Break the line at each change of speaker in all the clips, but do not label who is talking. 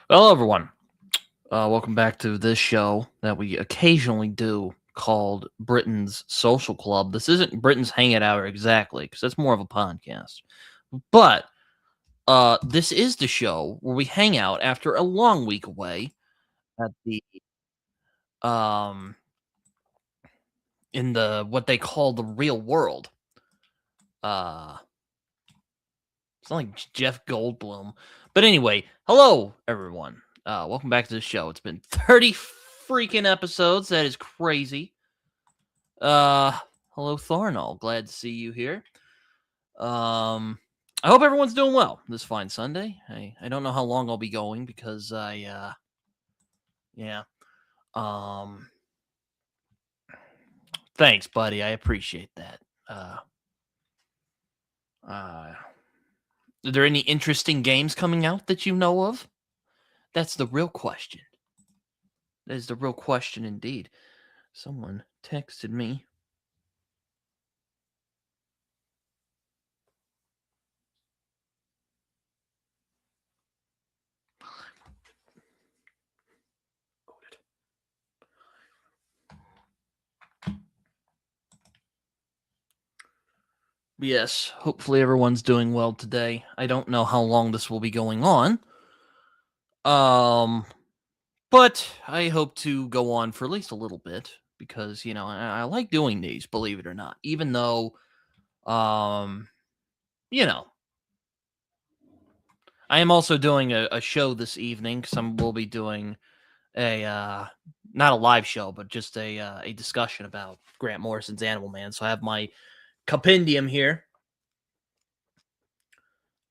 Hello, everyone. Welcome back to this show that we occasionally do called Britain's Social Club. This isn't Britain's Hangout Hour exactly, because that's more of a podcast. But this is the show where we hang out after a long week away at the um in the what they call the real world. Uh, it's not like Jeff Goldblum, but anyway, hello everyone. Welcome back to the show. It's been 30 freaking episodes. That is crazy. Uh, Hello, Thornall. Glad to see you here. I hope everyone's doing well this fine Sunday. I don't know how long I'll be going because yeah. Um, Thanks, buddy. I appreciate that. Uh, uh, are there any interesting games coming out that you know of? That's the real question. That is the real question indeed. Someone texted me. Yes, hopefully everyone's doing well today. I don't know how long this will be going on. Um, but I hope to go on for at least a little bit because I like doing these, believe it or not. Even though, um, you know, I am also doing a show this evening because we'll be doing a not a live show, but just a discussion about Grant Morrison's Animal Man. So I have my compendium here.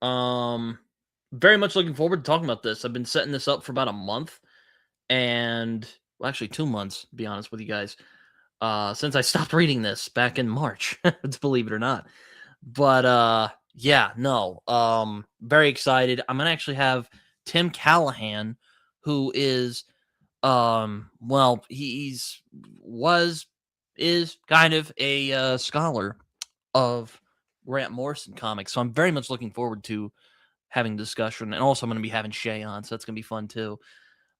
Um, Very much looking forward to talking about this. I've been setting this up for about a month, and well, actually 2 months, to be honest with you guys. Since I stopped reading this back in March, believe it or not. But yeah, no. Very excited. I'm gonna actually have Tim Callahan, who is well, was is kind of a scholar of Grant Morrison comics. So I'm very much looking forward to having discussion. And also I'm gonna be having Shay on, so that's gonna be fun too.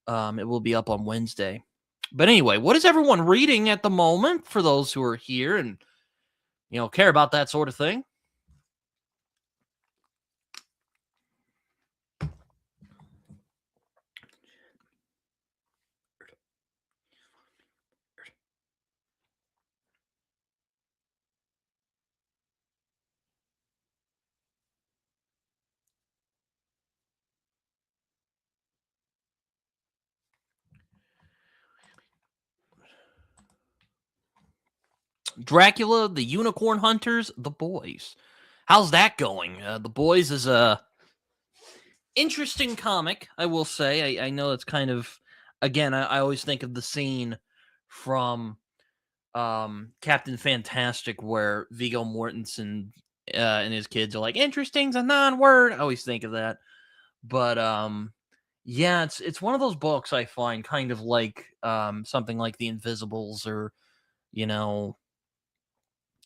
It will be up on Wednesday. But anyway, what is everyone reading at the moment for those who are here and care about that sort of thing? Dracula, the Unicorn Hunters, The Boys. How's that going? The Boys is a interesting comic, I will say. I know it's kind of again. I always think of the scene from Captain Fantastic where Viggo Mortensen and his kids are like, "Interesting's a non-word." I always think of that, but yeah, it's one of those books I find kind of like something like The Invisibles or you know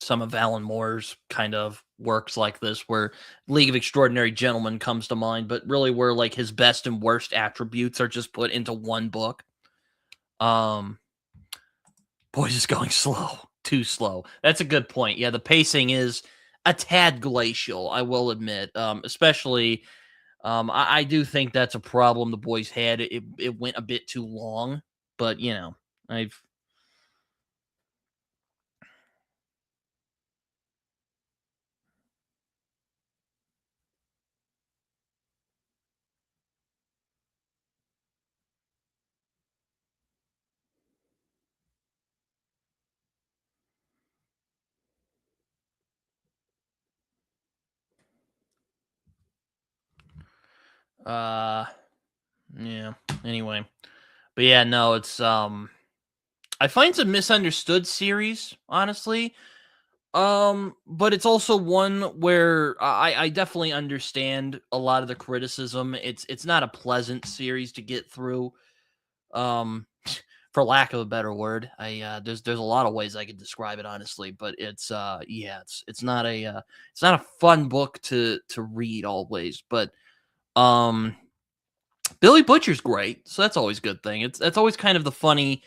some of Alan Moore's kind of works like this, where League of Extraordinary Gentlemen comes to mind, but really where like his best and worst attributes are just put into one book. Um, Boys is going slow, too slow. That's a good point. Yeah, the pacing is a tad glacial, I will admit. Especially, I do think that's a problem the boys had. It went a bit too long, but I've uh yeah. Anyway, but yeah, no, it's I find it's a misunderstood series, honestly. But it's also one where I definitely understand a lot of the criticism. It's not a pleasant series to get through. Um, for lack of a better word, there's a lot of ways I could describe it honestly, but it's yeah, it's not a fun book to read always. But um Billy Butcher's great, so that's always a good thing. That's always kind of the funny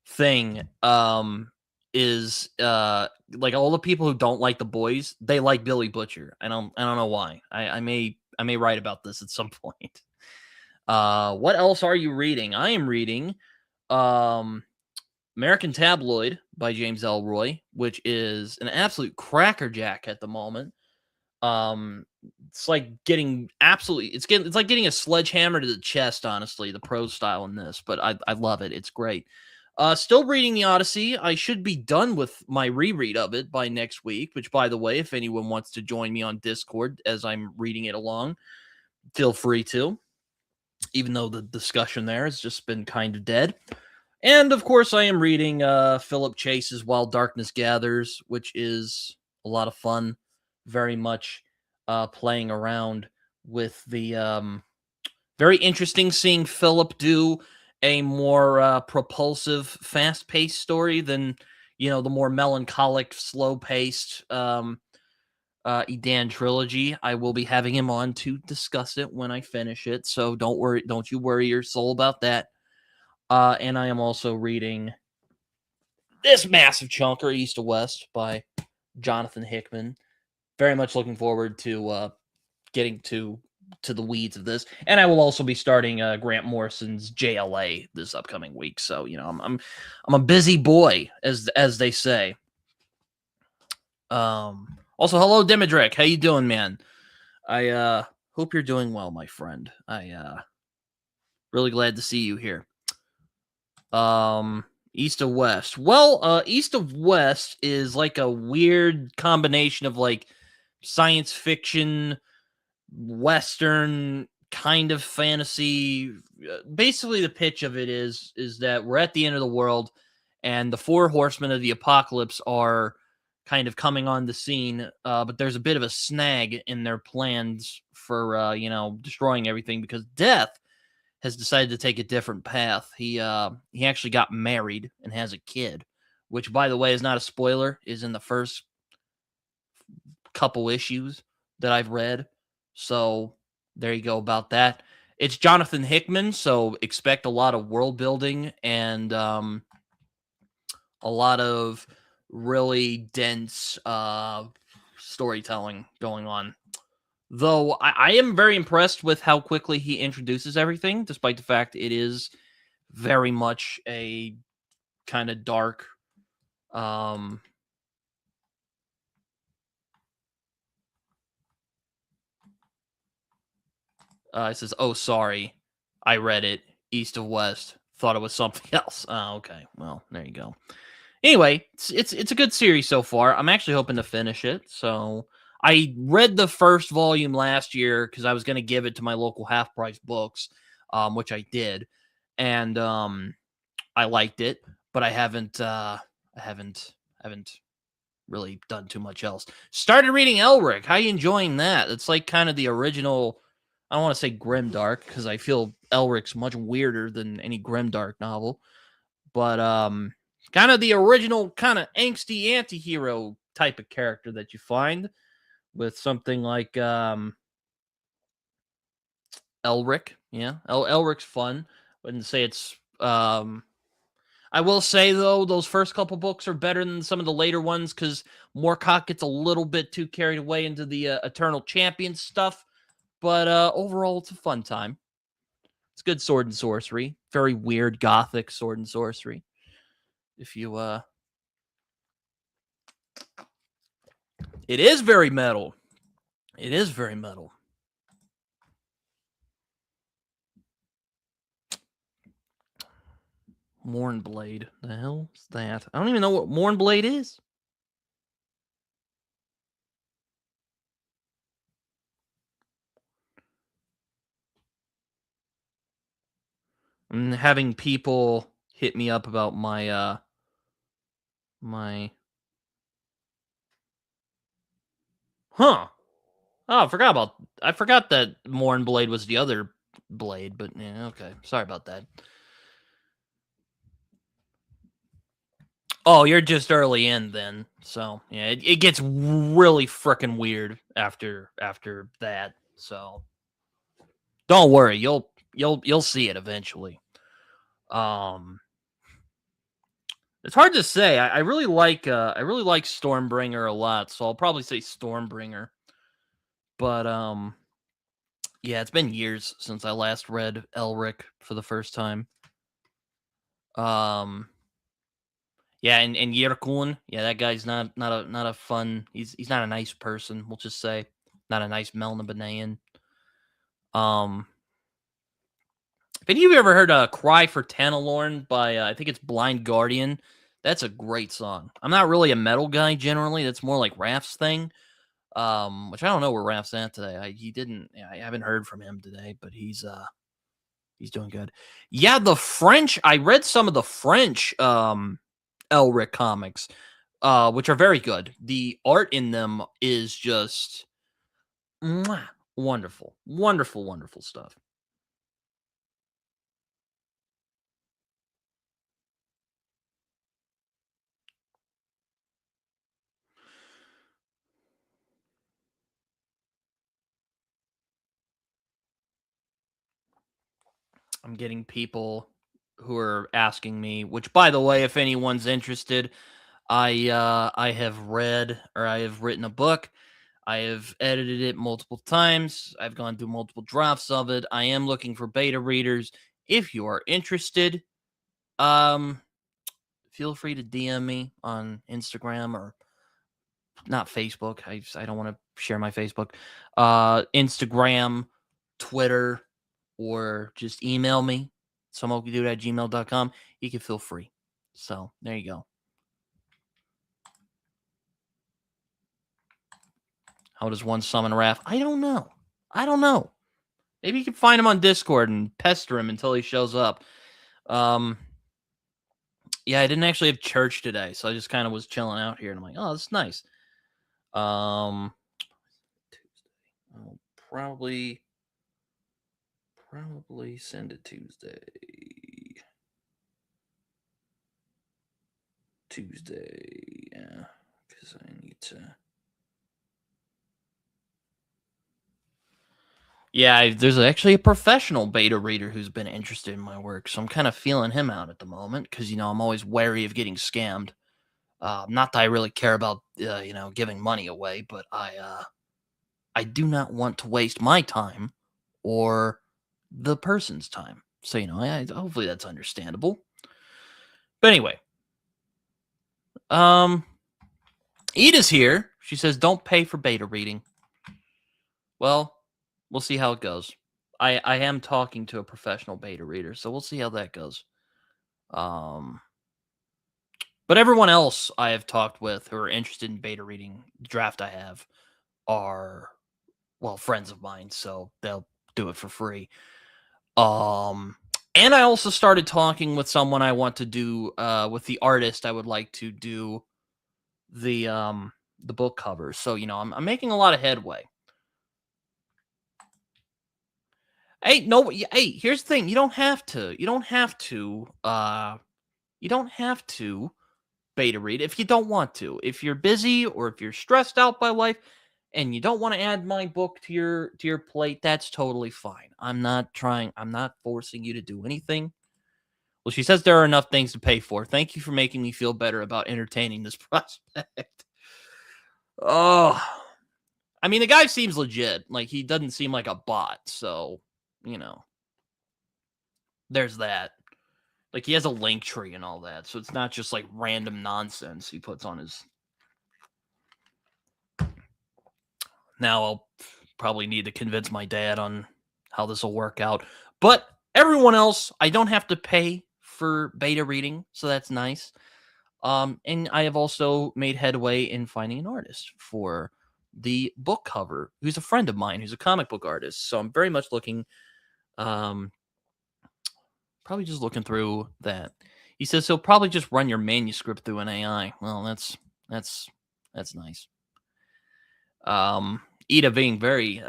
thing. Is like all the people who don't like the boys, they like Billy Butcher. I don't know why. I may write about this at some point. What else are you reading? I am reading um American Tabloid by James Elroy, which is an absolute crackerjack at the moment. Um, it's like getting absolutely it's like getting a sledgehammer to the chest, honestly, the prose style in this, but I love it. It's great. Still reading the Odyssey. I should be done with my reread of it by next week, which, by the way, if anyone wants to join me on Discord as I'm reading it along, feel free to, even though the discussion there has just been kind of dead. And of course, I am reading Philip Chase's While Darkness Gathers, which is a lot of fun. Very much playing around with the very interesting seeing Philip do a more propulsive, fast-paced story than the more melancholic, slow-paced Edan trilogy. I will be having him on to discuss it when I finish it, so don't you worry your soul about that. And I am also reading this massive chunker, East to West, by Jonathan Hickman. Very much looking forward to getting to the weeds of this, and I will also be starting Grant Morrison's JLA this upcoming week. So I'm a busy boy, as they say. Also, hello Dimedrick, how you doing, man? I hope you're doing well, my friend. Really glad to see you here. East of West. Well, East of West is like a weird combination of like science fiction, Western kind of fantasy. Basically, the pitch of it is that we're at the end of the world, and the four horsemen of the apocalypse are kind of coming on the scene. But there's a bit of a snag in their plans for destroying everything, because Death has decided to take a different path. He actually got married and has a kid, which, by the way, is not a spoiler, is in the first couple issues that I've read. So there you go about that. It's Jonathan Hickman, so expect a lot of world building and a lot of really dense storytelling going on. Though I am very impressed with how quickly he introduces everything, despite the fact it is very much a kind of dark, it says, "Oh, sorry, I read it. East of West. Thought it was something else." Oh, okay. Well, there you go. Anyway, it's a good series so far. I'm actually hoping to finish it. So I read the first volume last year because I was going to give it to my local half price books, which I did, and I liked it, but I haven't really done too much else. Started reading Elric. How you enjoying that? It's like kind of the original. I don't want to say grimdark because I feel Elric's much weirder than any grimdark novel, but kind of the original kind of angsty anti-hero type of character that you find with something like Elric. Yeah, Elric's fun. Wouldn't say it's I will say, though, those first couple books are better than some of the later ones because Moorcock gets a little bit too carried away into the Eternal Champion stuff. But overall, it's a fun time. It's good sword and sorcery. Very weird gothic sword and sorcery. If you... It is very metal. It is very metal. Mournblade. The hell is that? I don't even know what Mournblade is. I'm having people hit me up about my my Oh, I forgot that Mournblade was the other blade, but yeah, okay. Sorry about that. Oh, you're just early in then. So, yeah, it gets really freaking weird after that. So, don't worry, you'll You'll see it eventually. It's hard to say. I really like Stormbringer a lot, so I'll probably say Stormbringer. But yeah, it's been years since I last read Elric for the first time. Yeah, and Yerkun, yeah, that guy's not a fun. He's not a nice person. We'll just say not a nice Melnibonean. If any of you ever heard "Cry for Tanalorn" by I think it's Blind Guardian, that's a great song. I'm not really a metal guy generally. That's more like Raph's thing. Which I don't know where Raph's at today. I haven't heard from him today, but he's doing good. Yeah, the French. I read some of the French Elric comics, which are very good. The art in them is just wonderful, wonderful, wonderful stuff. I'm getting people who are asking me, which by the way, if anyone's interested, I have read or I have written a book. I have edited it multiple times. I've gone through multiple drafts of it. I am looking for beta readers. If you are interested, um feel free to DM me on Instagram or not Facebook. I don't want to share my Facebook. Instagram, Twitter, or just email me, someokydude@gmail.com. You can feel free. So there you go. How does one summon Raph? I don't know. Maybe you can find him on Discord and pester him until he shows up. Yeah, I didn't actually have church today, so I just kind of was chilling out here, and I'm like, oh, that's nice. I'll probably send it Tuesday. Yeah, because I need to. Yeah, there's actually a professional beta reader who's been interested in my work, so I'm kind of feeling him out at the moment because I'm always wary of getting scammed. Not that I really care about giving money away, but I do not want to waste my time or the person's time. So hopefully that's understandable. But anyway, Ida's here. She says don't pay for beta reading. Well, we'll see how it goes. I am talking to a professional beta reader, so we'll see how that goes. But everyone else I have talked with who are interested in beta reading the draft I have are friends of mine, so they'll do it for free. And I also started talking with someone I want to do with the artist I would like to do the book cover. So, I'm making a lot of headway. Hey, no, hey, here's the thing. You don't have to beta read if you don't want to. If you're busy or if you're stressed out by life and you don't want to add my book to your plate, that's totally fine. I'm not forcing you to do anything. Well, she says there are enough things to pay for. Thank you for making me feel better about entertaining this prospect. Oh, I mean, the guy seems legit. Like, he doesn't seem like a bot. So, there's that. Like, he has a link tree and all that. So it's not just like random nonsense he puts on his. Now I'll probably need to convince my dad on how this will work out. But everyone else, I don't have to pay for beta reading. So that's nice. And I have also made headway in finding an artist for the book cover who's a friend of mine who's a comic book artist. So I'm very much looking, probably just looking through that. He says he'll probably just run your manuscript through an AI. Well, that's nice. Ida being very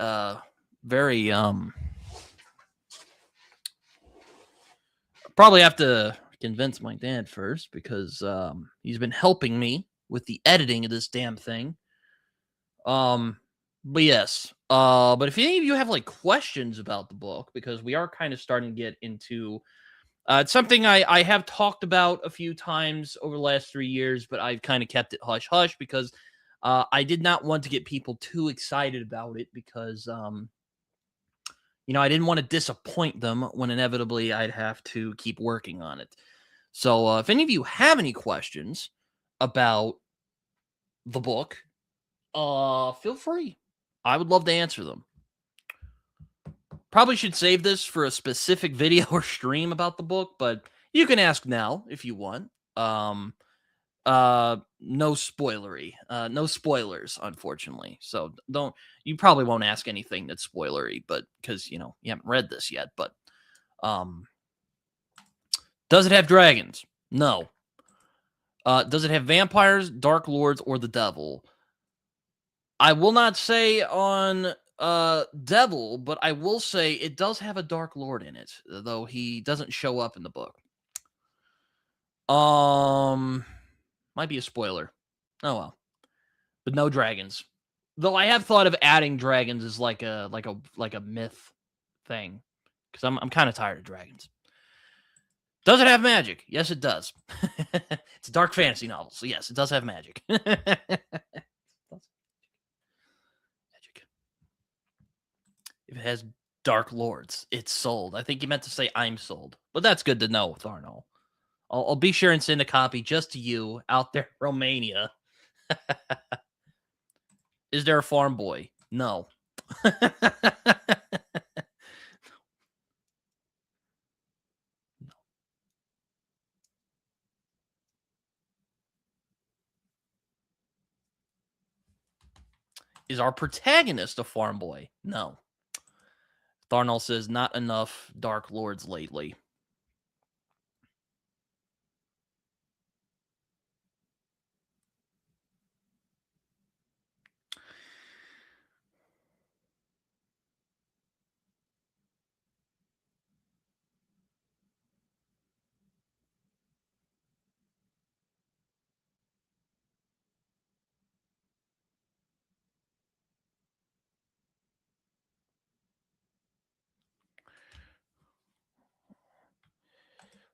probably have to convince my dad first because he's been helping me with the editing of this damn thing. But yes, But if any of you have like questions about the book, because we are kind of starting to get into it's something I have talked about a few times over the last 3 years, but I've kind of kept it hush hush because I did not want to get people too excited about it because I didn't want to disappoint them when inevitably I'd have to keep working on it. So if any of you have any questions about the book, feel free. I would love to answer them. Probably should save this for a specific video or stream about the book, but you can ask now if you want. No spoilery. No spoilers, unfortunately. So you probably won't ask anything that's spoilery, but because you haven't read this yet, but does it have dragons? No. Does it have vampires, dark lords, or the devil? I will not say on devil, but I will say it does have a dark lord in it, though he doesn't show up in the book. Might be a spoiler. Oh well. But no dragons. Though I have thought of adding dragons as like a myth thing, because I'm kind of tired of dragons. Does it have magic? Yes, it does. It's a dark fantasy novel, so yes, it does have magic. Magic. If it has dark lords, it's sold. I think you meant to say I'm sold, but that's good to know, Tharnal. I'll be sure and send a copy just to you out there, Romania. Is there a farm boy? No. Is our protagonist a farm boy? No. Tharnal says, not enough Dark Lords lately.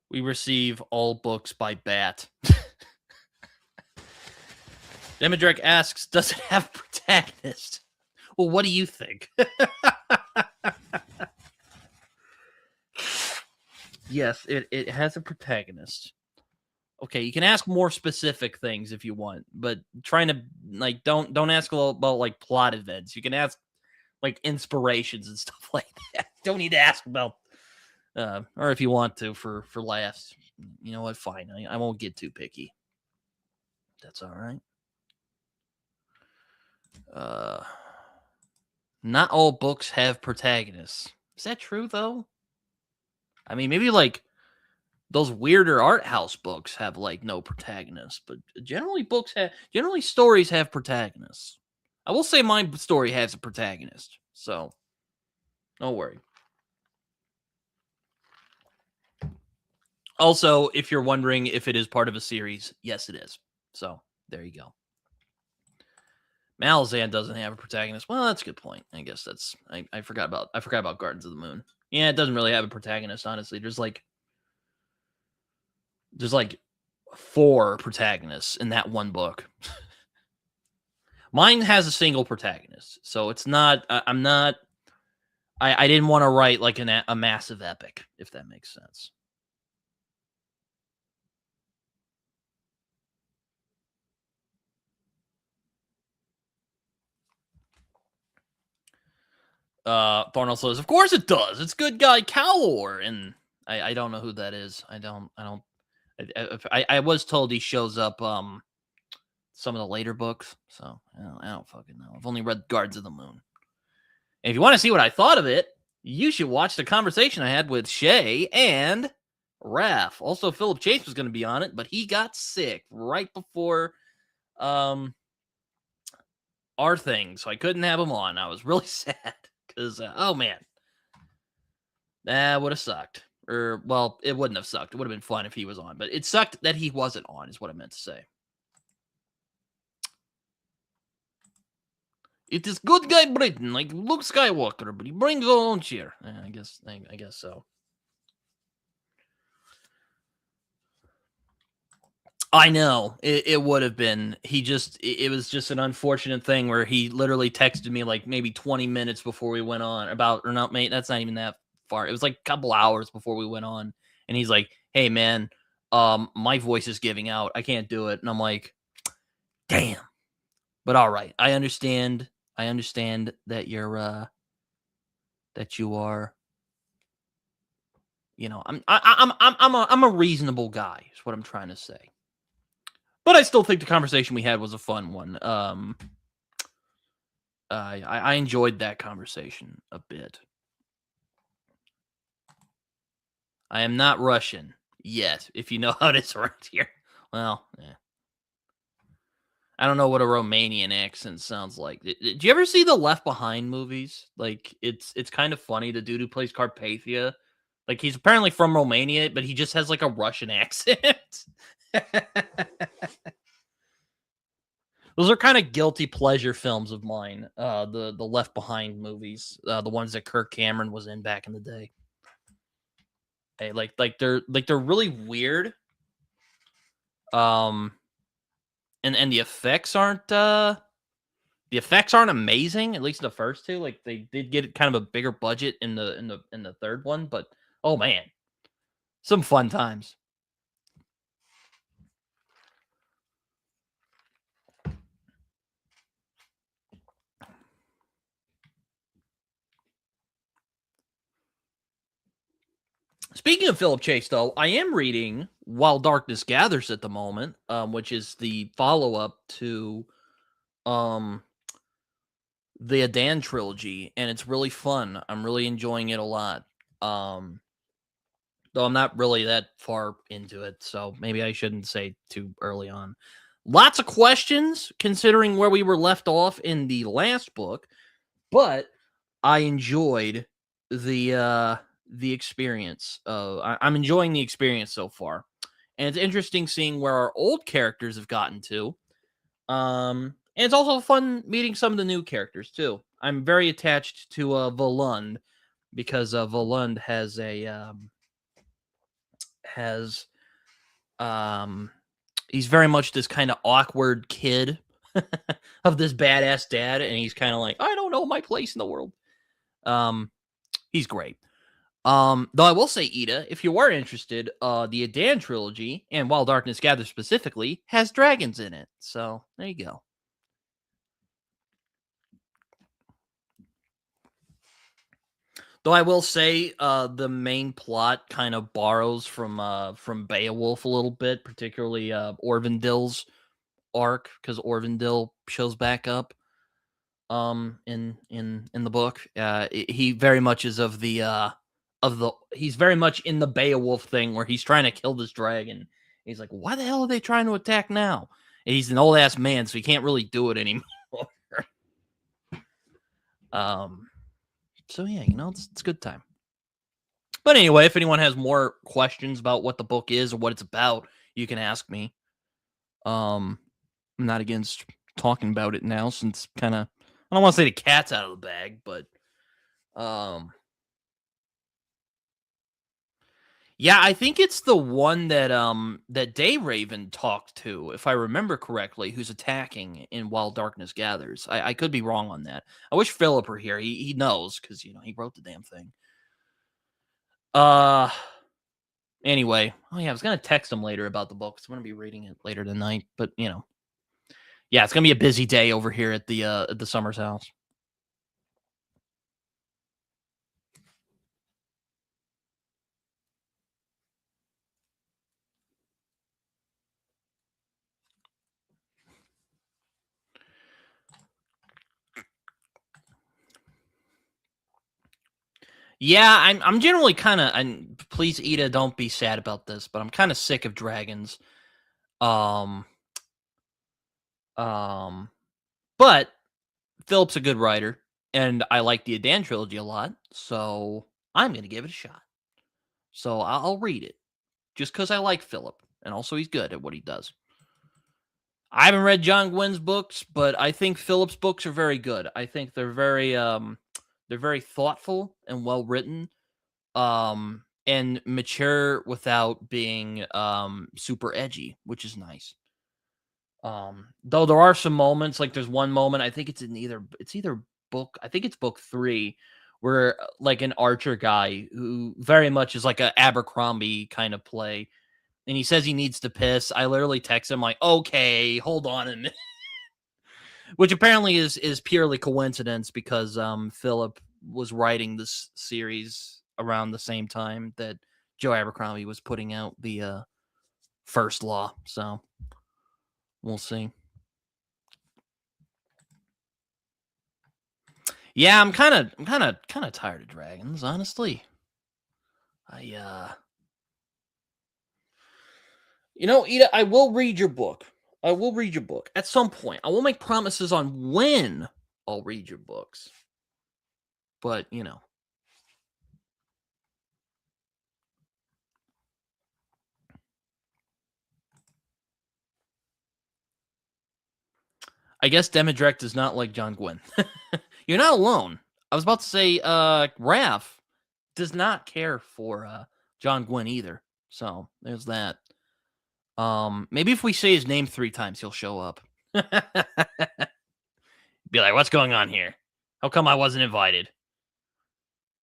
We receive all books by Bat. Demodrek asks, does it have a protagonist? Well, what do you think? Yes, it has a protagonist. Okay, you can ask more specific things if you want, but trying to don't ask about like plot events. You can ask like inspirations and stuff like that. Don't need to ask about or if you want to for laughs. You know what? Fine. I won't get too picky. That's all right. Not all books have protagonists. Is that true though? I mean, maybe like those weirder art house books have like no protagonists, but generally stories have protagonists. I will say my story has a protagonist, so don't worry. Also, if you're wondering if it is part of a series, yes, it is. So there you go. Malazan doesn't have a protagonist. Well, that's a good point. I guess that's I forgot about Gardens of the Moon. Yeah, it doesn't really have a protagonist, honestly. There's like 4 protagonists in that one book. Mine has a single protagonist, so it's not. I didn't want to write like a massive epic, if that makes sense. Barnell says, "Of course it does. It's good guy Cowor," and I don't know who that is. I was told he shows up some of the later books, so I don't fucking know. I've only read Guards of the Moon. And if you want to see what I thought of it, you should watch the conversation I had with Shay and Raph. Also, Philip Chase was going to be on it, but he got sick right before our thing, so I couldn't have him on. I was really sad because, oh man, that would have sucked. Or, well, it wouldn't have sucked. It would have been fun if he was on, but it sucked that he wasn't on, is what I meant to say. It is good guy Britton, like Luke Skywalker, but he brings his own cheer. I guess so. I know it would have been. It was just an unfortunate thing where he literally texted me like maybe 20 minutes before we went on about or not, mate. That's not even that far. It was like a couple hours before we went on, and he's like, "Hey, man, my voice is giving out. I can't do it." And I'm like, "Damn." But all right, I understand. I understand that that you are. I'm a reasonable guy. Is what I'm trying to say. But I still think the conversation we had was a fun one. I enjoyed that conversation a bit. I am not Russian yet, if you know how it is around here. Well, yeah. I don't know what a Romanian accent sounds like. Did you ever see the Left Behind movies? Like, it's kind of funny. The dude who plays Carpathia, like he's apparently from Romania, but he just has like a Russian accent. Those are kind of guilty pleasure films of mine. The Left Behind movies, the ones that Kirk Cameron was in back in the day. Hey, they're really weird. Um, and the effects aren't amazing. At least the first two. Like they did get kind of a bigger budget in the third one, but oh man, some fun times. Speaking of Philip Chase, though, I am reading While Darkness Gathers at the moment, which is the follow up to um the Adan trilogy, and it's really fun. I'm really enjoying it a lot. Um, though I'm not really that far into it, so maybe I shouldn't say too early on. Lots of questions considering where we were left off in the last book, but I enjoyed the experience. I'm enjoying the experience so far, and it's interesting seeing where our old characters have gotten to. And it's also fun meeting some of the new characters too. I'm very attached to Volund because Volund has he's very much this kind of awkward kid of this badass dad, and he's kind of like, I don't know my place in the world. He's great. Though I will say, Ida, if you are interested, the Adan trilogy and While Darkness Gathers specifically has dragons in it. So there you go. Though I will say, the main plot kind of borrows from Beowulf a little bit, particularly Orvindil's arc, because Orvindil shows back up in the book. He very much is of the he's very much in the Beowulf thing where he's trying to kill this dragon. He's like, why the hell are they trying to attack now? And he's an old ass man, so he can't really do it anymore. um, so yeah, it's a good time. But anyway, if anyone has more questions about what the book is or what it's about, you can ask me. I'm not against talking about it now since kind of I don't want to say the cat's out of the bag, but um yeah, I think it's the one that Day Raven talked to, if I remember correctly, who's attacking in While Darkness Gathers. I could be wrong on that. I wish Philip were here. He knows because he wrote the damn thing. Uh Anyway, oh yeah, I was gonna text him later about the book. I'm gonna be reading it later tonight. But yeah, it's gonna be a busy day over here at the Summers house. Yeah, I'm generally kind of. And please, Ida, don't be sad about this, but I'm kind of sick of dragons. Um, um, but Philip's a good writer, and I like the Adan trilogy a lot, so I'm gonna give it a shot. So I'll read it just because I like Philip, and also he's good at what he does. I haven't read John Gwynn's books, but I think Philip's books are very good. I think they're very thoughtful and well written, and mature without being super edgy, which is nice. Though there are some moments, like there's one moment, I think it's either book, I think it's book 3, where like an Archer guy who very much is like a Abercrombie kind of play, and he says he needs to piss. I literally text him like, "Okay, hold on a minute," which apparently is purely coincidence because Philip was writing this series around the same time that Joe Abercrombie was putting out the first law. So we'll see. Yeah, I'm kind of tired of dragons, honestly. I Ida, I will read your book. I will read your book at some point. I will make promises on when I'll read your books. But, I guess Demidrek does not like John Gwynn. You're not alone. I was about to say, Raph does not care for John Gwynn either. So there's that. Maybe if we say his name 3 times, he'll show up. Be like, what's going on here? How come I wasn't invited?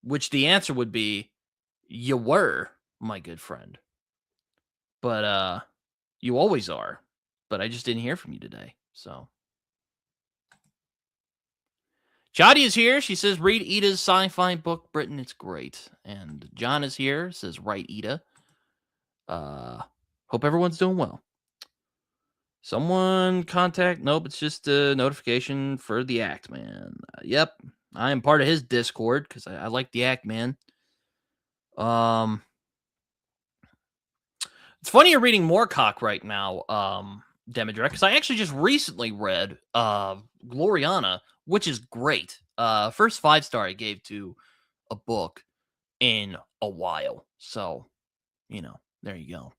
Which the answer would be, you were, my good friend. But you always are. But I just didn't hear from you today. So Jody is here. She says, read Ida's sci-fi book, Britton. It's great. And John is here. Says, write Ida. Hope everyone's doing well. Someone contact. Nope, it's just a notification for the Act Man. Yep, I am part of his Discord because I like the Act Man. It's funny you're reading Moorcock right now, Demidrek, because I actually just recently read Gloriana, which is great. First 5-star I gave to a book in a while. So, there you go.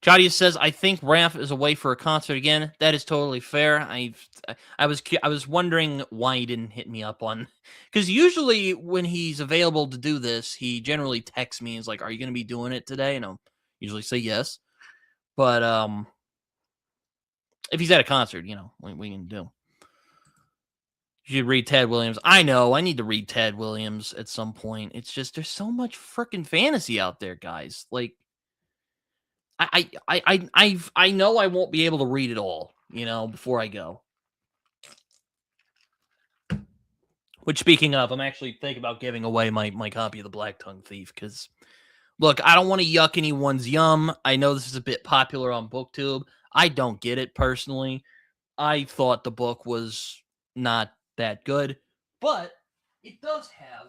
Jadia says, I think Raph is away for a concert again. That is totally fair. I was wondering why he didn't hit me up on, because usually when he's available to do this, he generally texts me. He's like, "Are you going to be doing it today?" And I'll usually say yes. But if he's at a concert, what we can do. You should read Ted Williams. I know. I need to read Ted Williams at some point. It's just there's so much freaking fantasy out there, guys. Like, I know I won't be able to read it all, before I go. Which, speaking of, I'm actually thinking about giving away my copy of The Black Tongue Thief, because, look, I don't want to yuck anyone's yum. I know this is a bit popular on BookTube. I don't get it, personally. I thought the book was not that good, but it does have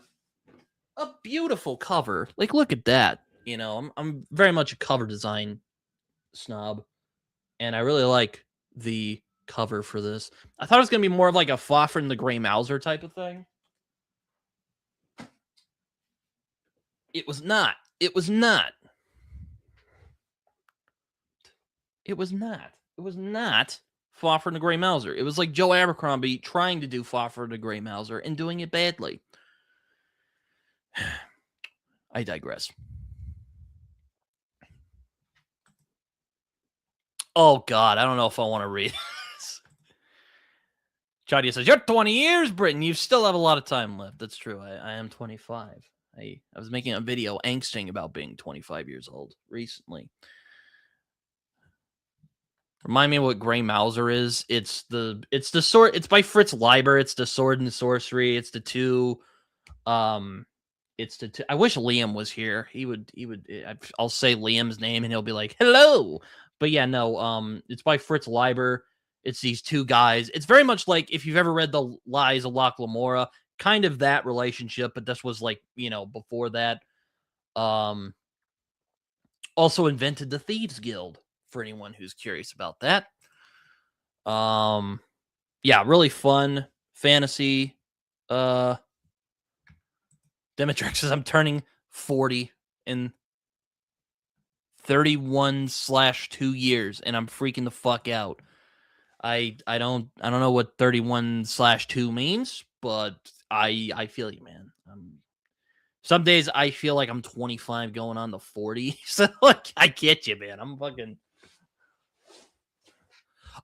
a beautiful cover. Like, look at that. I'm very much a cover design snob, and I really like the cover for this. I thought it was going to be more of like a Fafhrd and the Grey Mouser type of thing. It was not. It was not. It was not. It was not Fafhrd and the Grey Mouser. It was like Joe Abercrombie trying to do Fafhrd and the Grey Mouser and doing it badly. I digress. Oh, God. I don't know if I want to read this. Chadia says, you're 20 years, Britton. You still have a lot of time left. That's true. I am 25. I was making a video angsting about being 25 years old recently. Remind me what Grey Mouser is. It's the sword. It's by Fritz Leiber. It's the Sword and Sorcery. It's the two. I wish Liam was here. He would. I'll say Liam's name and he'll be like, "Hello." But yeah, no. It's by Fritz Leiber. It's these two guys. It's very much like if you've ever read The Lies of Locke Lamora, kind of that relationship. But this was like before that. Also invented the Thieves Guild, for anyone who's curious about that. Yeah, really fun fantasy. Demetrix says I'm turning 40 in 31/2 years, and I'm freaking the fuck out. I don't know what 31/2 means, but I feel you, man. Some days I feel like I'm 25 going on to 40. So like I get you, man. I'm fucking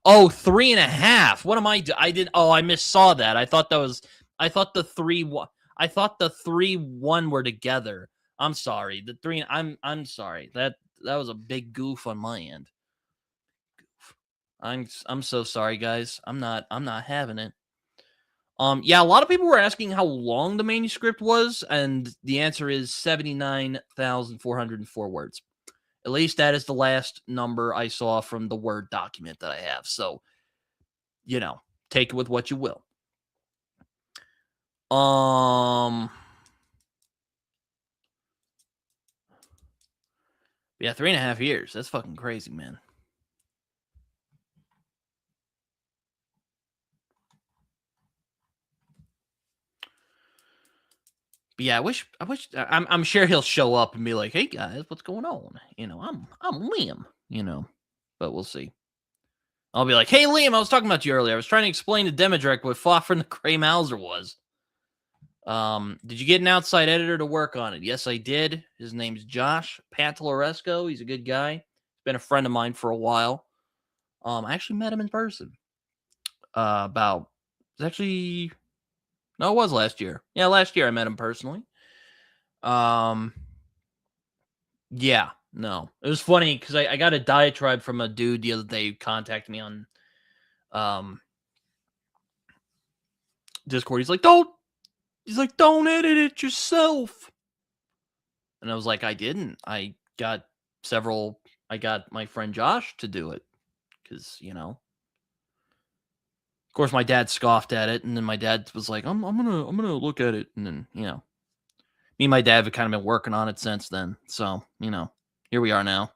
3.5. What am I I did I missaw that. I thought the 3-1 were together. I'm sorry. The 3 I'm sorry. That was a big goof on my end. I'm so sorry, guys. I'm not having it. Yeah, a lot of people were asking how long the manuscript was, and the answer is 79,404 words. At least that is the last number I saw from the Word document that I have. So, take it with what you will. Yeah, 3.5 years. That's fucking crazy, man. But yeah, I'm sure he'll show up and be like, "Hey guys, what's going on?" I'm Liam. But we'll see. I'll be like, "Hey Liam, I was talking about you earlier. I was trying to explain to Demodrek what Foffer the Gray Mauser was. Did you get an outside editor to work on it?" Yes, I did. His name's Josh Pantaloresco. He's a good guy. He's been a friend of mine for a while. I actually met him in person. About actually no, it was last year. Yeah, last year I met him personally. Yeah, no, it was funny because I got a diatribe from a dude the other day who contacted me on Discord. He's like, don't edit it yourself. And I was like, I didn't. I got my friend Josh to do it because of course my dad scoffed at it, and then my dad was like, I'm gonna look at it, and then me and my dad have kind of been working on it since then. So here we are now.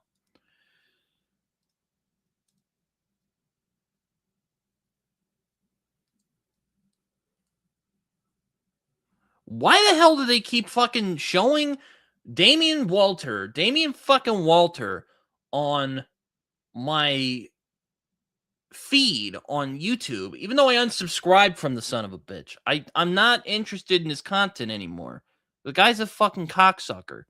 Why the hell do they keep fucking showing Damian fucking Walter on my feed on YouTube, even though I unsubscribed from the son of a bitch? I'm not interested in his content anymore. The guy's a fucking cocksucker.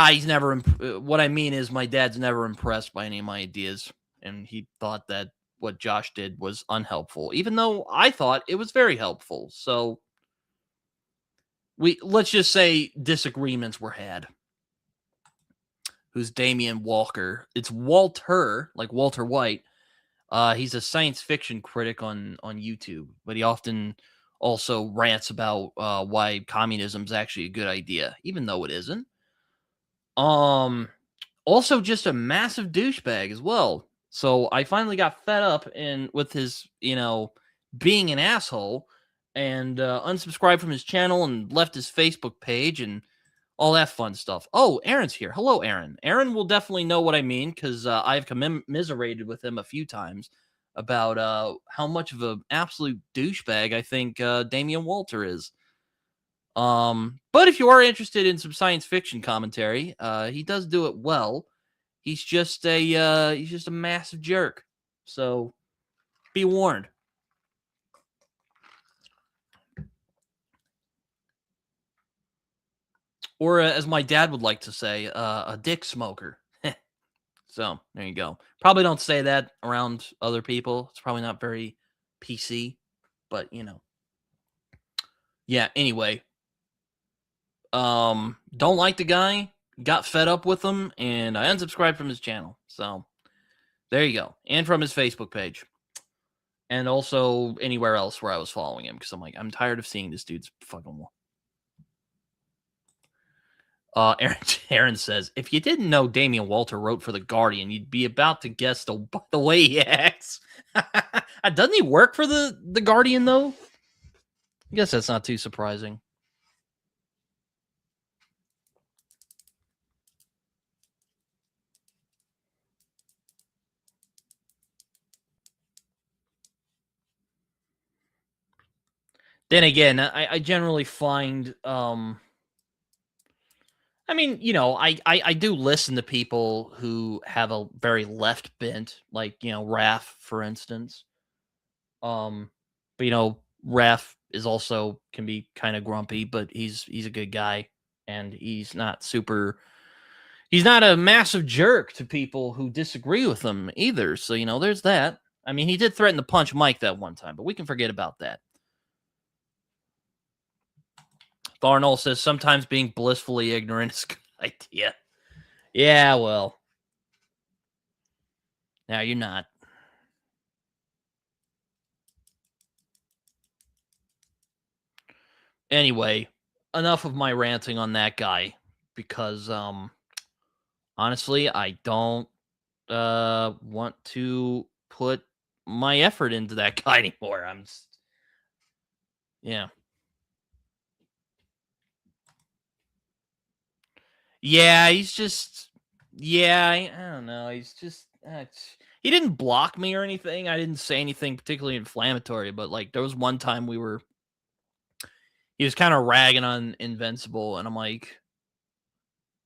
He's never. What I mean is, my dad's never impressed by any of my ideas, and he thought that what Josh did was unhelpful, even though I thought it was very helpful. So let's just say disagreements were had. Who's Damian Walker? It's Walter, like Walter White. He's a science fiction critic on YouTube, but he often also rants about why communism is actually a good idea, even though it isn't. Also just a massive douchebag as well. So I finally got fed up with his, being an asshole, and unsubscribed from his channel and left his Facebook page and all that fun stuff. Oh, Aaron's here. Hello, Aaron. Aaron will definitely know what I mean because I've commiserated with him a few times about how much of an absolute douchebag I think Damian Walter is. But if you are interested in some science fiction commentary, he does do it well. He's just a massive jerk. So be warned. Or as my dad would like to say, a dick smoker. So there you go. Probably don't say that around other people. It's probably not very PC, but Yeah, anyway. Don't like the guy, got fed up with him, and I unsubscribed from his channel. So there you go. And from his Facebook page. And also anywhere else where I was following him, because I'm tired of seeing this dude's fucking wall. Aaron says, if you didn't know Damian Walter wrote for The Guardian, you'd be about to guess the way he acts. Doesn't he work for the Guardian, though? I guess that's not too surprising. Then again, I generally find I mean, you know, I do listen to people who have a very left bent, like, you know, Raph, for instance. Um, but you know, Raph is also can be kind of grumpy, but he's a good guy, and he's not a massive jerk to people who disagree with him either. So, you know, there's that. I mean, he did threaten to punch Mike that one time, but we can forget about that. Tharnell says sometimes being blissfully ignorant is a good idea. Yeah, well, now you're not. Anyway, enough of my ranting on that guy because honestly, I don't want to put my effort into that guy anymore. Yeah. Yeah, he's just yeah, I don't know. He's just he didn't block me or anything. I didn't say anything particularly inflammatory, but like there was one time he was kind of ragging on Invincible and I'm like,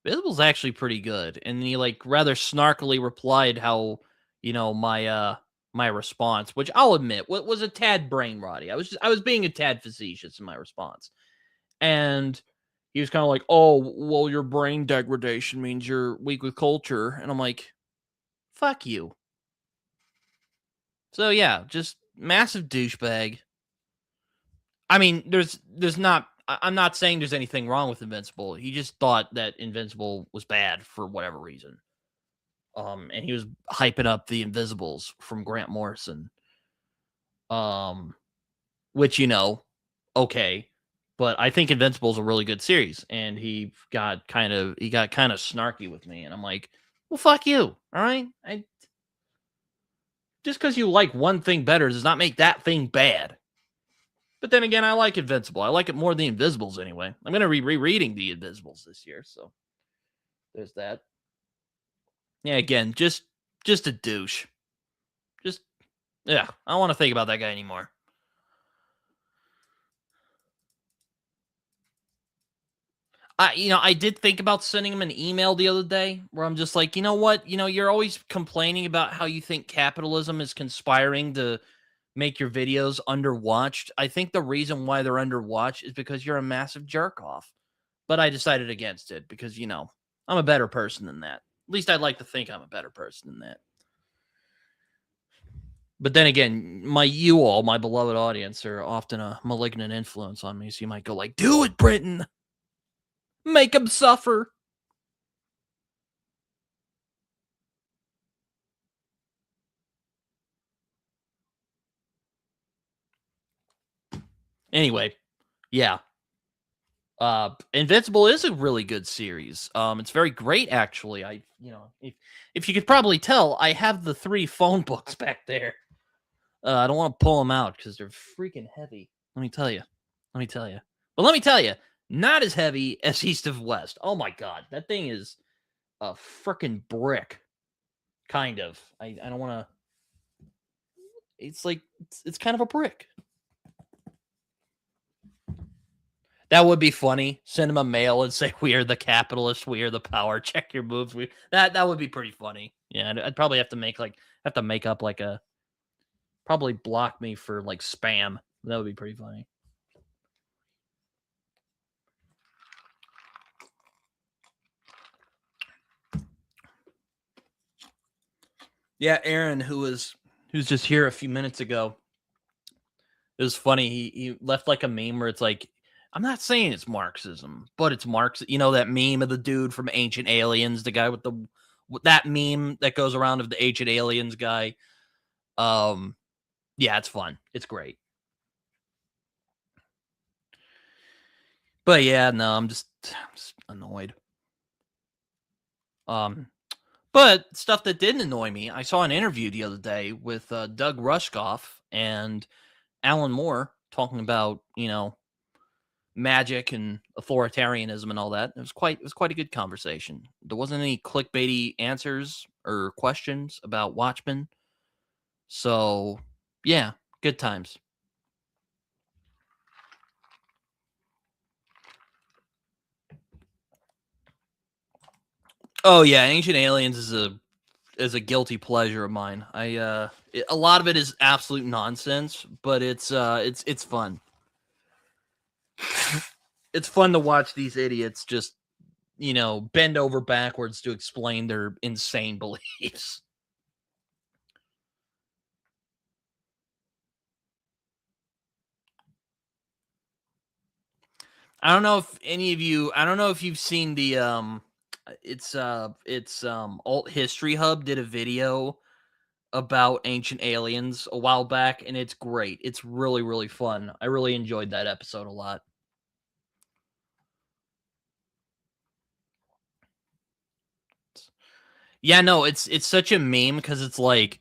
Invincible's actually pretty good. And he like rather snarkily replied how, you know, my response, which I'll admit was a tad brain rotty. I was being a tad facetious in my response. And he was kind of like, "Oh, well, your brain degradation means you're weak with culture," and I'm like, "Fuck you." So yeah, just massive douchebag. I mean, there's not. I'm not saying there's anything wrong with Invincible. He just thought that Invincible was bad for whatever reason. And he was hyping up the Invisibles from Grant Morrison. Um, which you know, okay, but I think Invincible is a really good series, and he got kind of snarky with me, and I'm like, well, fuck you, all right. Just because you like one thing better does not make that thing bad. But then again, I like Invincible. I like it more than the Invisibles anyway. I'm gonna be rereading the Invisibles this year, so there's that. Yeah, again, just a douche. Just yeah, I don't want to think about that guy anymore. I did think about sending him an email the other day where I'm just like, you know what? You know, you're always complaining about how you think capitalism is conspiring to make your videos underwatched. I think the reason why they're underwatched is because you're a massive jerk off. But I decided against it because, you know, I'm a better person than that. At least I'd like to think I'm a better person than that. But then again, my beloved audience, are often a malignant influence on me. So you might go like, do it, Britton. Make them suffer. Anyway, yeah. Invincible is a really good series. It's very great actually. If you could probably tell, I have the 3 phone books back there. I don't want to pull them out because they're freaking heavy. Let me tell you. Let me tell you. But let me tell you, not as heavy as East of West. Oh my god, that thing is a freaking brick. Kind of. I don't want to. It's like it's kind of a brick. That would be funny. Send him a mail and say, "We are the capitalists. We are the power. Check your moves." That would be pretty funny. Yeah, I'd probably have to make up like a probably block me for like spam. That would be pretty funny. Yeah, Aaron, who's just here a few minutes ago, it was funny. He left like a meme where it's like, I'm not saying it's Marxism, but it's Marx. You know that meme of the dude from Ancient Aliens, the guy with that meme that goes around of the Ancient Aliens guy. Um, yeah, it's fun. It's great. But yeah, no, I'm just annoyed. Um, but stuff that didn't annoy me, I saw an interview the other day with Doug Rushkoff and Alan Moore talking about, you know, magic and authoritarianism and all that. It was quite a good conversation. There wasn't any clickbaity answers or questions about Watchmen. So, yeah, good times. Oh yeah, Ancient Aliens is a guilty pleasure of mine. A lot of it is absolute nonsense, but it's fun. It's fun to watch these idiots just, bend over backwards to explain their insane beliefs. I don't know if any of you I don't know if you've seen the Alt History Hub did a video about Ancient Aliens a while back, and it's great. It's really, really fun. I really enjoyed that episode a lot. Yeah, no, it's such a meme because it's like,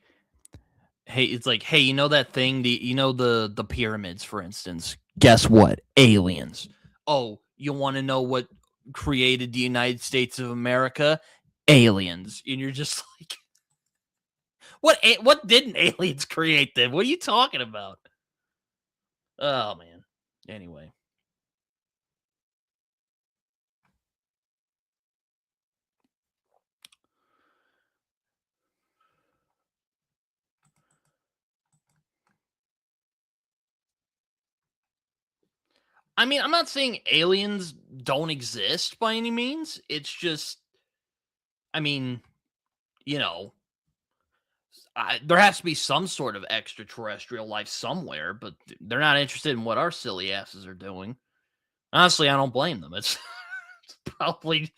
hey, you know that thing, the pyramids, for instance. Guess what? Aliens. Oh, you want to know what created the United States of America? Aliens. And you're just like, what didn't aliens create then? What are you talking about? Oh man. Anyway. I mean, I'm not saying aliens don't exist by any means. It's just, I mean, you know, there has to be some sort of extraterrestrial life somewhere, but they're not interested in what our silly asses are doing. Honestly, I don't blame them. It's probably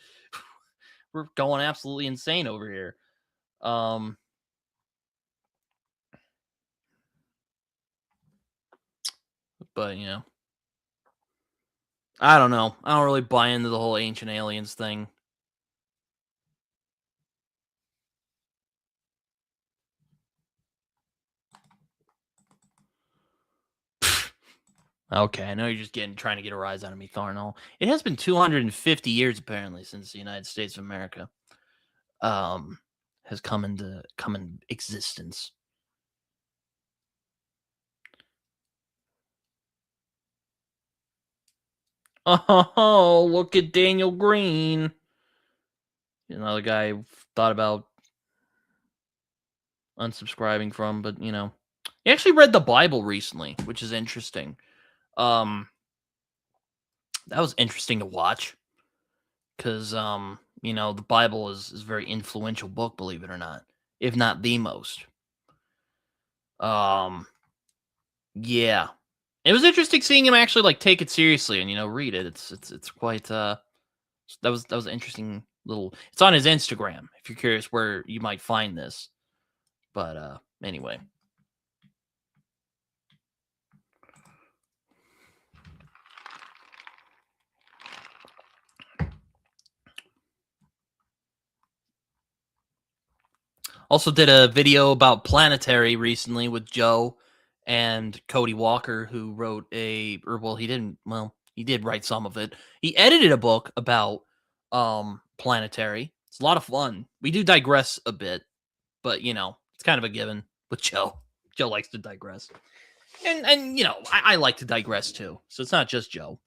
we're going absolutely insane over here. Um, but I don't know. I don't really buy into the whole ancient aliens thing. Okay, I know you're just trying to get a rise out of me, Tharnell. It has been 250 years apparently since the United States of America um has come in existence. Oh, look at Daniel Green. Another guy I thought about unsubscribing from, but he actually read the Bible recently, which is interesting. Um, that was interesting to watch because the Bible is a very influential book, believe it or not, if not the most. Um, yeah, it was interesting seeing him actually like take it seriously and read it. It's quite that was an interesting little. It's on his Instagram if you're curious where you might find this. But anyway. Also did a video about Planetary recently with Joe and Cody Walker, who wrote he did write some of it. He edited a book about Planetary. It's a lot of fun. We do digress a bit, but it's kind of a given with Joe. Joe likes to digress. And I like to digress too. So it's not just Joe.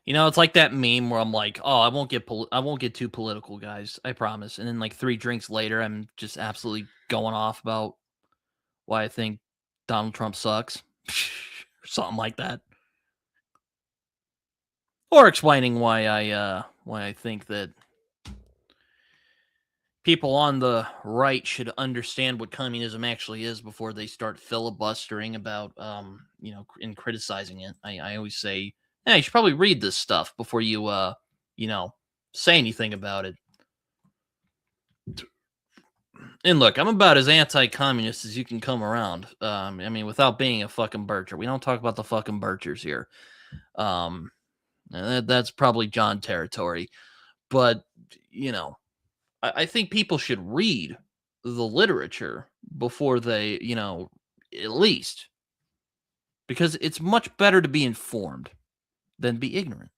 It's like that meme where I'm like, "Oh, I won't get too political, guys. I promise." And then like 3 drinks later, I'm just absolutely going off about why I think Donald Trump sucks. Or something like that. Or explaining why I think that people on the right should understand what communism actually is before they start filibustering about and criticizing it. I always say, "Yeah, you should probably read this stuff before you you know, say anything about it." And look, I'm about as anti-communist as you can come around. I mean, without being a fucking bircher. We don't talk about the fucking birchers here. Um, that's probably John territory. But you know, I think people should read the literature before they, at least, because it's much better to be informed than be ignorant.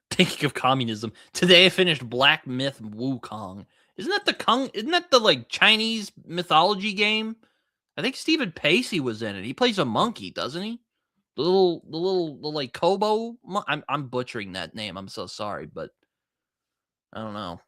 Thinking of communism, today I finished Black Myth Wukong. Isn't that the like Chinese mythology game? I think Stephen Pacey was in it. He plays a monkey, doesn't he? The like Kobo. I'm butchering that name. I'm so sorry, but I don't know.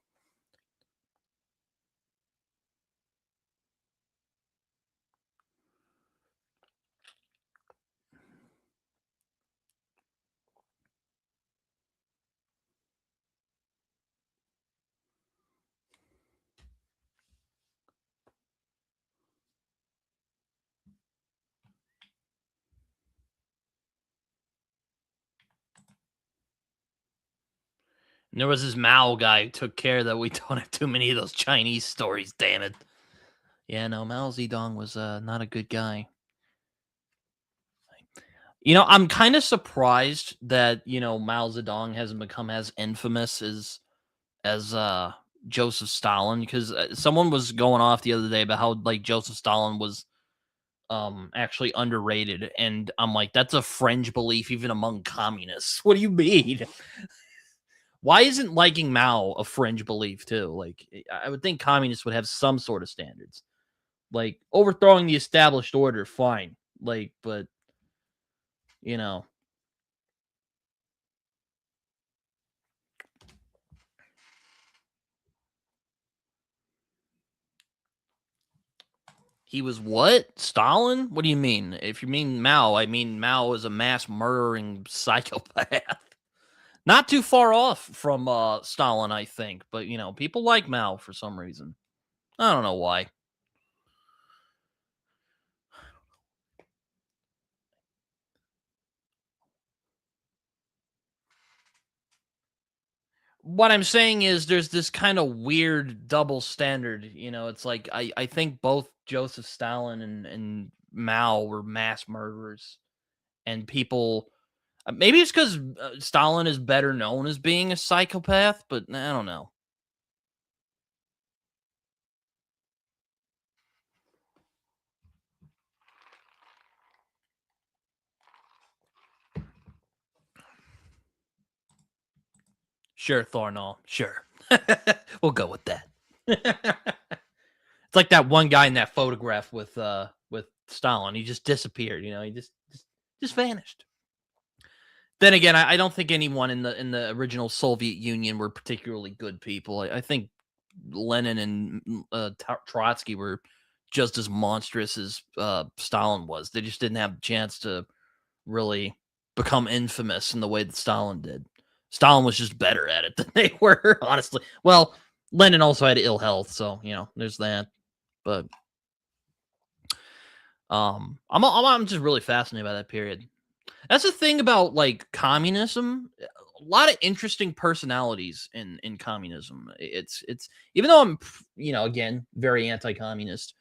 And there was this Mao guy who took care that we don't have too many of those Chinese stories. Damn it. Yeah, no, Mao Zedong was not a good guy. I'm kind of surprised that Mao Zedong hasn't become as infamous as Joseph Stalin, because someone was going off the other day about how like Joseph Stalin was actually underrated, and I'm like, that's a fringe belief even among communists. What do you mean? Why isn't liking Mao a fringe belief too? Like, I would think communists would have some sort of standards. Like overthrowing the established order, fine. Like, but you know, he was what? Stalin? What do you mean? If you mean Mao, I mean Mao is a mass murdering psychopath. Not too far off from Stalin, I think, but people like Mao for some reason. I don't know why. What I'm saying is there's this kind of weird double standard. It's like I think both Joseph Stalin and Mao were mass murderers, and people maybe it's because Stalin is better known as being a psychopath, but I don't know. Sure, Thornall. Sure, we'll go with that. It's like that one guy in that photograph with Stalin. He just disappeared. He just vanished. Then again, I don't think anyone in the original Soviet Union were particularly good people. I think Lenin and Trotsky were just as monstrous as Stalin was. They just didn't have the chance to really become infamous in the way that Stalin did. Stalin was just better at it than they were, honestly. Well, Lenin also had ill health, so there's that. But I'm just really fascinated by that period. That's the thing about like communism. A lot of interesting personalities in communism. It's even though again very anti-communist.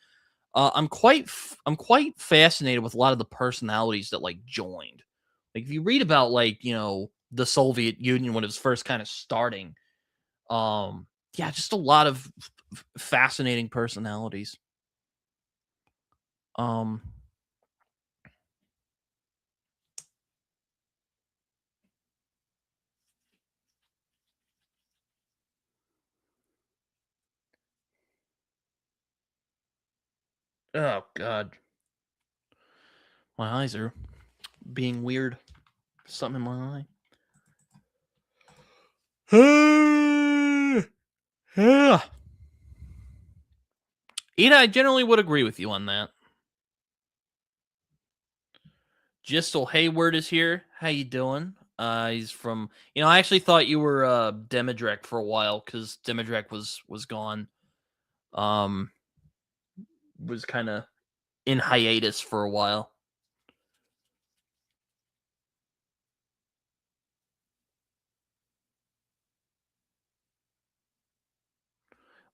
I'm quite fascinated with a lot of the personalities that like joined. Like if you read about like the Soviet Union when it was first kind of starting, yeah, just a lot of fascinating personalities. Um, oh god, my eyes are being weird. Something in my eye. Yeah. Ida, I generally would agree with you on that. Gistel Hayward is here. How you doing? He's from. I actually thought you were Demodrek for a while because Demodrek was gone. Um, was kind of in hiatus for a while.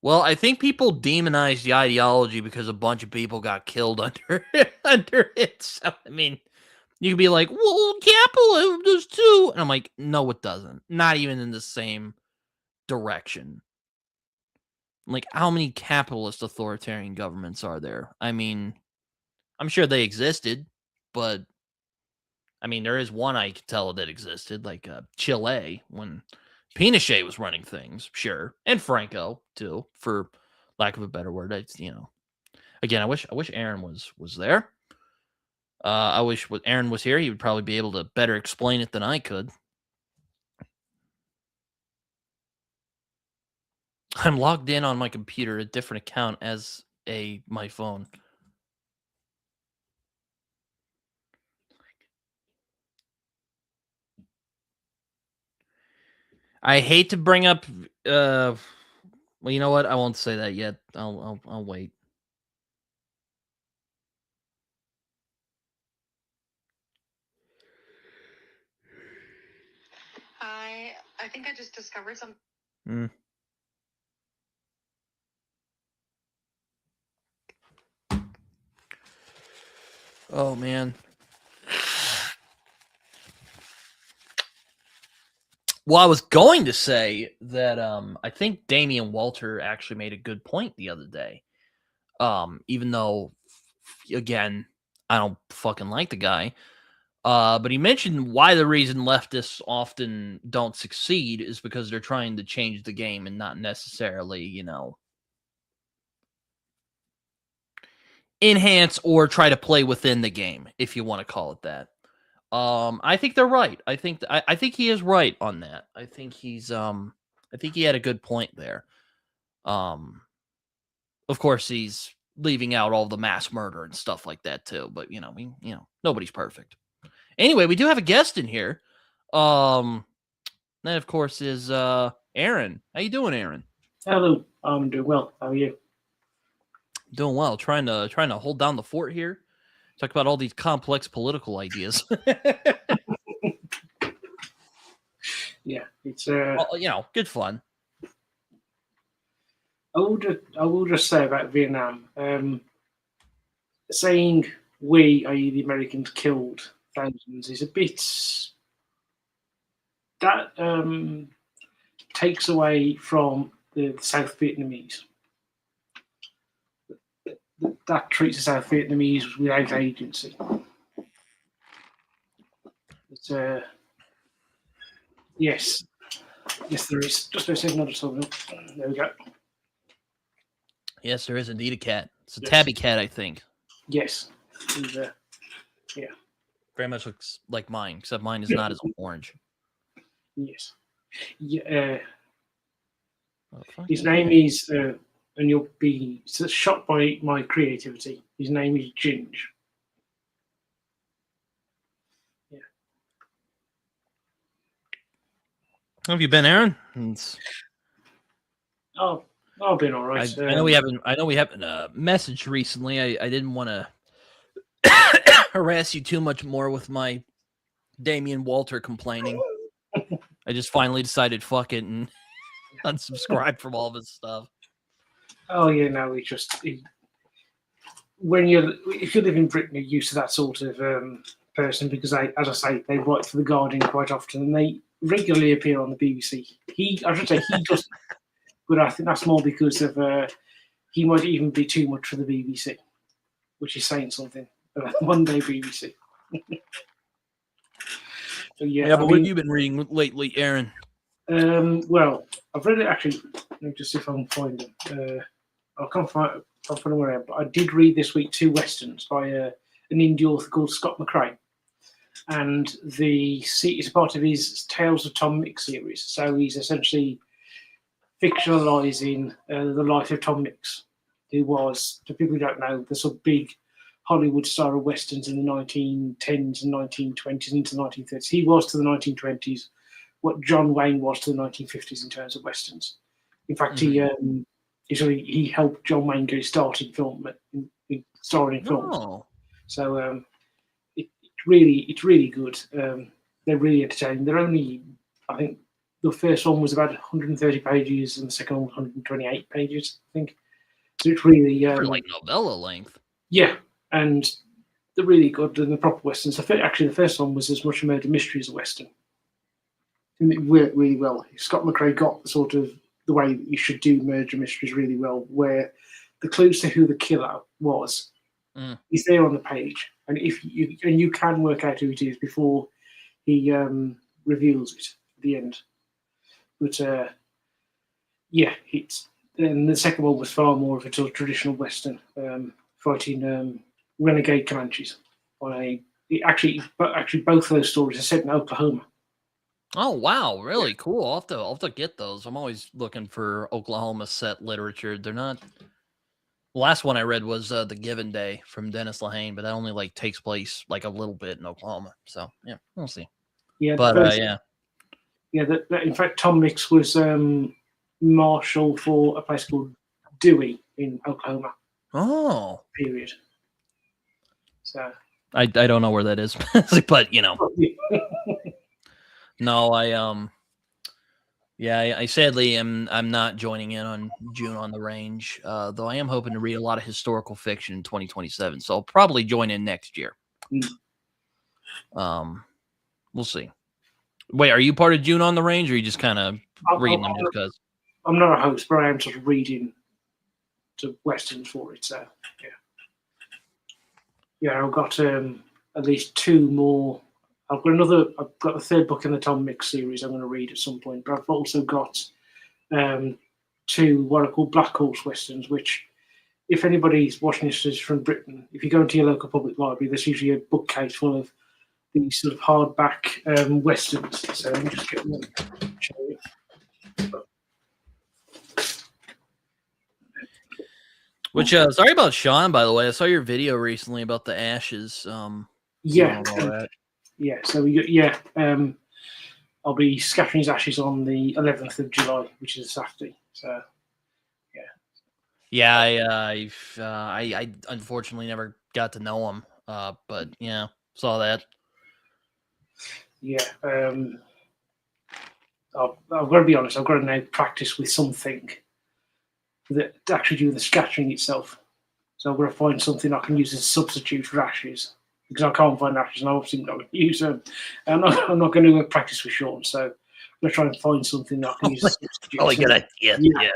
Well, I think people demonize the ideology because a bunch of people got killed under under it. So I mean, you could be like, "Well, capitalism does too," and I'm like, "No, it doesn't. Not even in the same direction." Like, how many capitalist authoritarian governments are there? I mean, I'm sure they existed, but I mean, there is one I could tell that existed, like Chile when Pinochet was running things, sure, and Franco too, for lack of a better word. It's again, I wish Aaron was there. I wish Aaron was here. He would probably be able to better explain it than I could. I'm logged in on my computer, a different account as my phone. I hate to bring up. Well, you know what? I won't say that yet. I'll wait.
I think I just discovered something.
Oh man. Well, I was going to say that I think Damian Walter actually made a good point the other day. Even though again, I don't fucking like the guy. But he mentioned why the reason leftists often don't succeed is because they're trying to change the game and not necessarily, enhance or try to play within the game, if you want to call it that. I think they're right. I think he is right on that. I think he had a good point there. Um, of course he's leaving out all the mass murder and stuff like that too. But nobody's perfect. Anyway, we do have a guest in here. That of course is Aaron. How you doing, Aaron?
Hello, I'm doing well. How are you?
Doing well. Trying to hold down the fort here. Talk about all these complex political ideas.
Yeah, it's
well, good fun.
I will just say about Vietnam, saying we, i.e., the Americans, killed thousands is a bit that takes away from the South Vietnamese. That treats the South Vietnamese without agency. It's yes, there is. Just a second, another signal. There we go.
Yes, there is indeed a cat. It's a tabby cat, I think.
Yes. Yeah.
Very much looks like mine, except mine is not as orange.
Yes. Yeah. His name is, and you'll be shocked by my creativity. His name is Ginge. Yeah.
How have you been, Aaron?
Oh, I've been all right.
I know we haven't. Messaged recently. I didn't want to harass you too much more with my Damian Walter complaining. I just finally decided fuck it and unsubscribe from all of his stuff.
Oh yeah, no, if you live in Britain, you're used to that sort of person because as I say, they write for the Guardian quite often, and they regularly appear on the BBC. I should say he doesn't, but I think that's more because of he might even be too much for the BBC, which is saying something about one day BBC. So,
yeah, but what have you been reading lately, Aaron?
Well, I've read it actually. Let me just see if I can find them. I can't find them where, but I did read this week 2 westerns by an indie author called Scott McCrae, and it's part of his Tales of Tom Mix series. So he's essentially fictionalizing the life of Tom Mix, who was, for people who don't know, the sort of big Hollywood star of westerns in the 1910s and 1920s into the 1930s. He was to the 1920s what John Wayne was to the 1950s in terms of westerns. In fact, he helped John Wayne get started in starring in films.
Oh.
So it's really good. They're really entertaining. They're only, I think, the first one was about 130 pages, and the second one was 128 pages, I think. So it's really
For like novella length.
yeah, and they're really good and the proper westerns. Actually, the first one was as much a murder mystery as a western. And it worked really well. Scott McCrae got the sort of the way that you should do murder mysteries really well, where the clues to who the killer was is there on the page, and you can work out who it is before he reveals it at the end. But yeah, and the second one was far more of a sort of traditional western, fighting renegade Comanches. Actually, both of those stories are set in Oklahoma.
Oh wow, really cool. I'll have to get those. I'm always looking for Oklahoma set literature. They're not. The last one I read was The Given Day from Dennis Lehane, but that only like takes place like a little bit in Oklahoma. So yeah, we'll see.
Yeah,
but yeah.
In fact, Tom Mix was marshal for a place called Dewey in Oklahoma.
Oh,
period. So
I don't know where that is, but you know. No, I sadly I'm not joining in on June on the Range, though I am hoping to read a lot of historical fiction in 2027, so I'll probably join in next year. We'll see. Wait, are you part of June on the Range, or are you just kind of reading them just because?
I'm not a host, but I am sort of reading to westerns for it. So yeah, I've got at least two more. I've got the third book in the Tom Mix series I'm going to read at some point, but I've also got two what I call Black Horse Westerns, which, if anybody's watching this is from Britain, if you go into your local public library, there's usually a bookcase full of these sort of hardback Westerns. So I'm just getting them to show you.
Which, sorry about Sean, by the way. I saw your video recently about the ashes.
Yeah. So I'll be scattering his ashes on the 11th of July, which is a Saturday. So,
yeah, I unfortunately never got to know him, but yeah, saw that.
Yeah, I've got to be honest. I've got to now practice with something that actually do the scattering itself. So I've got to find something I can use as a substitute for ashes, because I can't find ashes, and I'm obviously not going to use them. I'm not going to practice with Sean, so I'm going to try and find something that I can use as a substitute.
Oh, good idea. Yeah.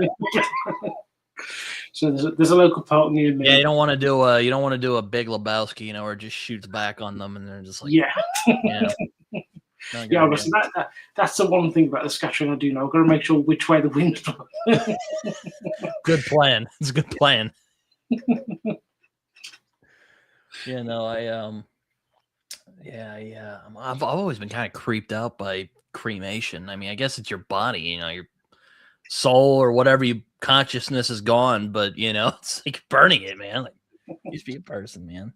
So there's a local park near me.
Yeah, you don't want to do a Big Lebowski, where it just shoots back on them, and they're just like,
yeah.
Yeah,
listen, that's the one thing about the scattering I do know. I've got to make sure which way the wind's blowing.
Good plan. It's a good plan. I've always been kind of creeped out by cremation. I mean, I guess it's your body, your soul or whatever consciousness is gone, but it's like burning it, man. Like, used to be a person, man.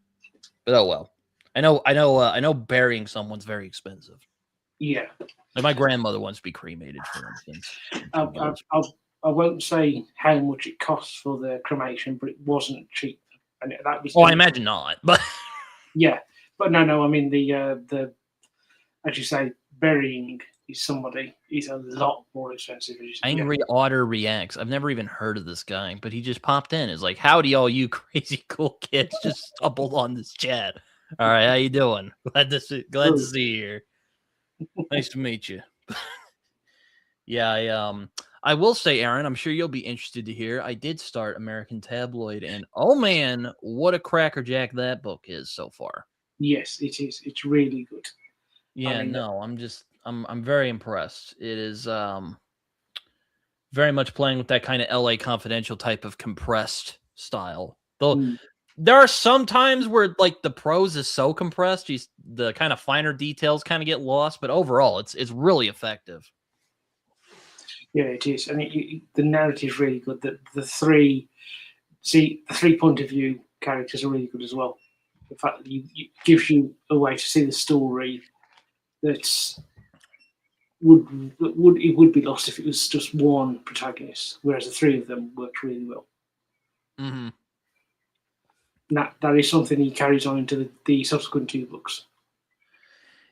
But oh well. I know burying someone's very expensive.
Yeah.
Like my grandmother wants to be cremated, for instance.
I won't say how much it costs for the cremation, but it wasn't cheap, and that was.
Oh, I imagine not, but
yeah, but no. I mean the as you say, burying somebody is a lot more expensive.
Angry Otter Reacts. I've never even heard of this guy, but he just popped in. It's like, howdy, all you crazy cool kids just stumbled on this chat. All right, how you doing? Glad to see you here. Nice to meet you. Yeah, I will say, Aaron, I'm sure you'll be interested to hear. I did start American Tabloid, and oh man, what a crackerjack that book is so far.
Yes, it is. It's really good.
Yeah, I'm very impressed. It is very much playing with that kind of LA Confidential type of compressed style. Though there are some times where like the prose is so compressed, the kind of finer details kind of get lost, but overall it's really effective.
Yeah, it is, and the narrative is really good. The three point of view characters are really good as well. In fact, it gives you a way to see the story that would be lost if it was just one protagonist, whereas the three of them worked really well.
Mm-hmm.
That is something he carries on into the subsequent two books.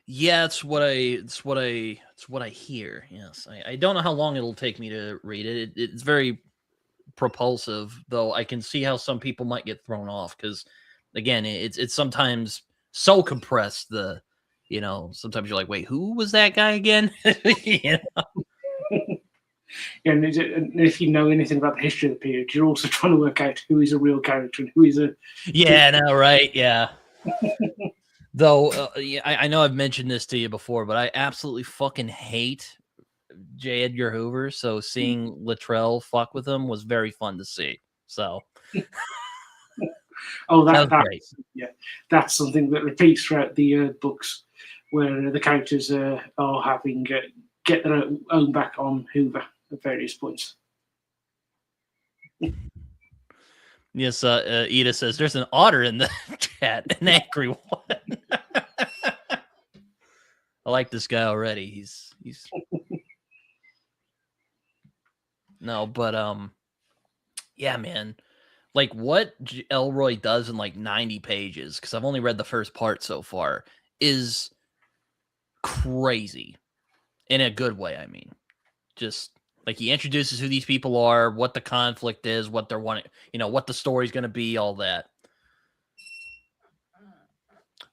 Yeah, it's what I hear. Yes, I don't know how long it'll take me to read it. It's very propulsive, though. I can see how some people might get thrown off because, again, it's sometimes so compressed. Sometimes you're like, wait, who was that guy again? You know?
And if you know anything about the history of the period, you're also trying to work out who is a real character and who is a.
Yeah, no, right, yeah. Though, yeah, I know I've mentioned this to you before, but I absolutely fucking hate J. Edgar Hoover. So seeing Luttrell fuck with him was very fun to see. So
Oh,
that was great.
that's something that repeats throughout the books, where the characters are having get their own back on Hoover at various points.
Yes, Ida says there's an otter in the chat, an angry one. I like this guy already. He's no, but yeah, man. Like what Elroy does in like 90 pages, because I've only read the first part so far, is crazy in a good way. I mean, just like he introduces who these people are, what the conflict is, what they're wanting, what the story's going to be, all that.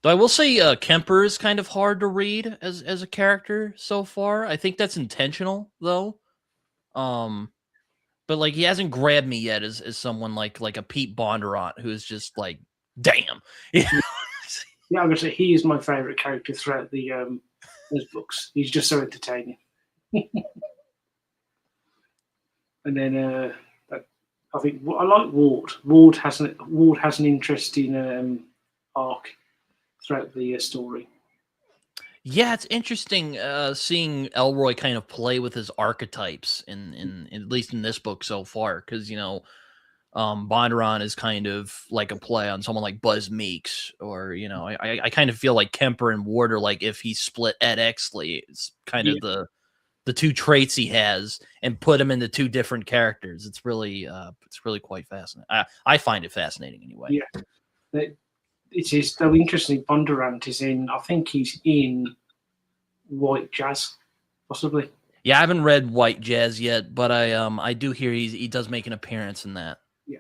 Though I will say Kemper is kind of hard to read as a character so far. I think that's intentional though. But like he hasn't grabbed me yet as someone like a Pete Bondurant who is just like, damn.
Yeah, I'm gonna say he is my favorite character throughout the those books. He's just so entertaining. And then I think I like Ward. Ward has an interesting arc throughout the story.
Yeah, it's interesting seeing Elroy kind of play with his archetypes in at least in this book so far, because Bondurant is kind of like a play on someone like Buzz Meeks, or I kind of feel like Kemper and Ward are like if he split Ed Exley, it's kind of the two traits he has and put him into two different characters. It's really quite fascinating. I find it fascinating anyway.
Yeah, it is though interesting. Bondurant is in. I think he's in White Jazz, possibly.
Yeah, I haven't read White Jazz yet, but I do hear he does make an appearance in that.
Yeah,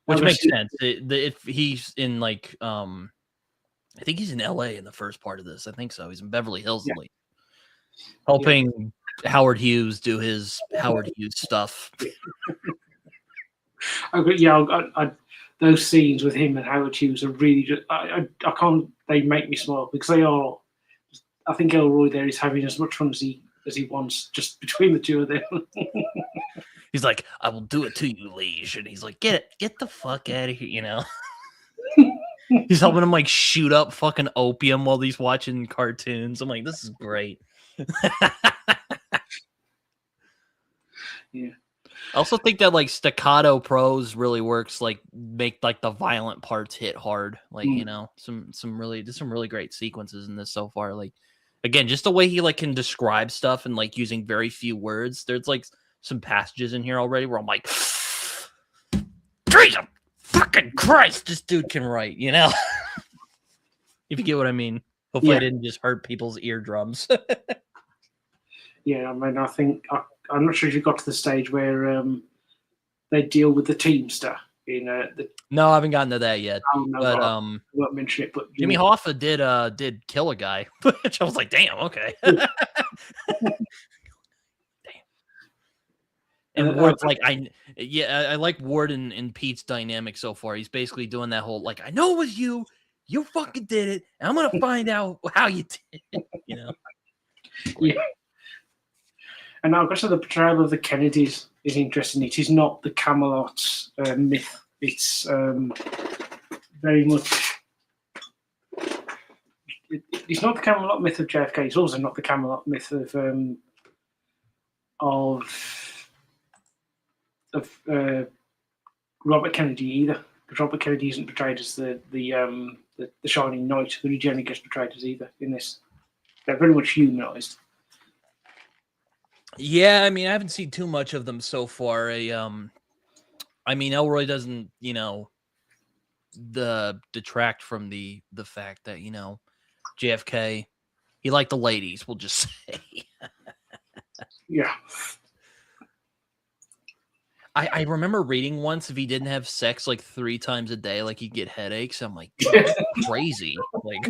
which makes sense. If he's in like I think he's in L.A. in the first part of this. I think so. He's in Beverly Hills, helping Howard Hughes do his Howard Hughes stuff.
Those scenes with him and Howard Hughes are really just. I can't. They make me smile because they are. I think Elroy there is having as much fun as he wants, just between the two of them.
He's like, "I will do it to you, Liege," and he's like, "Get the fuck out of here," He's helping him like shoot up fucking opium while he's watching cartoons. I'm like, this is great.
Yeah.
I also think that like staccato prose really works. Like make like the violent parts hit hard. Like some really great sequences in this so far. Like again, just the way he like can describe stuff and like using very few words. There's like some passages in here already where I'm like, Jesus fucking Christ, this dude can write. If you get what I mean. Hopefully, I didn't just hurt people's eardrums.
Yeah, I mean, I think I'm not sure if you got to the stage where they deal with the Teamster in the.
No, I haven't gotten to that yet.
Oh, no,
but
I won't mention it. But
Jimmy Hoffa did kill a guy, which I was like, damn, okay. Damn. And Ward's like, I like Ward and Pete's dynamic so far. He's basically doing that whole like, I know it was you. You fucking did it, and I'm gonna find out how you did it.
Yeah. And I've got to say the portrayal of the Kennedys is interesting. It is not the Camelot myth. It's very much. It's not the Camelot myth of JFK. It's also not the Camelot myth of Robert Kennedy either. Because Robert Kennedy isn't portrayed as the Shining Knight, who he generally gets portrayed as either in this. They're very much humanized.
Yeah, I mean, I haven't seen too much of them so far. I mean, Elroy doesn't, detract from the fact that JFK, He liked the ladies, we'll just say.
Yeah.
I remember reading once if he didn't have sex like 3 times a day, like he'd get headaches. I'm like, that's crazy. Like,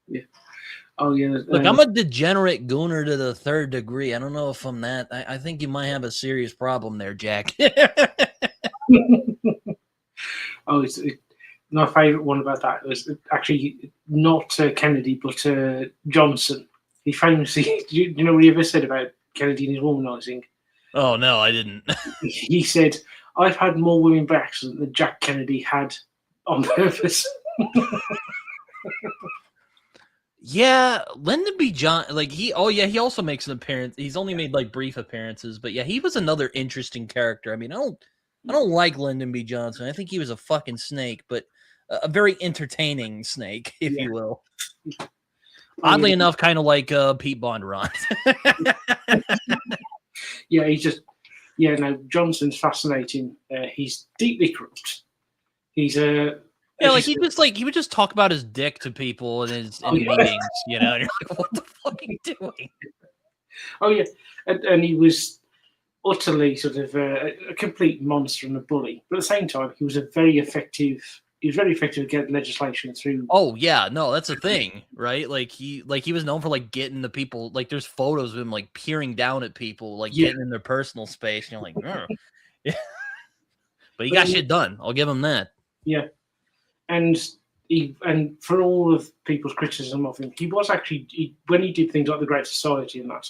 Yeah. Oh yeah.
look, I'm a degenerate gooner to the 3rd degree. I don't know if I'm that. I think you might have a serious problem there, Jack.
Oh, my favourite one about that was actually not Kennedy, but Johnson. He famously, do you know what he ever said about Kennedy and his womanising?
Oh no, I didn't.
He said, "I've had more women by accident than Jack Kennedy had on purpose."
Yeah, Lyndon B. Johnson, like he also makes an appearance. He's only made like brief appearances, but yeah, he was another interesting character. I mean, I don't like Lyndon B. Johnson. I think he was a fucking snake, but a very entertaining snake, if you will. Oddly enough, kind of like Pete Bondurant.
Yeah, no, Johnson's fascinating. He's deeply corrupt. He's
yeah, like he would just talk about his dick to people in his meetings, you know. And you're like, what the fuck are you doing?
Oh yeah, and he was utterly sort of a complete monster and a bully, but at the same time, he was very effective at getting legislation through.
Oh yeah, no, that's a thing, right? Like he was known for like getting the people. Like there's photos of him like peering down at people, like getting in their personal space. And you're like, yeah. But he got shit done. I'll give him that.
Yeah, and for all of people's criticism of him, he was actually when he did things like the Great Society and that,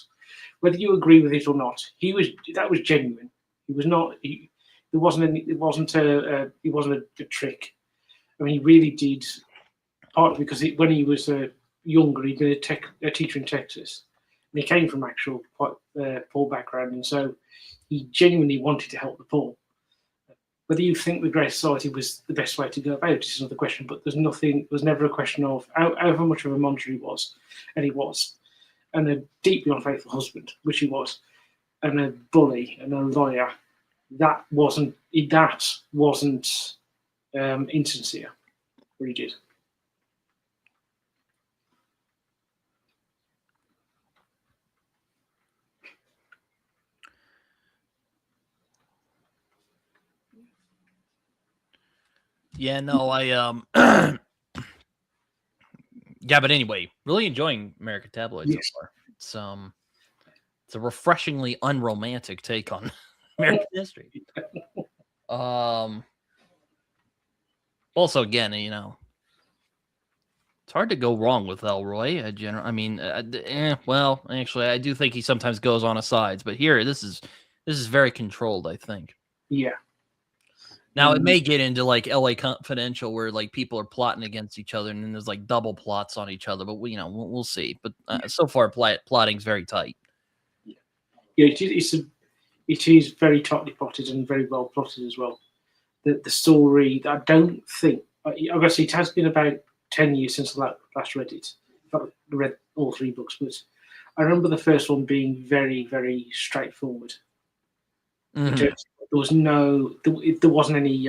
whether you agree with it or not, that was genuine. He was not. It wasn't a trick. I mean, he really did. Partly because when he was younger, he'd been a teacher in Texas, and he came from actual quite poor background, and so he genuinely wanted to help the poor. Whether you think the Great Society was the best way to go about it is another question. But there's never a question of however much of a monster he was, and he was, and a deeply unfaithful husband, which he was, and a bully and a liar. That wasn't insincere. What he did.
Yeah, no, I yeah, but anyway, really enjoying American Tabloid so far. It's a refreshingly unromantic take on American history. Also, again, you know, it's hard to go wrong with Elroy. Well, actually, I do think he sometimes goes on asides, but here, this is very controlled, I think.
Yeah.
Now it may get into like LA Confidential, where like people are plotting against each other, and then there's like double plots on each other. But we'll see. But so far, plotting's very tight.
Yeah, it is very tightly plotted and very well plotted as well. The story, I don't think. Obviously, it has been about 10 years since I last read it. I read all 3 books, but I remember the first one being very, very straightforward.
Mm-hmm.
There wasn't any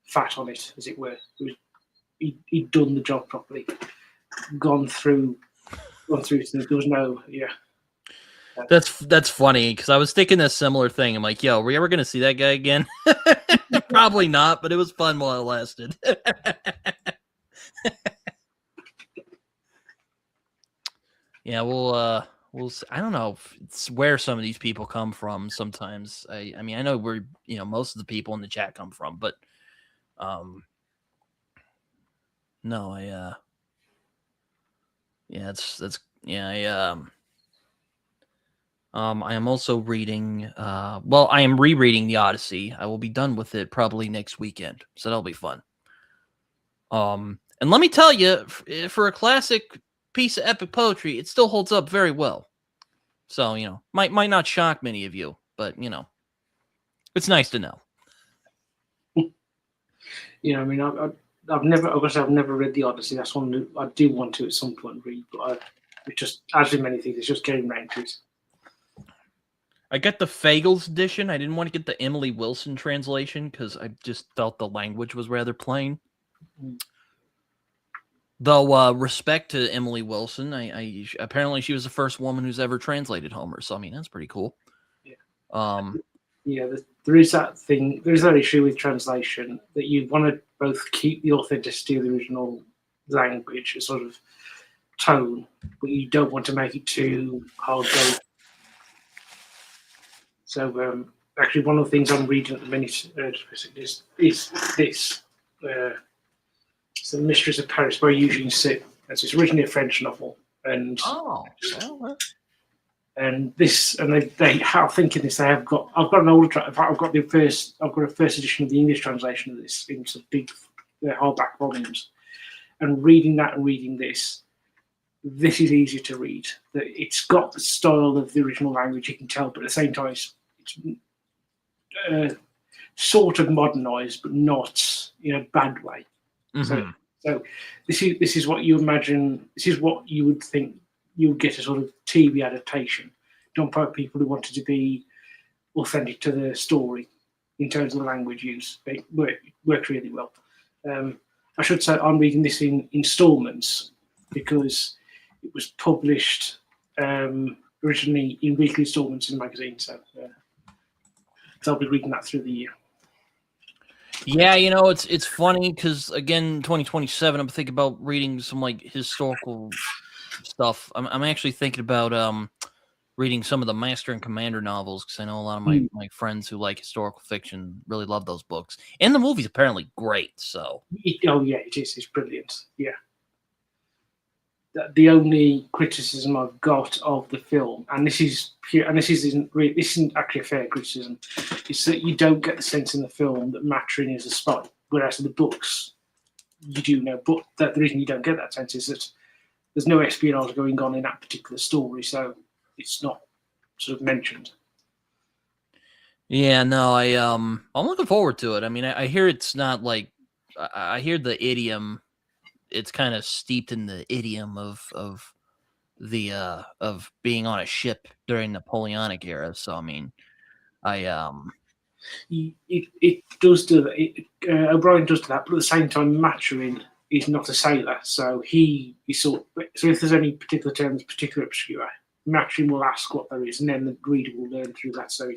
fat on it, as it were. He'd done the job properly, gone through. There was no, yeah.
That's funny because I was thinking a similar thing. I'm like, yo, are we ever gonna see that guy again? Probably not, but it was fun while it lasted. Yeah, we'll I don't know it's where some of these people come from sometimes. I mean, I know where most of the people in the chat come from, but no, I am also reading I am rereading the Odyssey. I will be done with it probably next weekend, so that'll be fun. And let me tell you, for a classic piece of epic poetry, it still holds up very well. So, might not shock many of you, but it's nice to know.
I mean, I've never read the Odyssey. That's one that I do want to at some point read, but it just, as with many things, it's just getting around to it.
I got the Fagles edition. I didn't want to get the Emily Wilson translation because I just felt the language was rather plain. Though respect to Emily Wilson, apparently she was the first woman who's ever translated Homer. So I mean that's pretty cool.
Yeah.
Um,
Yeah, there is that thing. There is that issue with translation that you want to both keep the authenticity of the original language, a sort of tone, but you don't want to make it too hard. So actually, one of the things I'm reading at the minute is this. It's The Mistress of Paris by Eugene Sue. It's originally a French novel, and they how thinking this they have got. I've got an older. In fact, I've got a first edition of the English translation of this in some big hardback volumes, and reading that and reading this. This is easier to read. It's got the style of the original language, you can tell, but at the same time, it's sort of modernized, but not in a bad way.
mm-hmm.
So this is what you imagine. This is what you would think you would get a sort of TV adaptation done by people who wanted to be authentic to the story in terms of the language use. It works really well. I should say I'm reading this in installments because it was published originally in weekly installments in the magazine. So I'll be reading that through the year.
Yeah, you know, it's funny because again, 2027, I'm thinking about reading some like historical stuff. I'm actually thinking about reading some of the Master and Commander novels because I know a lot of my friends who like historical fiction really love those books. And the movie's apparently great. So
it is. It's brilliant. Yeah. The only criticism I've got of the film, and this isn't actually a fair criticism, is that you don't get the sense in the film that Maturin is a spy, whereas in the books you do know. But the reason you don't get that sense is that there's no espionage going on in that particular story, so it's not sort of mentioned.
Yeah, no, I'm looking forward to it. I mean, I hear it's not like I hear the idiom. It's kind of steeped in the idiom of being on a ship during Napoleonic era. So I mean,
it does do that. O'Brien does do that, but at the same time, Maturin is not a sailor, so he so if there's any particular terms particularly obscure, Maturin will ask what there is, and then the reader will learn through that. So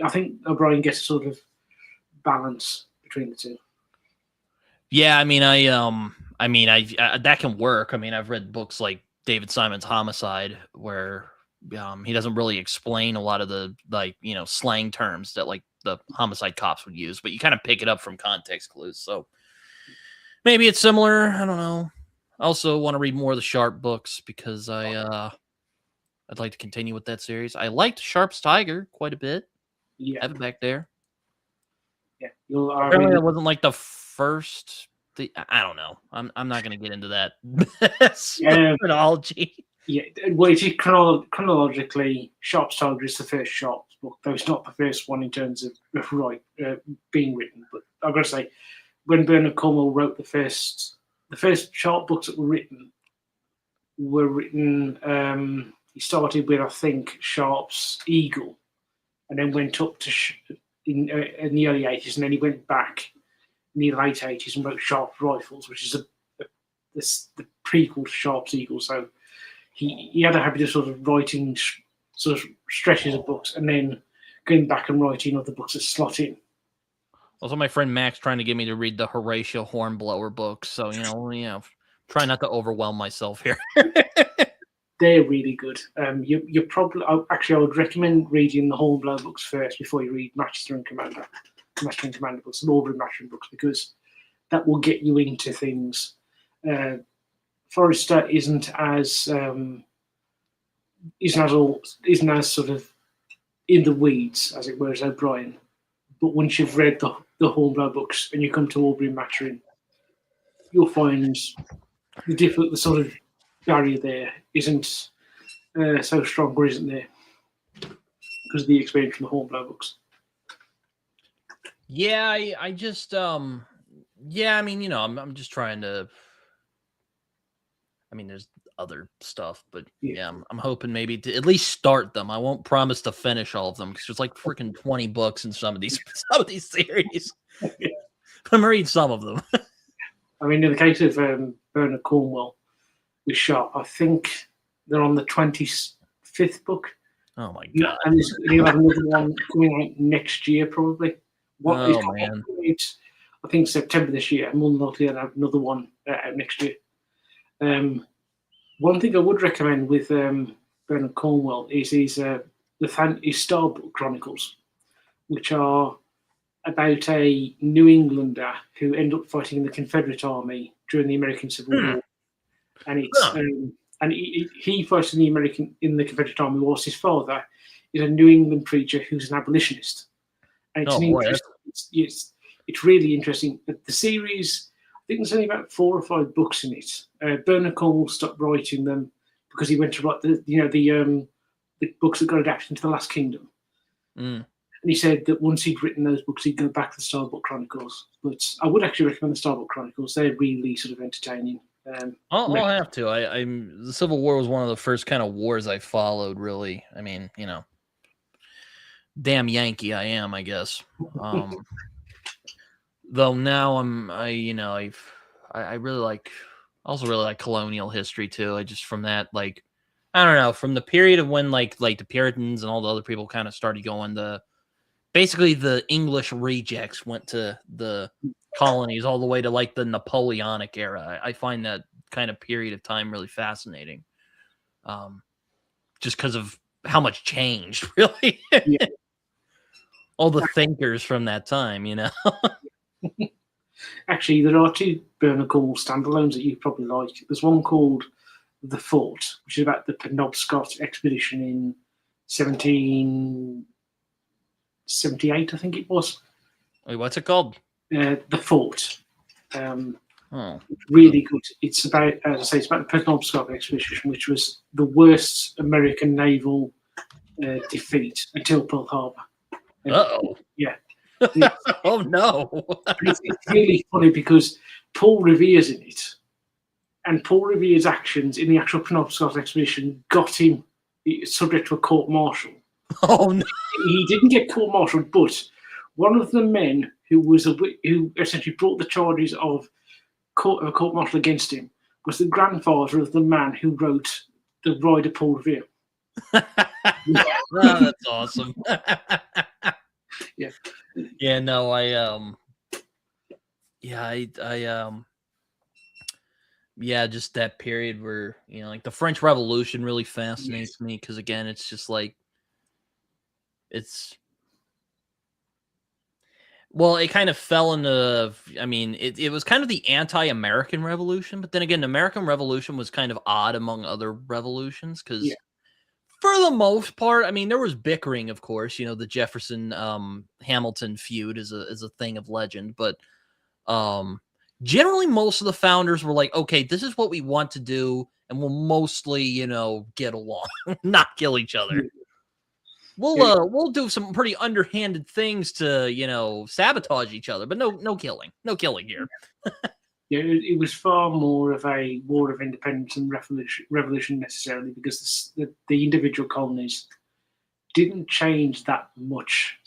I think O'Brien gets a sort of balance between the two.
Yeah, I mean, I that can work. I mean, I've read books like David Simon's Homicide, where he doesn't really explain a lot of the slang terms that like the homicide cops would use, but you kind of pick it up from context clues. So maybe it's similar. I don't know. I also want to read more of the Sharp books because I'd like to continue with that series. I liked Sharp's Tiger quite a bit.
Yeah,
I have it back there.
Yeah,
apparently that wasn't like the first. I don't know. I'm not going to get into that chronology.
Yeah, well, it is chronologically, Sharp's Tiger is the first Sharp's book, though it's not the first one in terms of being written. But I've got to say, when Bernard Cornwell wrote the first Sharp books that were written, he started with, I think, Sharp's Eagle, and then went up to in the early 80s, and then he went back in the late 80s and wrote Sharp's Rifles, which is the prequel to Sharp's Eagle. So he had a habit of sort of writing sort of stretches of books and then going back and writing other books that slot in.
Also, my friend Max trying to get me to read the Horatio Hornblower books. So, try not to overwhelm myself here.
They're really good. You're probably actually I would recommend reading the Hornblower books first before you read Master and Commander books, the Aubrey Maturin books, because that will get you into things. Forrester isn't as sort of in the weeds as it were as O'Brien. But once you've read the Hornblower books and you come to Aubrey Maturin, you'll find the sort of barrier there isn't so strong, or isn't there, because of the experience from the Hornblower books.
Yeah, I just I'm just trying to. I mean, there's other stuff, but I'm hoping maybe to at least start them. I won't promise to finish all of them because there's like freaking 20 books in some of these series. I'm gonna read some of them.
I mean, in the case of Bernard Cornwell was shot, I think they're on the 25th book.
Oh my god!
And he'll have another one coming out next year, probably.
Oh man!
I think September this year, and more than likely I'll have another one out next year. One thing I would recommend with Bernard Cornwell is his Starbuck Chronicles, which are about a New Englander who ended up fighting in the Confederate Army during the American Civil War, and it's and he fights in the Confederate Army whilst his father is a New England preacher who's an abolitionist. And it's it's really interesting. The series, I think there's only about 4 or 5 books in it. Bernard Cornwell stopped writing them because he went to write the books that got adapted into The Last Kingdom. And he said that once he'd written those books, he'd go back to the Starbuck Chronicles. But I would actually recommend the Starbuck Chronicles. They're really sort of entertaining.
I'll have to. The Civil War was one of the first kind of wars I followed. Really, I mean, damn Yankee I am, I guess. Though now I really like. I also really like colonial history too. I just from that I don't know, from the period of when like the Puritans and all the other people kind of started going basically the English rejects went to the colonies all the way to like the Napoleonic era. I find that kind of period of time really fascinating. Just because of how much changed, really.
Yeah.
All the thinkers from that time,
Actually, there are 2 Bernard Cornwell standalones that you probably like. There's one called The Fort, which is about the Penobscot expedition in 1778, I think it was.
Wait, what's it called?
The Fort.
Oh,
really good. It's about, as I say, it's about the Penobscot expedition, which was the worst American naval defeat until Pearl Harbor.
Uh-oh.
Yeah.
Oh no.
It's really funny because Paul Revere's in it, and Paul Revere's actions in the actual Penobscot expedition got him subject to a court-martial.
Oh no.
He didn't get court-martialed, but one of the men who essentially brought the charges of a court-martial against him was the grandfather of the man who wrote the Ride of Paul Revere.
Oh, that's awesome.
Yeah.
Yeah, no, just that period where, like the French Revolution really fascinates me because, again, it's just like, it kind of fell into, it was kind of the anti-American Revolution, but then again, the American Revolution was kind of odd among other revolutions because for the most part, there was bickering, of course, the Jefferson Hamilton feud is a thing of legend, but generally most of the founders were like, okay, this is what we want to do, and we'll mostly, get along, not kill each other. We'll do some pretty underhanded things to, sabotage each other, but no killing here.
Yeah, it was far more of a war of independence and revolution necessarily, because the individual colonies didn't change that much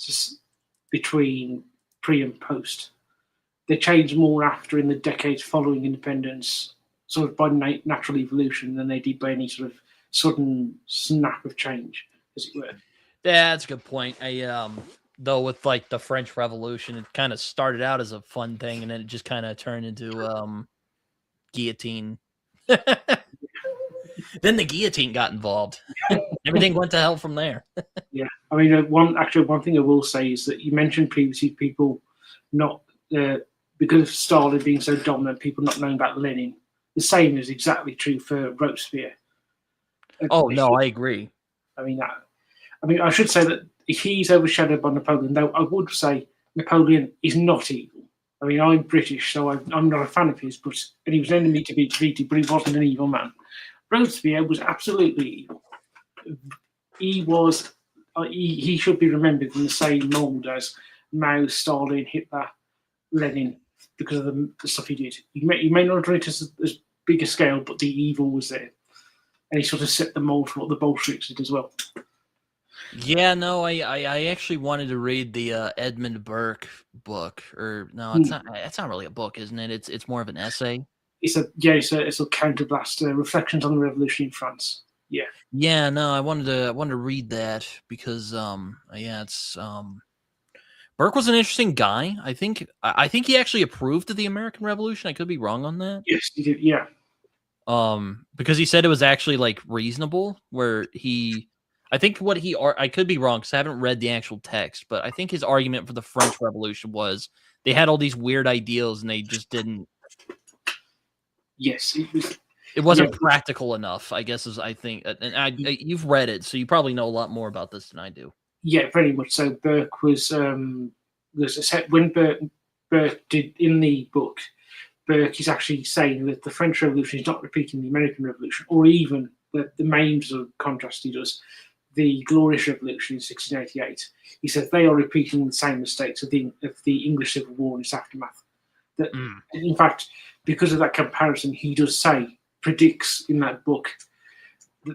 between pre and post. They changed more after in the decades following independence, sort of by natural evolution, than they did by any sort of sudden snap of change, as it were.
Yeah, that's a good point. Though with like the French Revolution, it kind of started out as a fun thing, and then it just kind of turned into guillotine. Then the guillotine got involved. Everything went to hell from there.
Yeah, one thing I will say is that you mentioned previously people not because of Stalin being so dominant, people not knowing about Lenin. The same is exactly true for Robespierre.
Oh no, I agree.
I should say that he's overshadowed by Napoleon, though I would say Napoleon is not evil. I'm British, so I'm not a fan of his, and he was an enemy to be defeated, but he wasn't an evil man. Robespierre was absolutely evil. He was, he should be remembered in the same mould as Mao, Stalin, Hitler, Lenin, because of the stuff he did. He may not have done it as big a scale, but the evil was there. And he sort of set the mould for what the Bolsheviks did as well.
Yeah, no, I actually wanted to read the Edmund Burke book, or no,
Hmm.
it's not really a book, isn't it? It's more of an essay.
It's a counterblast, reflections on the revolution in France. Yeah.
Yeah, no, I wanted to read that because yeah, it's Burke was an interesting guy. I think he actually approved of the American Revolution. I could be wrong on that.
Yes, you did. Yeah.
Because he said it was actually like reasonable. I think I could be wrong because I haven't read the actual text, but I think his argument for the French Revolution was they had all these weird ideals and they just didn't.
Yes, it was.
It wasn't practical enough, I guess. I think, and you've read it, so you probably know a lot more about this than I do.
Yeah, very much so. Burke was when Burke did in the book. Burke is actually saying that the French Revolution is not repeating the American Revolution, or even the main sort of contrast he does, the Glorious Revolution in 1688. He says they are repeating the same mistakes of the English Civil War and its aftermath. That, in fact, because of that comparison, he does predicts in that book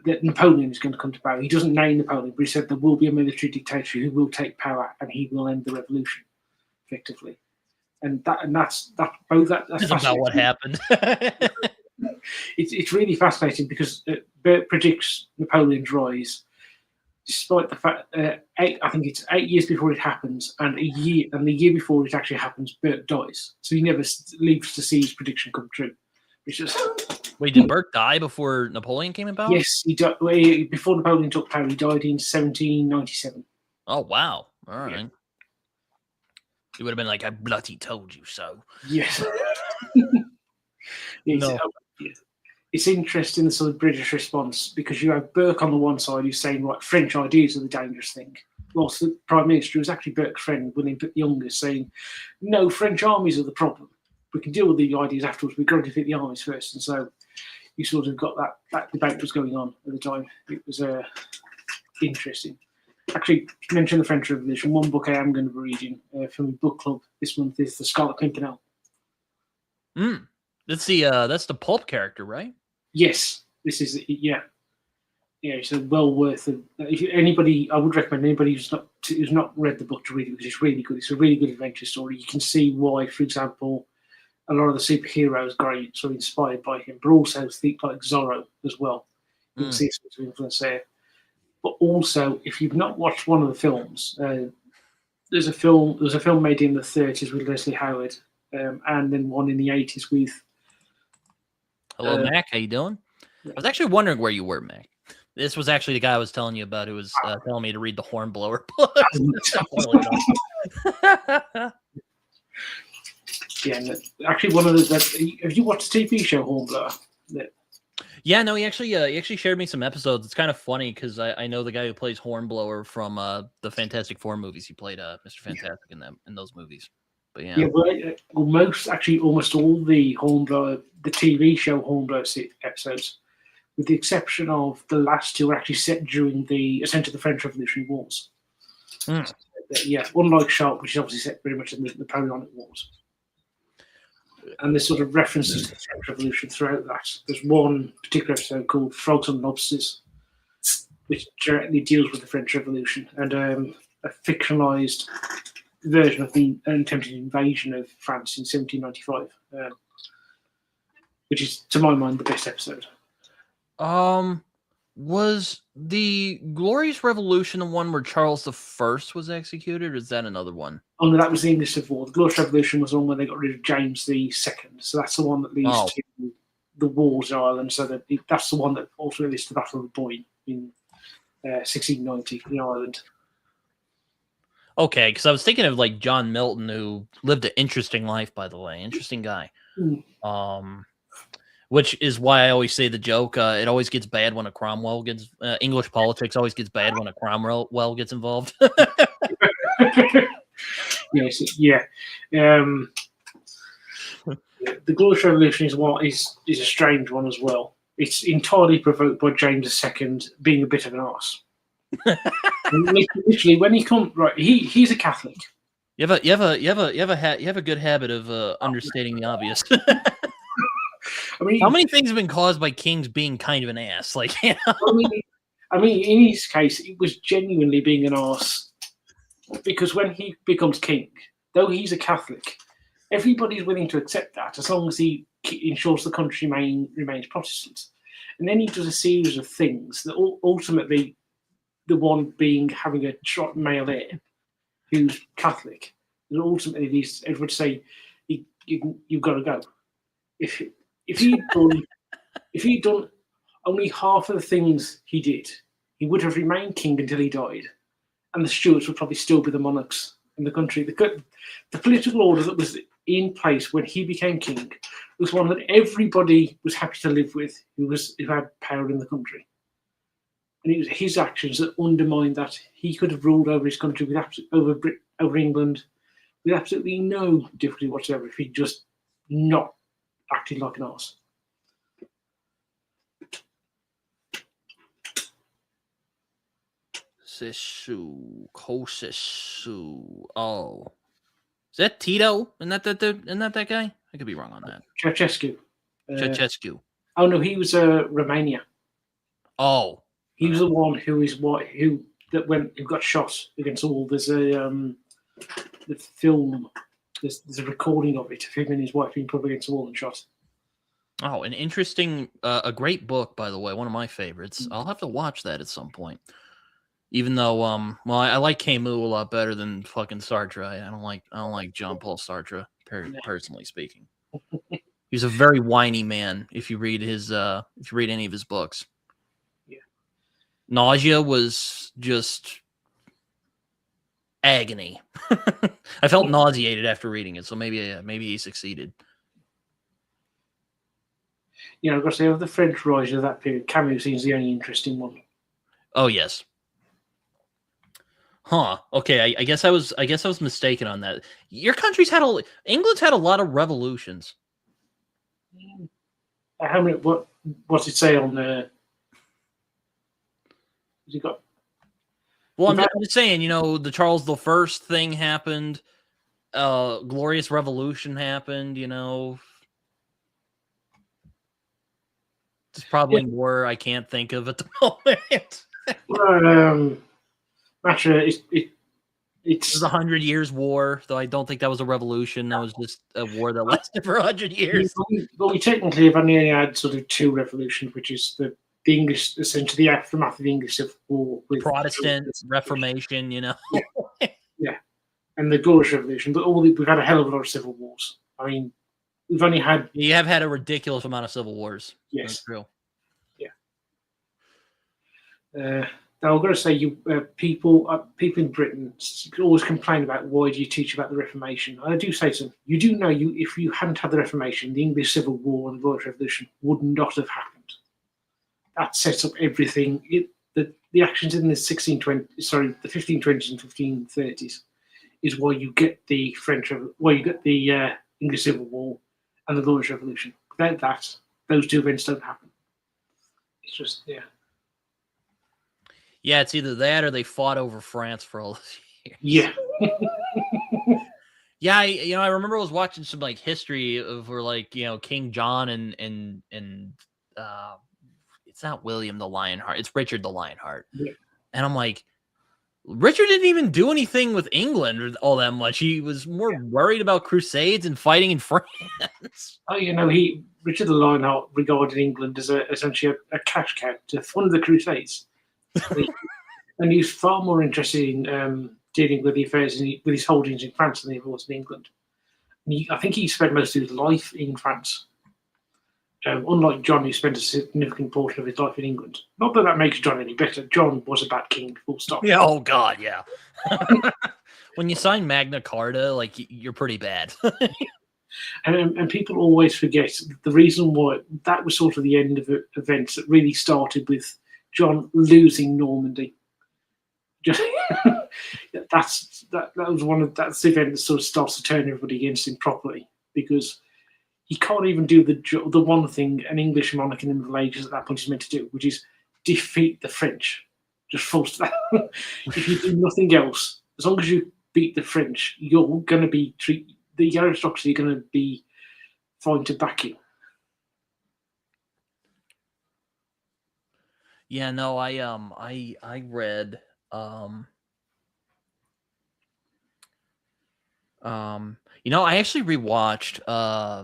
that Napoleon is going to come to power. He doesn't name Napoleon, but he said there will be a military dictator who will take power and he will end the revolution, effectively. That's
about what happened.
It's really fascinating because Bert predicts Napoleon's rise, despite the fact I think it's 8 years before it happens, and the year before it actually happens, Bert dies. So he never lives to see his prediction come true. Which is
Wait, did Burke die before Napoleon came about?
Yes, he died before Napoleon took power. He died in 1797.
Oh wow! All right. Yeah. He would have been like, "I bloody told you so."
Yes.
No.
It's interesting, the sort of British response, because you have Burke on the one side who's saying, right, French ideas are the dangerous thing. Whilst the Prime Minister was actually Burke's friend, William the Younger, saying, no, French armies are the problem. We can deal with the ideas afterwards. We've got to defeat the armies first. And so you sort of got that debate was going on at the time. It was interesting. Actually, to mention the French Revolution, one book I am going to be reading from the book club this month is The Scarlet Pimpernel.
That's the pulp character, right?
Yes, this is it's well worth it. I would recommend anybody who's not read the book to read it because it's really good. It's a really good adventure story. You can see why, for example, a lot of the superheroes are sort of inspired by him, but also think like Zorro as well. You can see sort of influence there. But also, if you've not watched one of the films, there's a film made in the 30s with Leslie Howard, and then one in the 80s with.
Hello, Mac. How you doing? I was actually wondering where you were, Mac. This was actually the guy I was telling you about who was telling me to read the Hornblower book.
Yeah, actually, one of the. Have you watched the TV show Hornblower?
Yeah, no, he actually shared me some episodes. It's kind of funny because I know the guy who plays Hornblower from the Fantastic Four movies. He played Mr. Fantastic in those movies. But yeah,
almost all the Hornblower, the TV show Hornblower episodes, with the exception of the last two, are actually set during essentially the French Revolutionary Wars. Unlike Sharp, which is obviously set very much in the Napoleonic Wars. And there's sort of references to the French Revolution throughout that. There's one particular episode called Frogs and Lobsters, which directly deals with the French Revolution, and a fictionalized version of the attempted invasion of France in 1795, which is, to my mind, the best episode.
Was the Glorious Revolution the one where Charles I was executed, or is that another one?
Oh, no, that was the English Civil War. The Glorious Revolution was the one where they got rid of James II. So that's the one that leads to the wars in Ireland. So that's the one that also leads to the Battle of the Boyne in 1690 in Ireland.
Okay, because I was thinking of like John Milton, who lived an interesting life, by the way. Interesting guy. Which is why I always say the joke, it always gets bad when a Cromwell gets... English politics always gets bad when a Cromwell gets involved.
Yes, yeah. The Glorious Revolution is a strange one as well. It's entirely provoked by James II being a bit of an arse. Literally, when he comes... Right, he's a Catholic.
You have a good habit of understating the obvious. I mean, how many things have been caused by kings being kind of an ass? Like, you know?
I mean, in his case, it was genuinely being an arse, because when he becomes king, though he's a Catholic, everybody's willing to accept that as long as he ensures the country remains Protestant. And then he does a series of things that ultimately, the one being having a male heir who's Catholic, and ultimately everyone say you've got to go. If he'd done only half of the things he did, he would have remained king until he died, and the Stuarts would probably still be the monarchs in the country. The political order that was in place when he became king was one that everybody was happy to live with, who had power in the country. And it was his actions that undermined that. He could have ruled over his country over England with absolutely no difficulty whatsoever if he'd just not acted like an arse.
Oh, is that Tito? Isn't that guy? I could be wrong on that.
Ceausescu.
Ceausescu.
Oh no, he was Romania.
Oh,
he was the one who got shot against the wall. There's the film. There's a recording of it of him and his wife being put against the wall and shot.
Oh, an interesting, a great book, by the way, one of my favorites. I'll have to watch that at some point. Even though, well, I like Camus a lot better than fucking Sartre. I don't like Jean-Paul Sartre, personally speaking. He's a very whiny man. If you read any of his books,
yeah.
Nausea was just agony. I felt nauseated after reading it, so maybe he succeeded.
You know, I've got to say, of the French writers of that period, Camus seems the only interesting one.
Oh yes. Huh. Okay. I guess I was mistaken on that. Your country's England's had a lot of revolutions.
How many? What's it say on there? Has it got?
Well, I'm just saying. You know, the Charles I thing happened. Glorious Revolution happened. You know, there's probably more I can't think of at the moment.
Well, actually, it's
the 100 Years' War, though I don't think that was a revolution. That was just a war that lasted for 100 years.
But we technically have only had sort of two revolutions, which is the English, essentially the aftermath of the English Civil War, with
Protestant Reformation, you know.
Yeah, and the Glorious Revolution. But we've had a hell of a lot of civil wars. I mean, we've only had.
You have had a ridiculous amount of civil wars.
Yes,
that's true.
Yeah. Now, I've got to say, people in Britain always complain about why do you teach about the Reformation. I do say to them, you do know if you hadn't had the Reformation, the English Civil War and the Glorious Revolution would not have happened. That sets up everything. The actions in the 1520s and 1530s is why you get the English Civil War and the Glorious Revolution. Without that, those two events don't happen. It's just
Yeah, it's either that or they fought over France for all those years.
Yeah.
Yeah, I remember I was watching some like history of where King John and it's not William the Lionheart, it's Richard the Lionheart.
Yeah.
And I'm like, Richard didn't even do anything with England all that much. He was more worried about crusades and fighting in France.
Oh, Richard the Lionheart regarded England as essentially a cash cow to fund the crusades. And he's far more interested in dealing with the affairs with his holdings in France than he was in England. I think he spent most of his life in France, unlike John, who spent a significant portion of his life in England. Not that that makes John any better. John was a bad king, full stop.
Yeah. Oh God, yeah. When you sign Magna Carta, you're pretty bad.
And people always forget the reason why that was sort of the end of events that really started with John losing Normandy. Just that's the event that sort of starts to turn everybody against him properly, because he can't even do the one thing an English monarch in the Middle Ages at that point is meant to do, which is defeat the French. Just full stop. If you do nothing else, as long as you beat the French, you're going to be the aristocracy are going to be fine to back you.
Yeah, no, I read I actually rewatched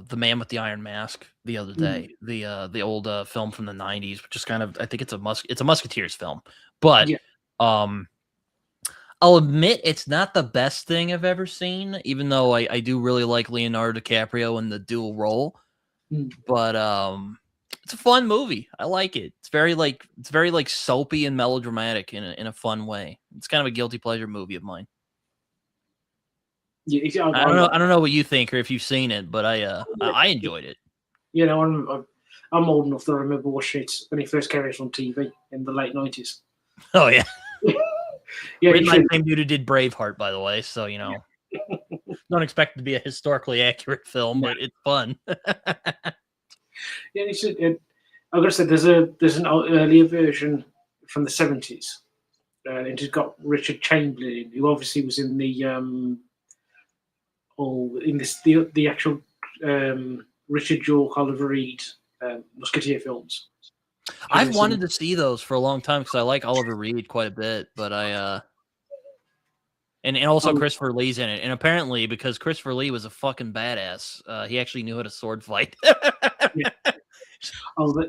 The Man with the Iron Mask the other
Mm,
day. The old film from the 90s, which is kind of, I think it's a Musketeers film. But
yeah,
um I'll admit it's not the best thing I've ever seen, even though I do really like Leonardo DiCaprio in the dual role.
mm,
But it's a fun movie. I like it. It's very like soapy and melodramatic in a fun way. It's kind of a guilty pleasure movie of mine.
yeah.
I don't know what you think or if you've seen it, but I enjoyed it.
You know, I'm old enough that I remember watching it when it first came out on TV in the late 90s.
Oh yeah.
Yeah, you
Written by the
should.
same dude who did Braveheart, by the way. So don't expect it to be a historically accurate film,
No.
but it's fun.
Yeah, you should. I've got to say, there's an earlier version from the 70s. It's got Richard Chamberlain, who obviously was in the the actual Richard York, Oliver Reed Musketeer films.
I've wanted to see those for a long time because I like Oliver Reed quite a bit, but and also
Oh,
Christopher Lee's in it. And apparently, because Christopher Lee was a fucking badass, he actually knew how to sword fight.
yeah.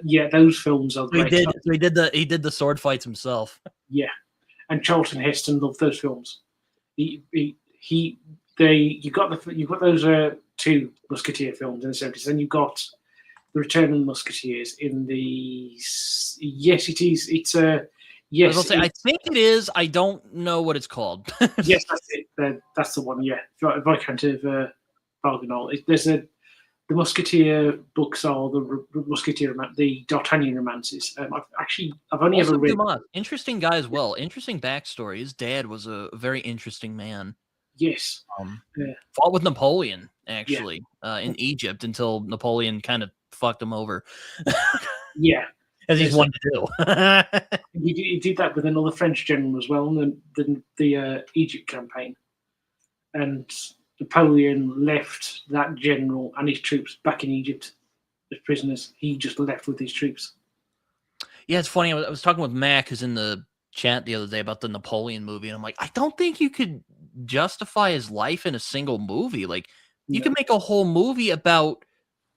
Yeah, those films are
So he
great.
did. So he did the sword fights himself.
Yeah, and Charlton Heston loved those films. You got those two Musketeer films in the 70s. Then you got the Return of the Musketeers in the yes, it is. It's a yes.
I think it is. I don't know what it's called.
Yes, that's it. That's the one. Yeah, Viscount of Bargenol. There's the Musketeer books are the D'Artagnan romances. I've only
Also
ever read.
Dumas, interesting guy as well. Interesting backstory. His dad was a very interesting man.
Yes.
Fought with Napoleon actually in Egypt until Napoleon kind of fucked him over.
Yeah.
As he's one to do.
He did that with another French general as well, the Egypt campaign. And Napoleon left that general and his troops back in Egypt as prisoners. He just left with his troops.
Yeah, it's funny. I was talking with Mac, who's in the chat the other day about the Napoleon movie, and I'm like, I don't think you could justify his life in a single movie. Like, you could make a whole movie about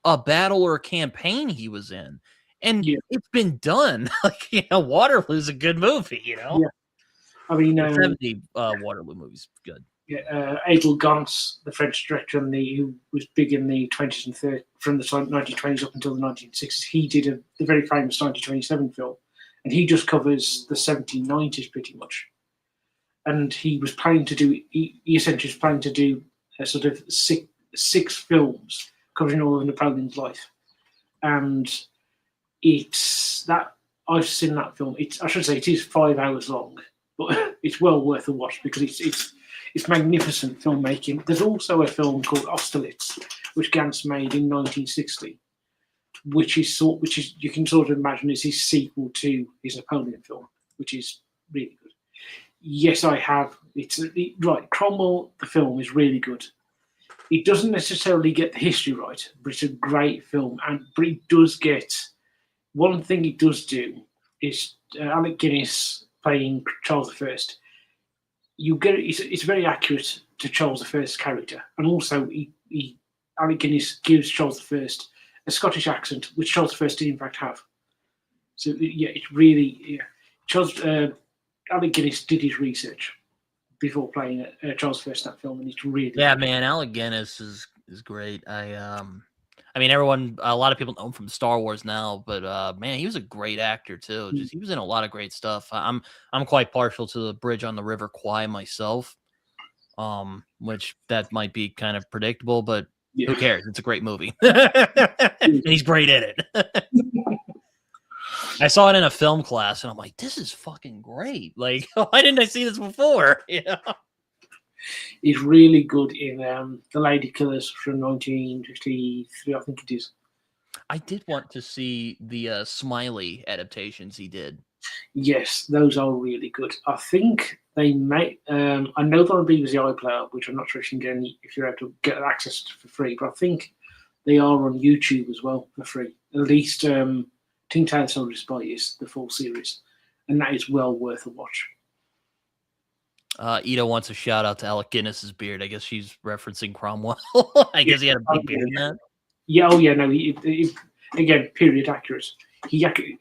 a battle or a campaign he was in, and it's been done. Like, Waterloo's a good movie.
Yeah. I mean,
the 70 Waterloo movie's good.
Yeah, Adel Gance, the French director, who was big in the 20s and 30s, from the 1920s up until the 1960s, he did the very famous 1927 film, and he just covers the 1790s pretty much. And he was planning to do, he essentially was planning to do a sort of six films covering all of Napoleon's life. And I've seen that film. I should say it is 5 hours long, but it's well worth a watch because it's magnificent filmmaking. There's also a film called Austerlitz, which Gans made in 1960, which is you can sort of imagine is his sequel to his Napoleon film, which is really good. Yes, I have. Right. Cromwell, the film, is really good. It doesn't necessarily get the history right, but it's a great film, but it does get one thing. It does do is Alec Guinness playing Charles I. You get it's very accurate to Charles I's character, and also Alec Guinness gives Charles I a Scottish accent, which Charles I did in fact have. So yeah, it's really Alec Guinness did his research before playing Charles I in that film, and it's really
good.
Man.
Alec Guinness is great. I mean, a lot of people know him from Star Wars now, but man, he was a great actor too. He was in a lot of great stuff. I'm quite partial to the Bridge on the River Kwai myself, which that might be kind of predictable, but who cares? It's a great movie. And he's great in it. I saw it in a film class, and I'm like, this is fucking great. Like, why didn't I see this before?
He's really good in The Lady Killers from 1953, I think it is.
I did want to see the Smiley adaptations he did.
Yes, those are really good. I think they may. I know they're on BBC iPlayer, which I'm not sure if you can get if you're able to get access to for free, but I think they are on YouTube as well for free. At least Teen Tales Soldier Spy is the full series. and that is well worth a watch.
Ida wants a shout out to Alec Guinness's beard. I guess she's referencing Cromwell. I guess he had a big beard in that.
Yeah, oh yeah, no. Again, period accurate.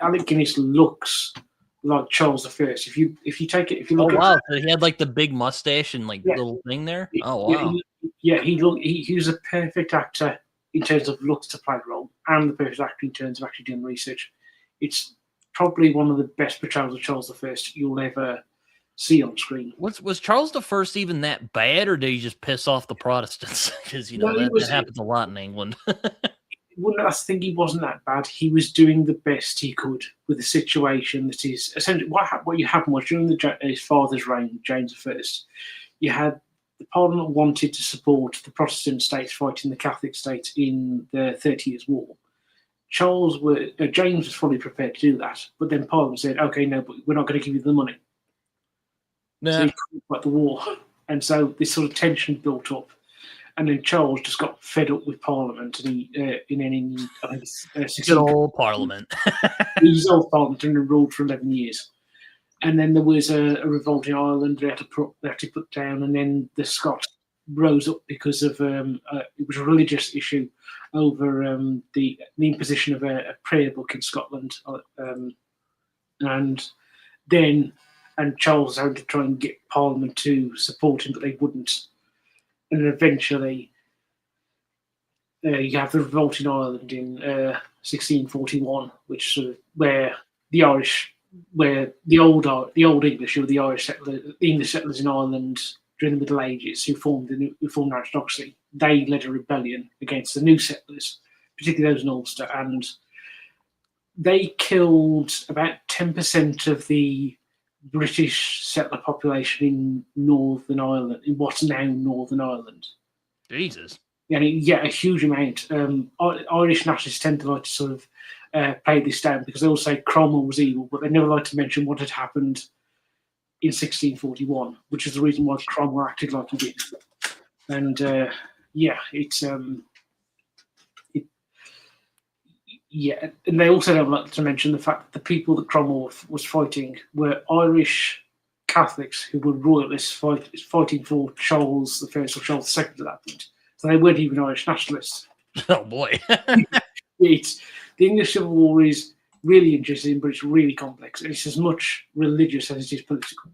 Alec Guinness looks like Charles I. If you
Oh
look at,
wow, so he had like the big mustache and like
Yeah.
little thing there. Oh wow,
he was a perfect actor in terms of looks to play the role, and the perfect actor in terms of actually doing research. It's probably one of the best portrayals of Charles I you'll ever see on screen.
was Charles the First even that bad, or did he just piss off the Protestants? Because
No,
that happens a lot in England.
I think he wasn't that bad. He was doing the best he could with the situation that is essentially what happened was during his father's reign, James I. You had the Parliament wanted to support the Protestant states fighting the Catholic states in the 30 Years' War. James was fully prepared to do that, but then Parliament said, "Okay, no, but we're not going to give you the money."
Nah.
So he couldn't fight the war, and so this sort of tension built up. And then Charles just got fed up with Parliament, and he
Good old Parliament.
he dissolved Parliament and ruled for 11 years. And then there was a revolt in Ireland they had to put down, and then the Scots rose up because of it was a religious issue over the imposition of a prayer book in Scotland, and Charles had to try and get Parliament to support him, but they wouldn't. And then eventually, you have the revolt in Ireland in 1641, which sort of where the old English, or the English settlers in Ireland during the Middle Ages, who formed aristocracy, they led a rebellion against the new settlers, particularly those in Ulster, and they killed about 10% of the British settler population in Northern Ireland, in what's now Northern Ireland.
Jesus.
Yeah, a huge amount. Irish nationalists tend to like to sort of play this down because they all say Cromwell was evil, but they never like to mention what had happened in 1641, which is the reason why Cromwell acted like he did. And and they also don't like to mention the fact that the people that Cromwell was fighting were Irish Catholics who were royalists fighting for Charles I or Charles II at that point. So they weren't even Irish nationalists.
Oh boy.
The English Civil War is really interesting, but it's really complex. And it's as much religious as it is political.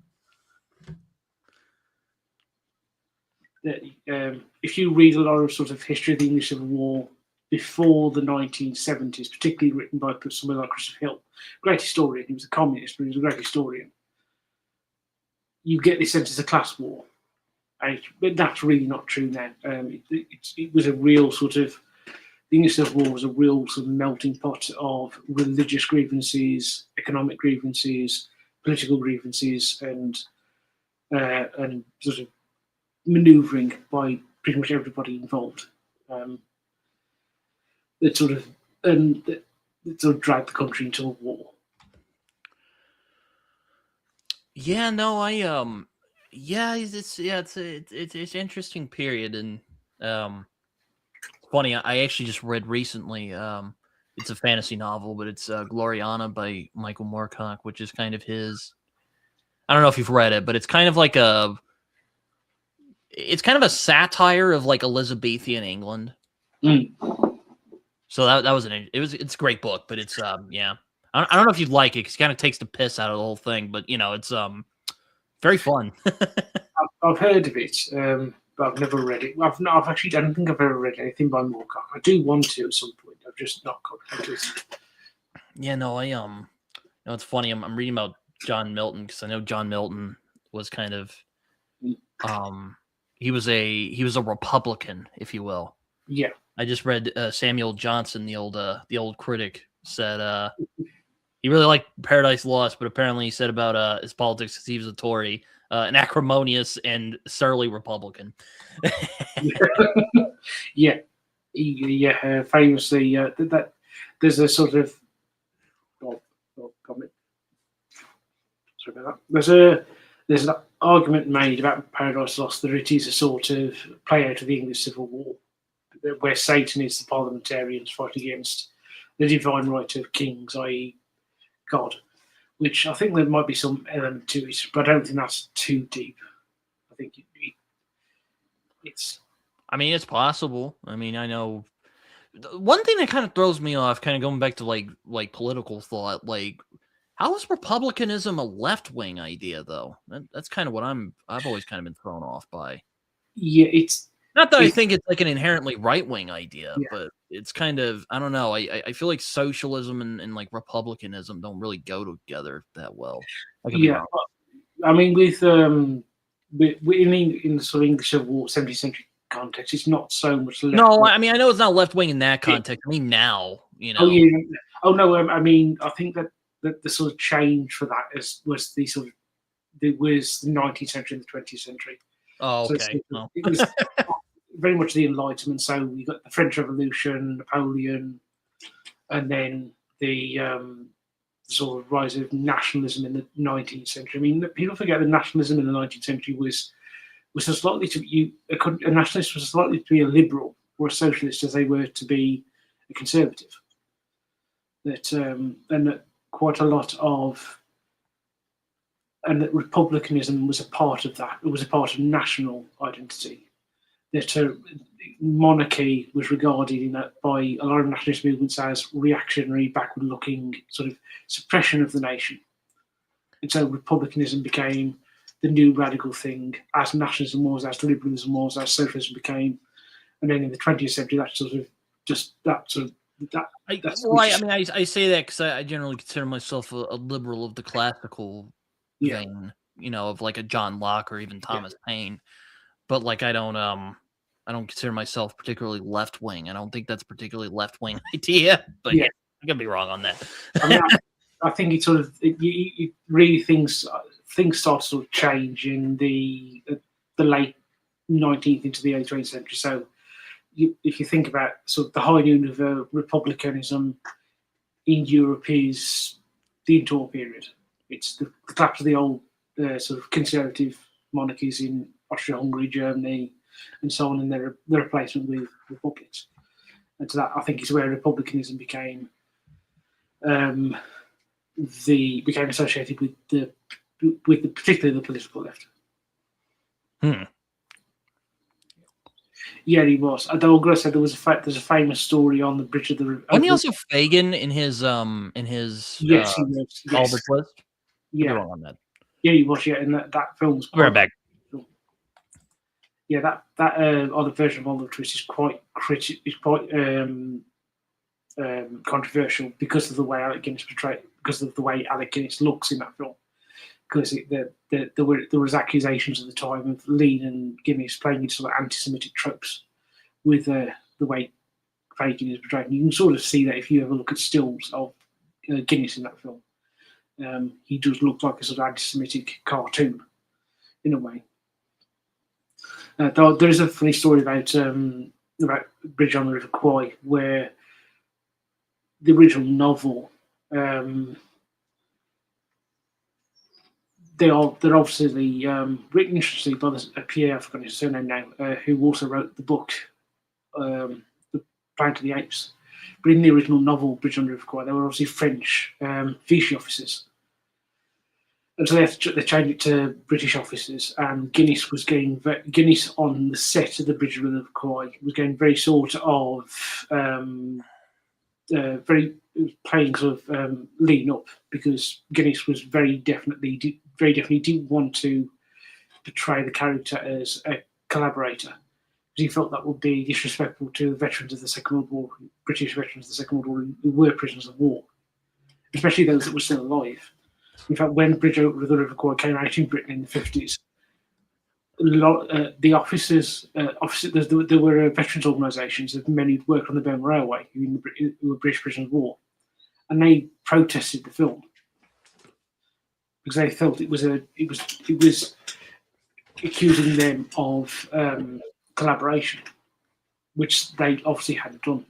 If you read a lot of sort of history of the English Civil War before the 1970s, particularly written by someone like Christopher Hill, great historian. He was a communist, but he was a great historian. You get this sense it's a class war, but that's really not true now. It was a real sort of the English Civil War was a real sort of melting pot of religious grievances, economic grievances, political grievances, and sort of manoeuvring by pretty much everybody involved. That sort of dragged the country into a war.
Yeah, no, it's an interesting period, and funny. I actually just read recently. It's a fantasy novel, but it's Gloriana by Michael Moorcock, which is kind of his. I don't know if you've read it, but it's kind of like it's kind of a satire of like Elizabethan England.
Mm.
So that was it's a great book, but it's yeah. I don't know if you'd like it because it kind of takes the piss out of the whole thing, but it's very fun.
I've heard of it, but I've never read it. I don't think I've ever read anything by Moorcock. I do want to at some point. I've just not got to it.
Yeah, no, it's funny. I'm reading about John Milton because I know John Milton was kind of he was a Republican, if you will.
Yeah.
I just read Samuel Johnson, the old critic, said he really liked Paradise Lost, but apparently he said about his politics because he was a Tory, an acrimonious and surly Republican.
Famously, that there's a sort of comment. Sorry about that. There's an argument made about Paradise Lost that it is a sort of play out of the English Civil War, where Satan is the parliamentarians fight against the divine right of kings, i.e. God, which I think there might be some element to it, but I don't think that's too deep. I think it's.
I mean, it's possible. I mean, I know one thing that kind of throws me off, kind of going back to like political thought, like how is republicanism a left wing idea though? That's kind of what I've always kind of been thrown off by.
Yeah, it's
Not that I think it's like an inherently right wing idea,
Yeah.
but it's kind of, I don't know. I feel like socialism and like republicanism don't really go together that well. I could be wrong.
I mean, with in the sort of English Civil War, 17th century context, it's not so much left.
No, I mean, I know it's not left wing in that context. I mean, now, you know.
Oh yeah. Oh no. I mean, I think that the sort of change for that was the 19th century and the 20th century.
Oh,
So
okay.
it was very much the Enlightenment. So you got the French Revolution, Napoleon, and then the sort of rise of nationalism in the 19th century. I mean, people forget that nationalism in the 19th century was as likely to a nationalist was as likely to be a liberal or a socialist as they were to be a conservative. And that quite a lot of that republicanism was a part of that. It was a part of national identity. That monarchy was regarded by a lot of nationalist movements as reactionary, backward-looking sort of suppression of the nation. And so republicanism became the new radical thing, as nationalism was, as liberalism was, as socialism became. And then in the 20th century, I
say that because I generally consider myself a liberal of the classical vein, you know, of like a John Locke or even Thomas Paine. But like I don't consider myself particularly left wing. I don't think that's a particularly left wing idea. But yeah, I could be wrong on that.
I mean, I think it sort of it really things start to sort of change in the late 19th into the early 20th century. So if you think about sort of the high noon of republicanism in Europe is the interwar period. It's the collapse of the old sort of conservative monarchies in Austria-Hungary, Germany, and so on, and their replacement with republics. And to that, I think, is where republicanism became associated with the particularly the political left. Yeah, he was. Although I'm going to say there's a famous story on the bridge of the.
Wasn't he also Fagin in his
Yes, he was.
Oliver Twist?
Yeah,
wrong on that.
Yeah, he was. Yeah, and that film's quite.
We're back.
Yeah, that other version of Oliver Twist is quite controversial because of the way Alec Guinness portrayed, because of the way Alec Guinness looks in that film. Because there was accusations at the time of Lean and Guinness playing into sort of anti-Semitic tropes with the way Fagin is portrayed. And you can sort of see that if you ever look at stills of Guinness in that film. He does look like a sort of anti-Semitic cartoon in a way. There is a funny story about Bridge on the River Kwai, where the original novel. They're obviously written interestingly by Pierre, I've forgotten his surname now, who also wrote the book, The Planet of the Apes. But in the original novel, Bridge on the River Kwai, they were obviously French Vichy officers. And so they changed it to British officers, and Guinness on the set of the Bridge on the River Kwai was getting very sort of playing sort of lean up, because Guinness was very definitely didn't want to portray the character as a collaborator, because he felt that would be disrespectful to the veterans of the Second World War, British veterans of the Second World War who were prisoners of war, especially those that were still alive. In fact, when Bridge over the River Kwai came out in Britain in the 50s, the officers, there were veterans organisations of many who worked on the Burma Railway who were British prisoners of war, and they protested the film because they felt it was accusing them of collaboration, which they obviously hadn't done.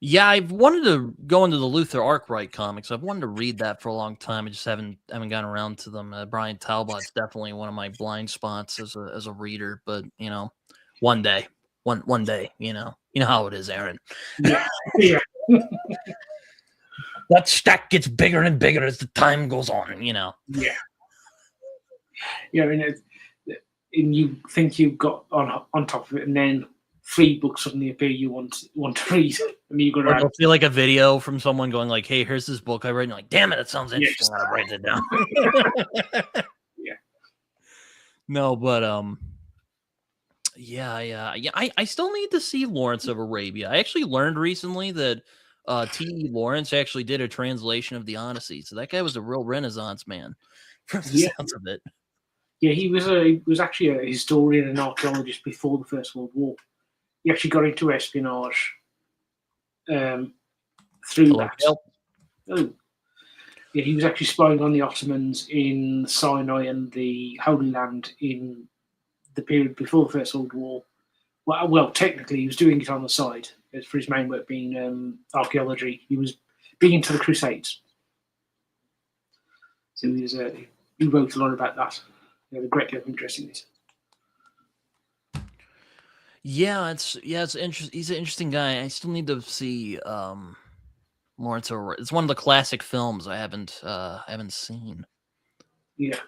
Yeah, I've wanted to go into the Luther Arkwright comics. I've wanted to read that for a long time. I just haven't gotten around to them. Brian Talbot's definitely one of my blind spots as a reader, but you know, one day, you know how it is, Aaron.
Yeah.
That stack gets bigger and bigger as the time goes on, you know.
Yeah. Yeah, and you think you've got on top of it, and then 3 books suddenly appear you want to read, and you got
Or
to
you'll see like a video from someone going like, "Hey, here's this book I read." And you're like, "Damn it, it sounds interesting."
Yes.
I write it down.
Yeah.
No, but yeah. I still need to see Lawrence of Arabia. I actually learned recently that T.E. Lawrence actually did a translation of the Odyssey. So that guy was a real Renaissance man, from the
Yeah.
sounds of it.
Yeah, he was actually a historian and archaeologist before the First World War. He actually got into espionage through that. Oh, yeah, he was actually spying on the Ottomans in Sinai and the Holy Land in the period before the First World War. Well, technically, he was doing it on the side for his main work being archaeology. He was being into the Crusades, so he wrote a lot about that. He had a great deal of interest in it.
Yeah, it's interesting. He's an interesting guy. I still need to see Lawrence of Arabia. It's one of the classic films I haven't seen.
Yeah.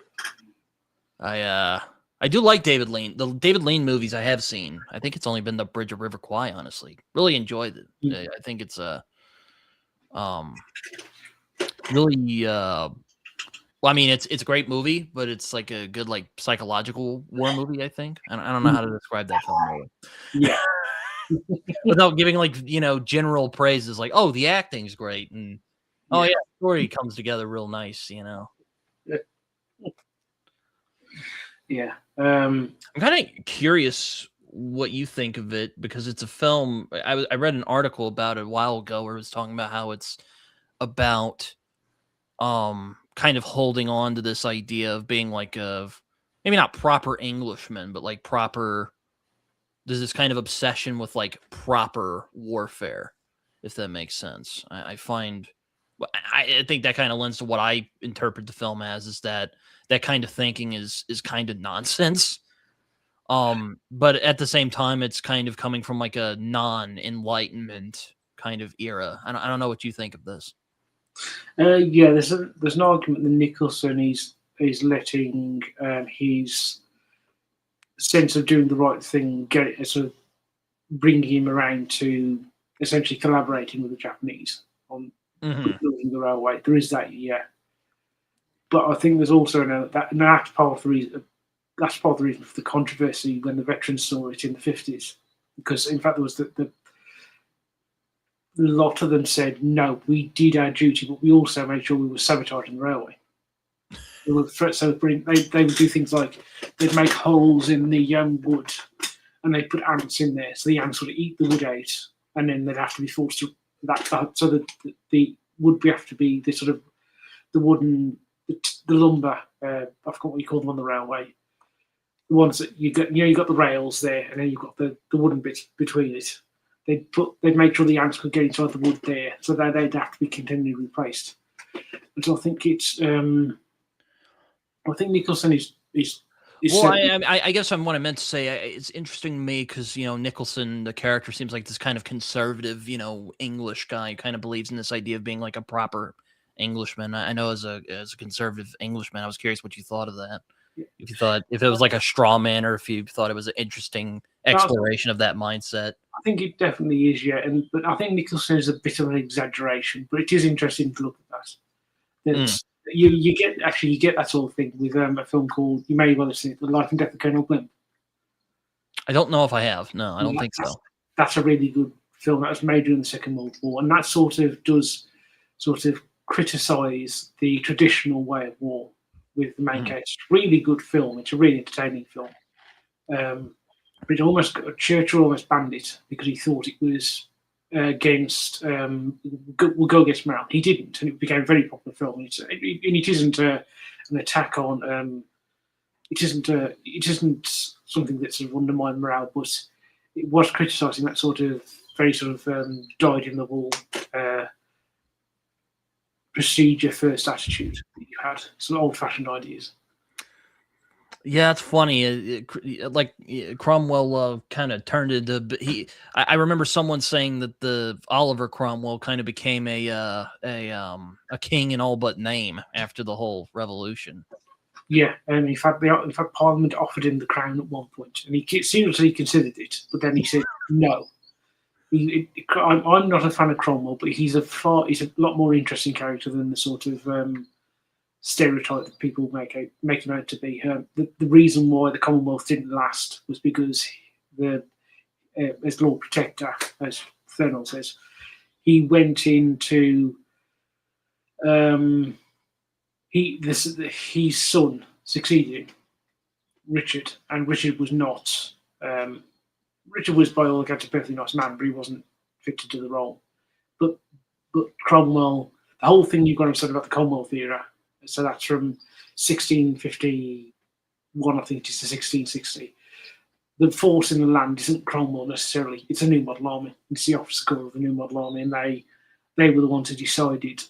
I do like David Lean. The David Lean movies I have seen. I think it's only been The Bridge of River Kwai, honestly. Really enjoyed it.
Mm.
I think it's really well, I mean it's a great movie, but it's like a good like psychological war movie, I think. I don't know how to describe that film really.
Yeah.
Without giving like, you know, general praises like, oh, the acting's great and oh yeah, the story comes together real nice, you know.
Yeah.
I'm kind of curious what you think of it because it's a film. I read an article about it a while ago where it was talking about how it's about kind of holding on to this idea of being like maybe not proper Englishmen, but like proper. There's this kind of obsession with like proper warfare, if that makes sense. I find. I think that kind of lends to what I interpret the film as is that kind of thinking is kind of nonsense. But at the same time, it's kind of coming from like a non-enlightenment kind of era. I don't know what you think of this.
Yeah, there's an argument that Nicholson is letting his sense of doing the right thing get it, sort of bringing him around to essentially collaborating with the Japanese on building the railway. There is that, yeah. But I think there's also that's part of the reason. That's part of the reason for the controversy when the veterans saw it in the 50s, because in fact there was a lot of them said, no, we did our duty, but we also made sure we were sabotaging the railway. They would do things like they'd make holes in the wood and they'd put ants in there, so the ants would eat the wood out, and then they'd have to be forced to so that the wood would have to be the sort of the wooden, the lumber. I forgot what you call them on the railway. The ones that you got the rails there, and then you've got the wooden bit between it. They'd make sure the ants could get inside the wood there, so that they'd have to be continually replaced. And so I think it's, I think Nicholson is
well, I guess what I meant to say. It's interesting to me because Nicholson, the character, seems like this kind of conservative, English guy, who kind of believes in this idea of being like a proper Englishman. I know as a conservative Englishman, I was curious what you thought of that. If it was like a straw man, or if you thought it was an interesting exploration of that mindset.
I think it definitely is, yeah. But I think Nicholson is a bit of an exaggeration, but it is interesting to look at that. You get that sort of thing with a film called, you may well have seen it, The Life and Death of Colonel Blimp.
I don't know if I have. No, I don't think so.
That's a really good film that was made during the Second World War, and that sort of does criticise the traditional way of war with the main case. Really good film. It's a really entertaining film. But Churchill almost banned it because he thought it was against will go against morale. He didn't, and it became a very popular film. And it isn't an attack on. It isn't something that sort of undermined morale, but it was criticising that sort of very dyed in the wool procedure first attitude that you had, some old fashioned ideas.
Yeah, it's funny. Cromwell kind of turned into I remember someone saying that the Oliver Cromwell kind of became a king in all but name after the whole revolution.
Yeah, and in fact, Parliament offered him the crown at one point, and he seriously considered it, but then he said no. I'm not a fan of Cromwell, but he's a lot more interesting character than the sort of stereotype that people make him out to be. The reason why the Commonwealth didn't last was because as Lord Protector, as Thurnall says, he went into his son succeeded him, Richard, and Richard was not. Richard was by all accounts a perfectly nice man, but he wasn't fit to do the role. But Cromwell, the whole thing you've got to say about the Commonwealth era. So that's from 1651, I think, to 1660. The force in the land isn't Cromwell necessarily; it's a new model army. It's the officer corps of the new model army, and they were the ones who decided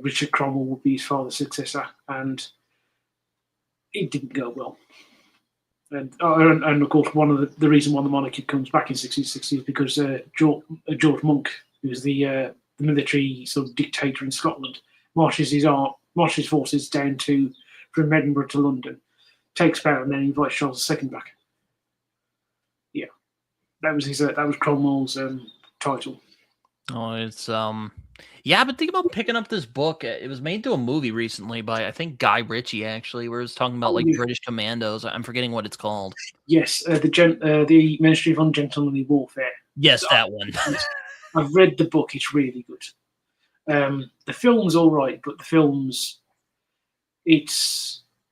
Richard Cromwell would be his father's successor, and it didn't go well. And of course, one of the reason why the monarchy comes back in 1660 is because George Monk, who's the military sort of dictator in Scotland, marches his forces down from Edinburgh to London, takes power, and then invites Charles II back. Yeah, that was Cromwell's title.
Oh, it's yeah, but think about picking up this book. It was made into a movie recently by I think Guy Ritchie actually, where it's talking about British commandos. I'm forgetting what it's called.
Yes, the Ministry of Ungentlemanly Warfare.
Yes, that one.
I've read the book. It's really good. The film's all right, but the film's I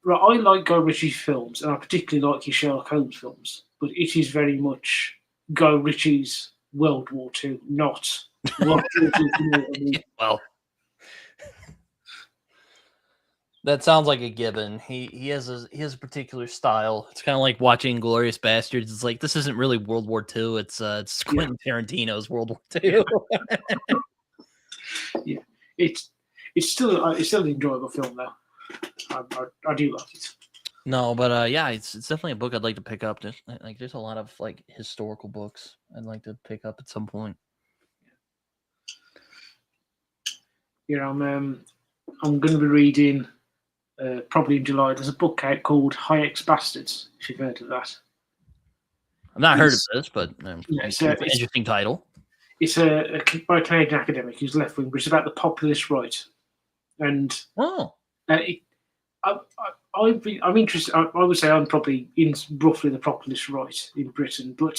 like Guy Ritchie's films, and I particularly like his Sherlock Holmes films. But it is very much Guy Ritchie's World War II, not World War II.
Well, that sounds like a given. He has a particular style. It's kind of like watching Glorious Bastards. It's like this isn't really World War II. It's Quentin Tarantino's World War II.
Yeah, it's still an enjoyable film though. I do like it.
No, but yeah, it's definitely a book I'd like to pick up. There's a lot of historical books I'd like to pick up at some point.
Yeah, I'm going to be reading probably in July. There's a book out called XXX Bastards. If you've heard of that,
I've not heard of this, but it's an interesting title. It's
by a Canadian academic who's left wing, but it's about the populist right. And I'm interested. I would say I'm probably in roughly the populist right in Britain, but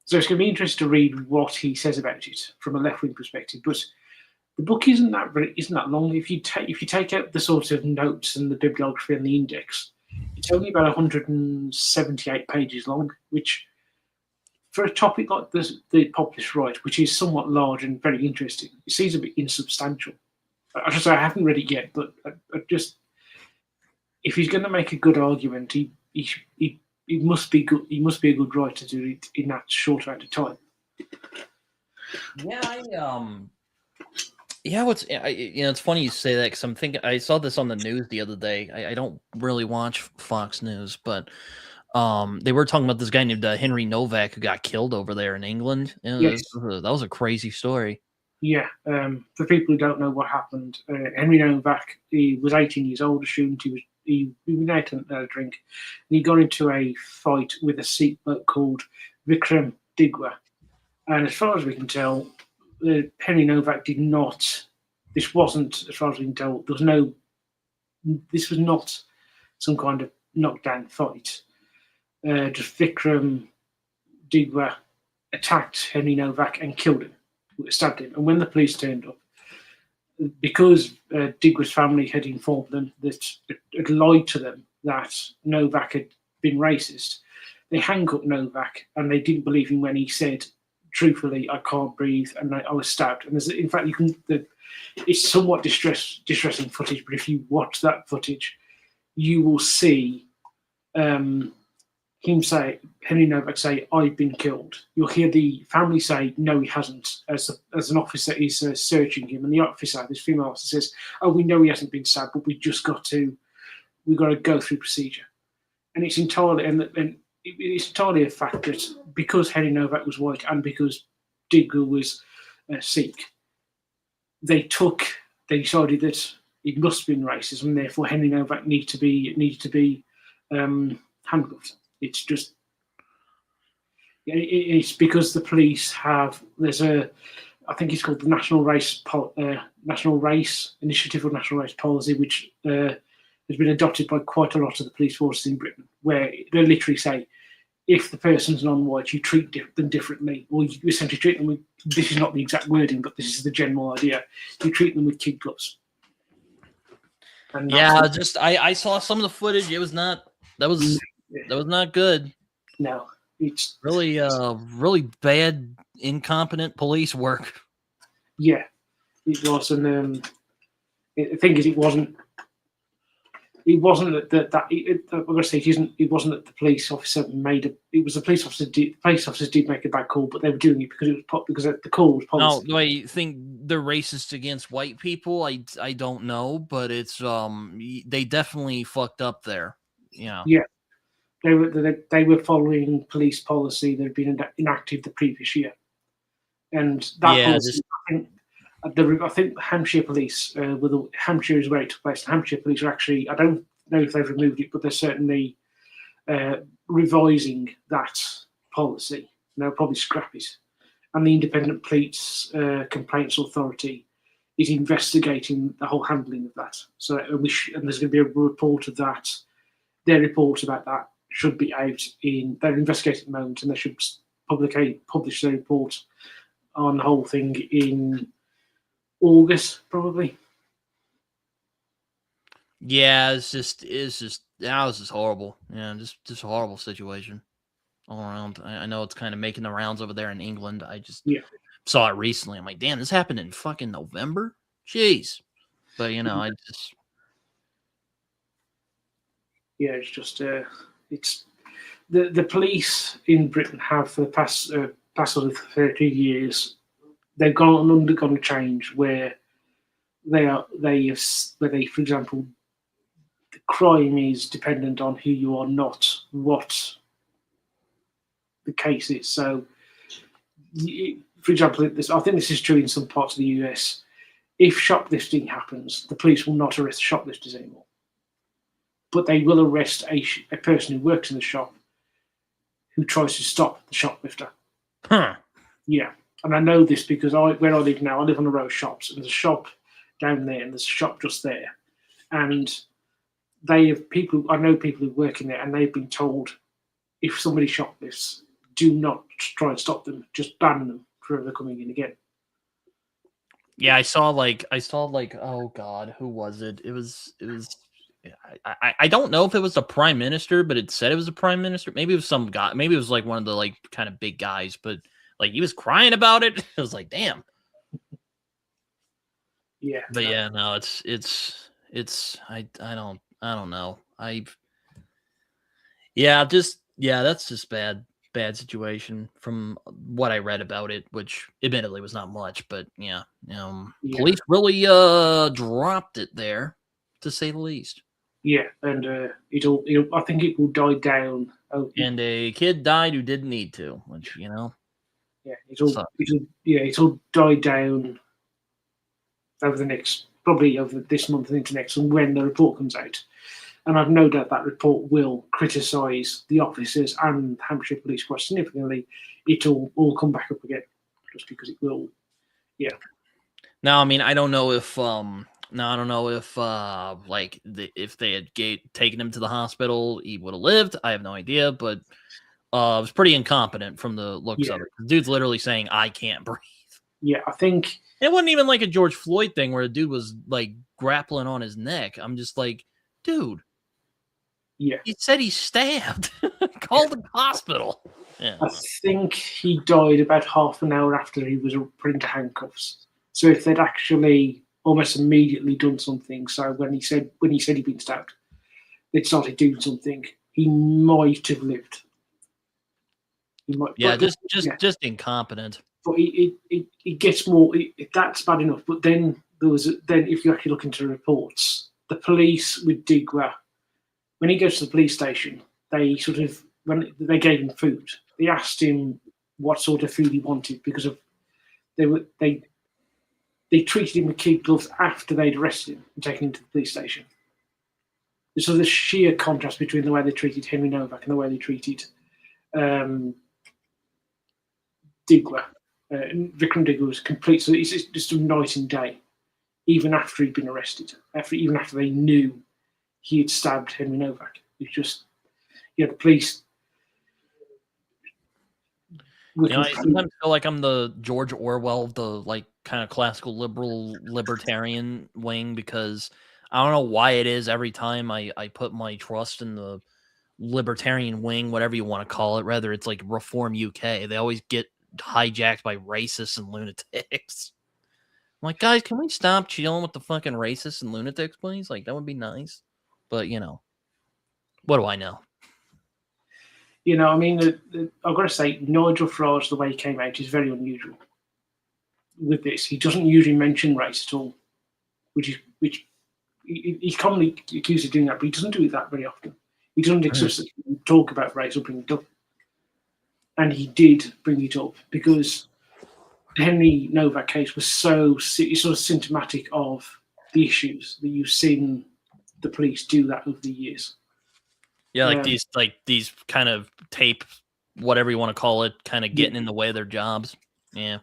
so it's going to be interesting to read what he says about it from a left wing perspective. But the book isn't that long. If you take out the sort of notes and the bibliography and the index, it's only about 178 pages long, which for a topic like this, the populist right, which is somewhat large and very interesting, it seems a bit insubstantial. I should say I haven't read it yet, but I just if he's going to make a good argument, he must be good. He must be a good writer to do it in that short amount of time.
Yeah, it's funny you say that because I'm thinking I saw this on the news the other day. I don't really watch Fox News, but they were talking about this guy named Henry Novak who got killed over there in England.
Yes.
That was a crazy story.
Yeah, for people who don't know what happened, Henry Novak, he was 18 years old, assumed he went out and had a drink, and he got into a fight with a Sikh bloke called Vikram Digwa. And as far as we can tell, Henry Novak did not. This wasn't, as far as we can tell, this was not some kind of knockdown fight. Just Vikram Digwa attacked Henry Novak and killed him, stabbed him. And when the police turned up, because Digwa's family had informed them had lied to them that Novak had been racist, they handcuffed Novak and they didn't believe him when he said, truthfully, I can't breathe and I was stabbed. And in fact, it's somewhat distressing footage, but if you watch that footage, you will see him say, Henry Novak say, I've been killed. You'll hear the family say, no, he hasn't, as an officer is searching him. And the officer, this female officer, says, oh, we know he hasn't been stabbed, but we've got to go through procedure. and it's entirely it's entirely a fact that because Henry Novak was white and because Digger was Sikh, they decided that it must have been racism, and therefore Henry Novak needed to be handcuffed. It's just it's because the police have I think it's called the National Race Initiative or National Race Policy, which has been adopted by quite a lot of the police forces in Britain, where they literally say, if the person's non-white, you treat them differently, or you essentially treat them with, this is not the exact wording, but this is the general idea, you treat them with kid gloves. And
I saw some of the footage. That was not good.
No, it's
really bad, incompetent police work.
Yeah, it was, and the thing is, it wasn't that I'm going to say it wasn't that the police officer made a. It was the police officer. The police officers did make a bad call, but they were doing it because the call was policy.
No, do I think they're racist against white people? I don't know, but it's they definitely fucked up there. Yeah.
They were following police policy that had been enacted the previous year, and that policy, I think Hampshire police, Hampshire is where it took place. The Hampshire police are actually, I don't know if they've removed it, but they're certainly revising that policy. They'll probably scrap it. And the Independent Police Complaints Authority is investigating the whole handling of that. So, and there's going to be a report of that. Their report about that should be out they're investigating at the moment, and they should publish their report on the whole thing in August, probably.
Yeah, it's just that was just horrible. Yeah, just a horrible situation all around. I know it's kind of making the rounds over there in England. I just saw it recently. I'm like, damn, this happened in fucking November? Jeez. But I just
it's just it's the police in Britain have for the past sort of 30 years. They've undergone a change where for example, the crime is dependent on who you are, not what the case is. So, for example, I think this is true in some parts of the US. If shoplifting happens, the police will not arrest shoplifters anymore, but they will arrest a person who works in the shop who tries to stop the shoplifter.
Huh.
Yeah. And I know this because where I live now, I live on a row of shops, and there's a shop down there, and there's a shop just there. And I know people who work in there, and they've been told, if somebody shoplifts, do not try and stop them, just ban them from ever coming in again.
Yeah, I saw oh God, who was it? It was I don't know if it was the prime minister, but it said it was the prime minister. Maybe it was some guy, maybe it was like one of the like kind of big guys, but like he was crying about it. I was like, damn.
Yeah.
But yeah, no, it's I don't know. That's just bad situation from what I read about it, which admittedly was not much, but police really dropped it there, to say the least.
Yeah, and I think it will die down.
And a kid died who didn't need to, which
Yeah, it'll die down over this month and into next, and when the report comes out. And I've no doubt that report will criticise the officers and Hampshire Police quite significantly. It'll all come back up again, just because it will. Yeah.
Now, I mean, I don't know if if they had taken him to the hospital, he would have lived. I have no idea, but it was pretty incompetent from the looks of it. The dude's literally saying, "I can't breathe."
Yeah, I think
it wasn't even like a George Floyd thing where a dude was like grappling on his neck. I'm just like, dude.
Yeah.
He said he stabbed. Call the hospital. Yeah.
I think he died about half an hour after he was put into handcuffs. So if they'd actually almost immediately done something, so when he said he'd been stabbed, they'd started doing something, he might have lived. He might,
just incompetent.
But it gets more. That's bad enough. But then if you actually look into the reports, the police with Digwa, when he goes to the police station, they sort of, when they gave him food, they asked him what sort of food he wanted because of they treated him with kid gloves after they'd arrested him and taken him to the police station. So the sheer contrast between the way they treated Henry Novak and the way they treated Digler, Vikram Digler, was complete. So it's just a night and day. Even after he'd been arrested, even after they knew he had stabbed Henry Novak, it's just the police.
I sometimes feel like I'm the George Orwell of the kind of classical liberal libertarian wing, because I don't know why it is every time I put my trust in the libertarian wing, whatever you want to call it, whether it's like Reform UK, they always get hijacked by racists and lunatics. I'm like, guys, can we stop chilling with the fucking racists and lunatics, please? Like, that would be nice. But, what do I know?
I mean, I've got to say, Nigel Farage, the way he came out, is very unusual with this. He doesn't usually mention race at all, which he's commonly accused of doing that, but he doesn't do that very often. He doesn't explicitly talk about race or bring it up. And he did bring it up because the Henry Novak case was so sort of symptomatic of the issues that you've seen the police do that over the years.
Yeah, these kind of tape, whatever you want to call it, kind of getting in the way of their jobs. Yeah.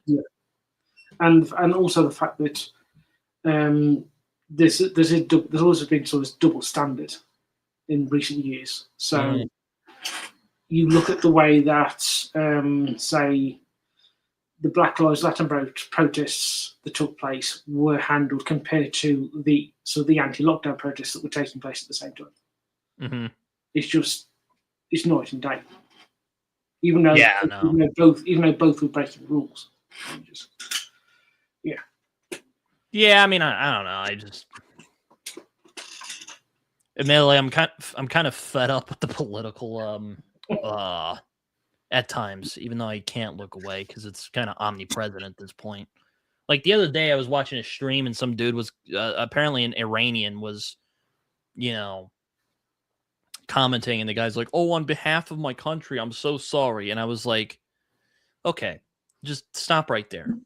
And also the fact that there's always been sort of double standard in recent years. So you look at the way that, say, the Black Lives Matter protests that took place were handled compared to the anti-lockdown protests that were taking place at the same time.
Mm-hmm.
It's night and day. Even though both were breaking the rules.
Yeah, I mean, I don't know. I just admittedly, I'm kind of fed up with the political at times, even though I can't look away because it's kind of omnipresent at this point. Like the other day, I was watching a stream and some dude was apparently an Iranian was, commenting, and the guy's like, "Oh, on behalf of my country, I'm so sorry." And I was like, "Okay, just stop right there.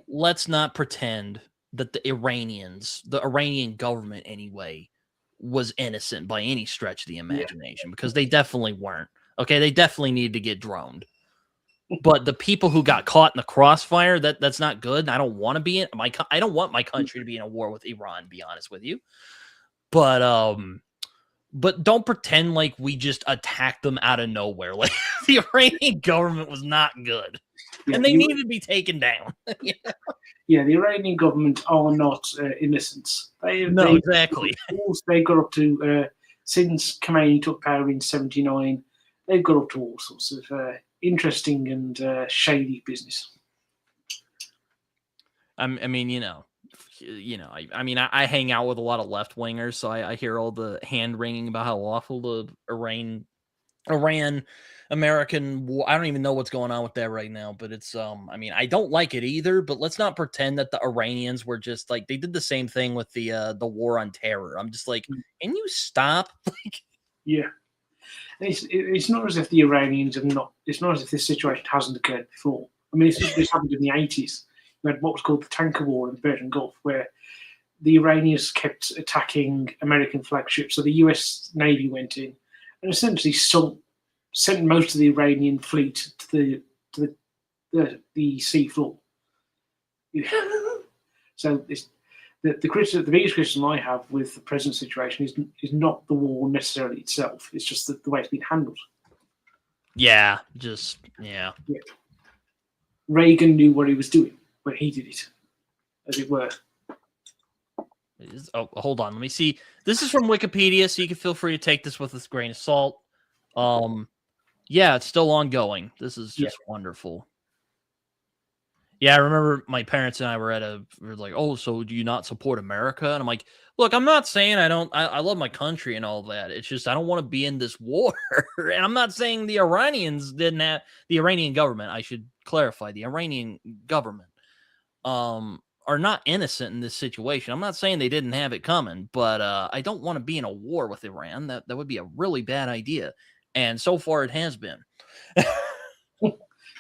Let's not pretend that the Iranian government anyway, was innocent by any stretch of the imagination, because they definitely weren't. Okay, they definitely needed to get droned. But the people who got caught in the crossfire, that's not good. I don't want to be I don't want my country to be in a war with Iran, to be honest with you. But don't pretend like we just attacked them out of nowhere. Like the Iranian government was not good, and they needed to be taken down."
Yeah, the Iranian government are not innocents.
Exactly.
They got up to since Khomeini took power in '79. They've got up to all sorts of interesting and shady business.
I mean, I hang out with a lot of left wingers, so I hear all the hand wringing about how awful the Iran American war. I don't even know what's going on with that right now, but it's I don't like it either. But let's not pretend that the Iranians were just like they did the same thing with the war on terror. I'm just like, can you stop?
Yeah. It's not as if the Iranians have not. It's not as if this situation hasn't occurred before. I mean, this happened in the 80s. We had what was called the Tanker War in the Persian Gulf, where the Iranians kept attacking American flagships. So the US Navy went in and essentially sent most of the Iranian fleet to the sea floor. So the biggest criticism I have with the present situation is not the war necessarily itself. It's just the way it's been handled.
Yeah.
Reagan knew what he was doing when he did it, as it were.
Oh, hold on. Let me see. This is from Wikipedia, so you can feel free to take this with a grain of salt. Yeah, it's still ongoing. This is just wonderful. Yeah, I remember my parents and I were like, "Oh, so do you not support America?" And I'm like, "Look, I'm not saying I don't. I love my country and all that. It's just I don't want to be in this war." And I'm not saying the Iranians didn't have the Iranian government. I should clarify: the Iranian government are not innocent in this situation. I'm not saying they didn't have it coming, but I don't want to be in a war with Iran. That would be a really bad idea. And so far it has been.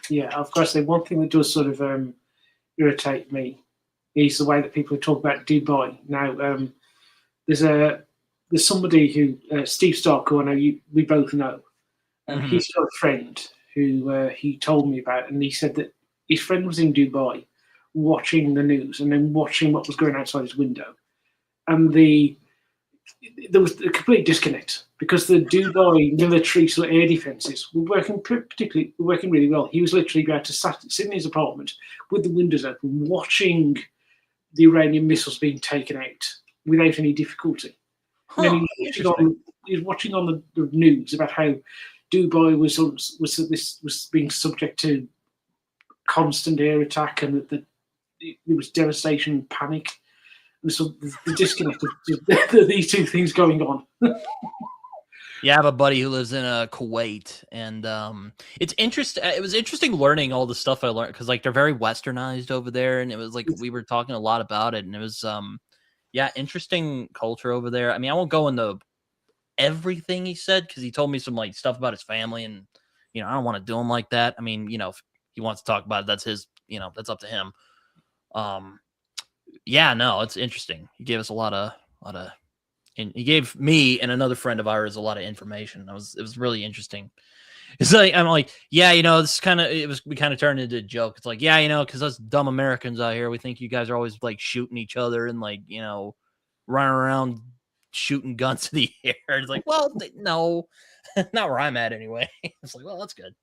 Yeah, I've got to say, one thing that does sort of irritate me is the way that people talk about Dubai. Now, there's somebody who, Steve Stark, who I know we both know. He's got a friend who he told me about, and he said that his friend was in Dubai watching the news and then watching what was going outside his window. And there was a complete disconnect because the Dubai military sort of air defences were working really well. He was literally going to sit in his apartment with the windows open, watching the Iranian missiles being taken out without any difficulty.
Huh,
And then he was watching on the news about how Dubai was being subject to constant air attack, and that there was devastation and panic. And so the disconnect of these two things going on.
Yeah, I have a buddy who lives in Kuwait, and it's interesting. It was interesting learning all the stuff I learned because like they're very westernized over there, and it was like we were talking a lot about it, and it was yeah, interesting culture over there. I mean, I won't go into everything he said because he told me some like stuff about his family, and I don't want to do him like that. I mean, if he wants to talk about it, that's his, that's up to him. Yeah, no, it's interesting. He gave us a lot of, and he gave me and another friend of ours a lot of information. It was really interesting. It's like I'm like, yeah, this we kind of turned into a joke. It's like, yeah, because us dumb Americans out here, we think you guys are always like shooting each other and like running around shooting guns in the air. It's like, well, no, not where I'm at anyway. It's like, well, that's good.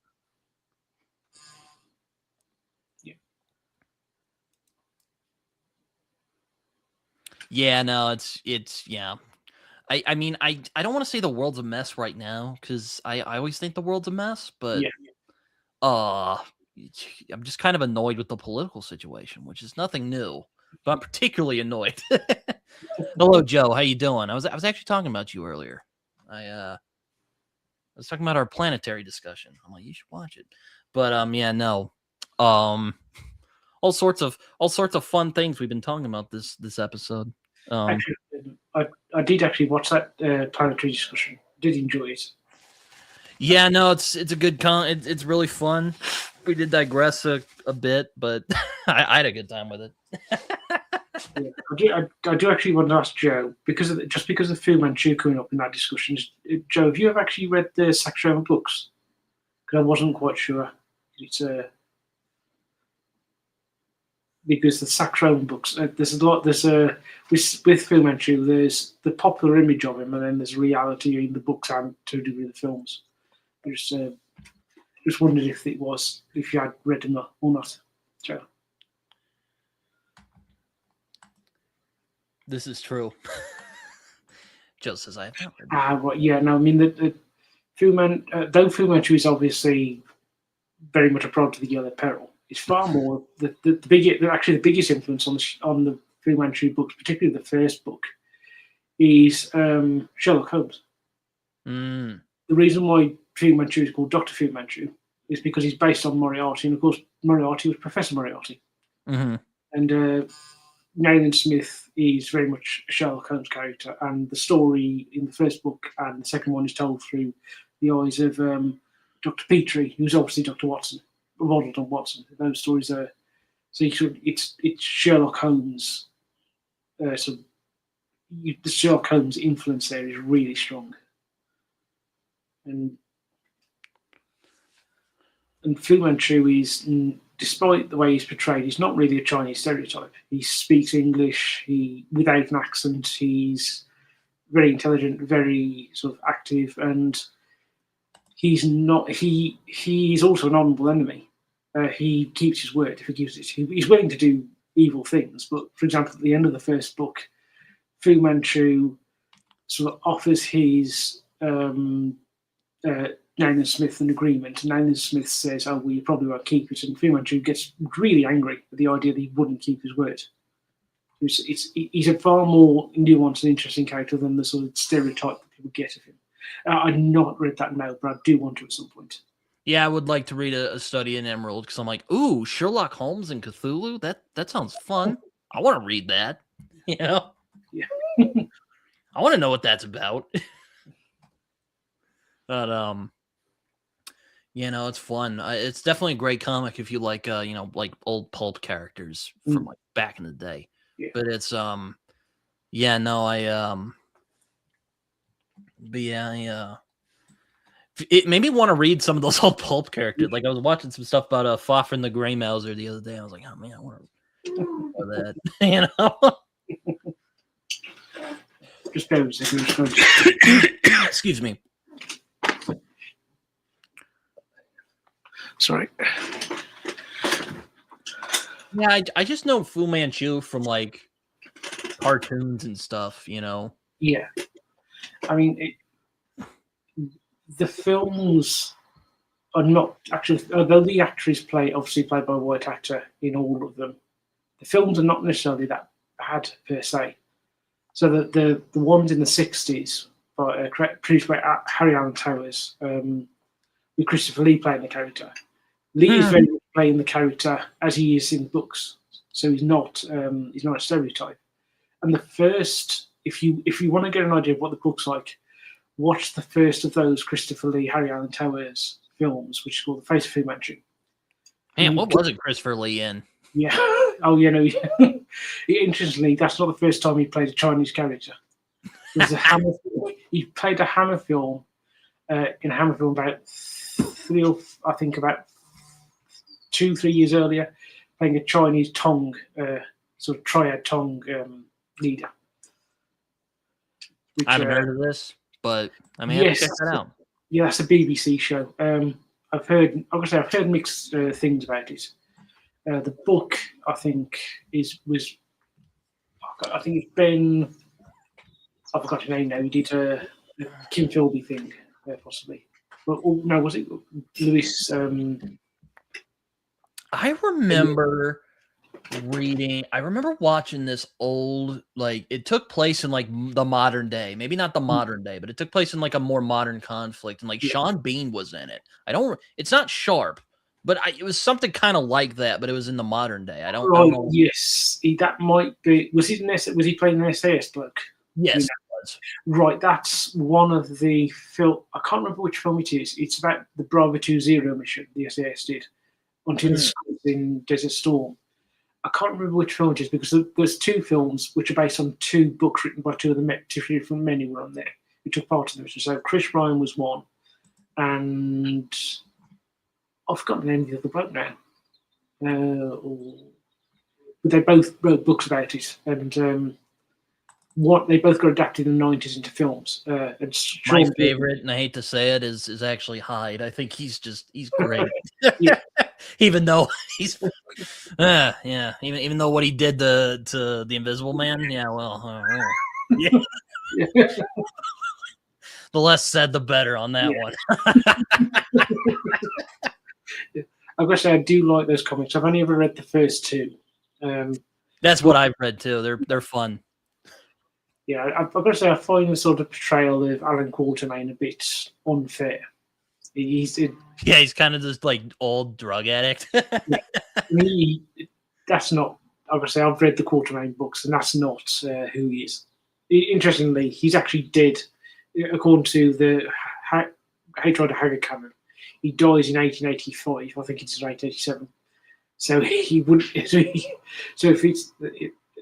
Yeah, no, it's yeah. I mean, I don't want to say the world's a mess right now because I always think the world's a mess, but I'm just kind of annoyed with the political situation, which is nothing new, but I'm particularly annoyed. Hello, Joe. How you doing? I was actually talking about you earlier. I was talking about our planetary discussion. I'm like, you should watch it, but yeah, no, all sorts of fun things we've been talking about this episode.
Actually, I did actually watch that planetary discussion. Did enjoy it.
Yeah, no, it's a good it's really fun. We did digress a bit, but I had a good time with it.
Yeah, I do actually want to ask Joe because of Fu Manchu coming up in that discussion. Joe, have you ever actually read the Saxon books? Because I wasn't quite sure. It's because the Saxon books, there's a lot. There's with Fu Manchu, there's the popular image of him, and then there's reality in the books and to a degree the films. I just wondered if you had read them or not, Joe.
This is true. Joe says I have not read.
Right, yeah. No, I mean though Fu Manchu is obviously very much a product of the Yellow Peril. It's far more the biggest influence on the Fu Manchu books, particularly the first book, is Sherlock Holmes.
Mm.
The reason why Fu Manchu is called Dr. Fu Manchu is because he's based on Moriarty, and of course Moriarty was Professor Moriarty.
Mm-hmm.
And Nathan Smith is very much a Sherlock Holmes character, and the story in the first book and the second one is told through the eyes of Dr. Petrie, who's obviously Dr. Watson, modeled on Watson. Those stories are it's Sherlock Holmes. The Sherlock Holmes influence there is really strong, and Fu Manchu is, despite the way he's portrayed, he's not really a Chinese stereotype. He speaks English, without an accent. He's very intelligent, very sort of active, and he's not. He's also an honourable enemy. He keeps his word if he gives it. He's willing to do evil things, but for example, at the end of the first book, Fu Manchu sort of offers his Nathan Smith an agreement, and Nathan Smith says, "Oh, well, you probably won't keep it." And Fu Manchu gets really angry at the idea that he wouldn't keep his word. He's a far more nuanced and interesting character than the sort of stereotype that people get of him. I've not read that now, but I do want to at some point.
Yeah, I would like to read a study in Emerald because I'm like, ooh, Sherlock Holmes and Cthulhu. That sounds fun. I want to read that.
Yeah.
I want to know what that's about. But You know, it's fun. It's definitely a great comic if you like, like old pulp characters from like back in the day.
Yeah.
But it's yeah, no, but yeah, it made me want to read some of those old pulp characters. Like I was watching some stuff about Foffer and the Grey Mouser the other day. I was like, oh man, I want to know that.
Just bear with me.
Excuse me.
Sorry.
Yeah, I just know Fu Manchu from like cartoons and stuff,
Yeah. I mean, the films are not actually, although the actor is obviously played by a white actor in all of them, the films are not necessarily that bad per se. So the ones in the 60s, produced by Harry Alan Towers, with Christopher Lee playing the character. Lee is very much playing the character as he is in books, so he's not a stereotype. And the first, if you want to get an idea of what the book's like, watch the first of those Christopher Lee, Harry Alan Towers films, which is called The Face of Fu Manchu.
Man, what wasn't Christopher Lee in?
Yeah. Oh, yeah, no. Yeah. Interestingly, that's not the first time he played a Chinese character. He played a Hammer film in a Hammer film about 2-3 years earlier, playing a Chinese Tong, sort of triad Tong leader.
I haven't heard of this, but I mean,
yes,
check that out.
Yeah, that's a BBC show. I've heard mixed things about it. The book, I think, it's Ben. I forgot his name now. He did a Kim Philby thing, possibly. But no, was it Lewis?
I remember watching this old, like, it took place in like the modern day, maybe not the modern day, but it took place in like a more modern conflict, and like Sean Bean was in it. It's not Sharp, but it was something kind of like that, but it was in the modern day. I don't know.
Yes, that might be. Was he playing an SAS bloke?
Yes, it was.
Right, that's one of the film. I can't remember which film it is. It's about the Bravo 20 mission the SAS did onto the schools in Desert Storm. I can't remember which film it is because there's two films which are based on two books written by two different men who were on there who took part in the mission. So Chris Ryan was one, and I've forgotten the name of the other bloke now. But they both wrote books about it, and they both got adapted in the 90s into films.
My favorite, and I hate to say it, is actually Hyde. I think he's great.
Yeah.
Even though he's even though what he did to the Invisible Man, yeah. The less said, the better on that one.
I've got to say, I do like those comics. I've only ever read the first two.
That's what I've read too. They're fun.
Yeah, I've got to say, I find the sort of portrayal of Alan Quatermain a bit unfair. He's
kind of this like old drug addict.
That's not. I've got to say, I've read the Quatermain books, and that's not who he is. Interestingly, he's actually dead, according to the Hatred of Haggard canon. He dies in 1885. I think it's 1887. So he would.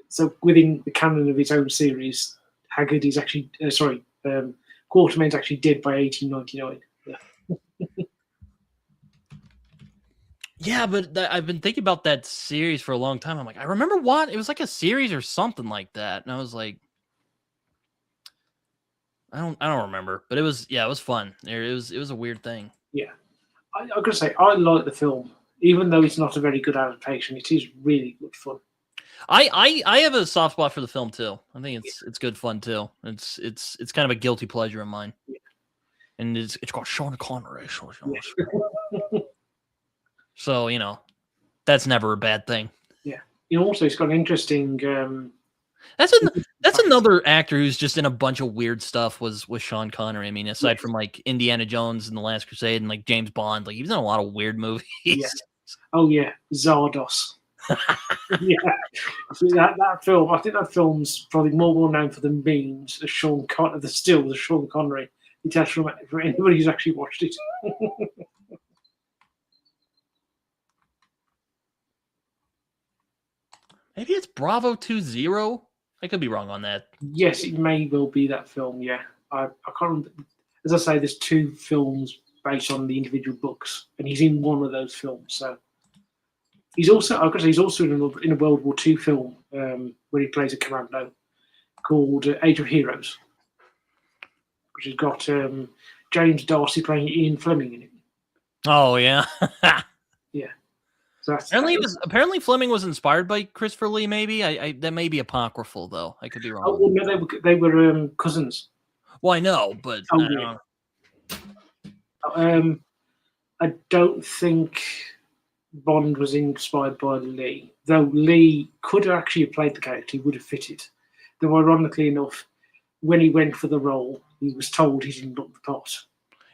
So within the canon of his own series, Haggard is actually Quatermain's actually dead by 1899.
Yeah, but I've been thinking about that series for a long time. I'm like, I remember it was like a series or something like that, and I was like, I don't remember, but it was fun. It was a weird thing.
Yeah, I've got to say, I like the film, even though it's not a very good adaptation. It is really good fun.
I have a soft spot for the film too. I think it's good fun too. It's kind of a guilty pleasure of mine.
Yeah.
And it's called Sean Connery. So that's never a bad thing.
Yeah. Also, it's got an interesting.
That's another actor who's just in a bunch of weird stuff. Was Sean Connery. I mean, aside from like Indiana Jones and The Last Crusade and like James Bond, like he's in a lot of weird movies.
Yeah. Oh yeah, Zardos. Yeah, that film. I think that film's probably more well known for the memes of Sean Connery. The Sean Connery. It's actually for anybody who's actually watched it.
Maybe it's Bravo 20. I could be wrong on that.
Yes, it may well be that film. Yeah, I can't remember. As I say, there's 2 films based on the individual books, and he's in one of those films. So he's also, I've got to say, he's also in a World War II film where he plays a commando called Age of Heroes, which has got James Darcy playing Ian Fleming in it.
Oh yeah.
Yeah. So
apparently Fleming was inspired by Christopher Lee. Maybe that may be apocryphal though. I could be wrong.
Oh well, no, they were cousins.
Well, I know, but
Oh,
I don't
yeah.
know.
I don't think Bond was inspired by Lee, though Lee could have actually played the character. He would have fitted. Though ironically enough, when he went for the role, he was told he didn't look the part.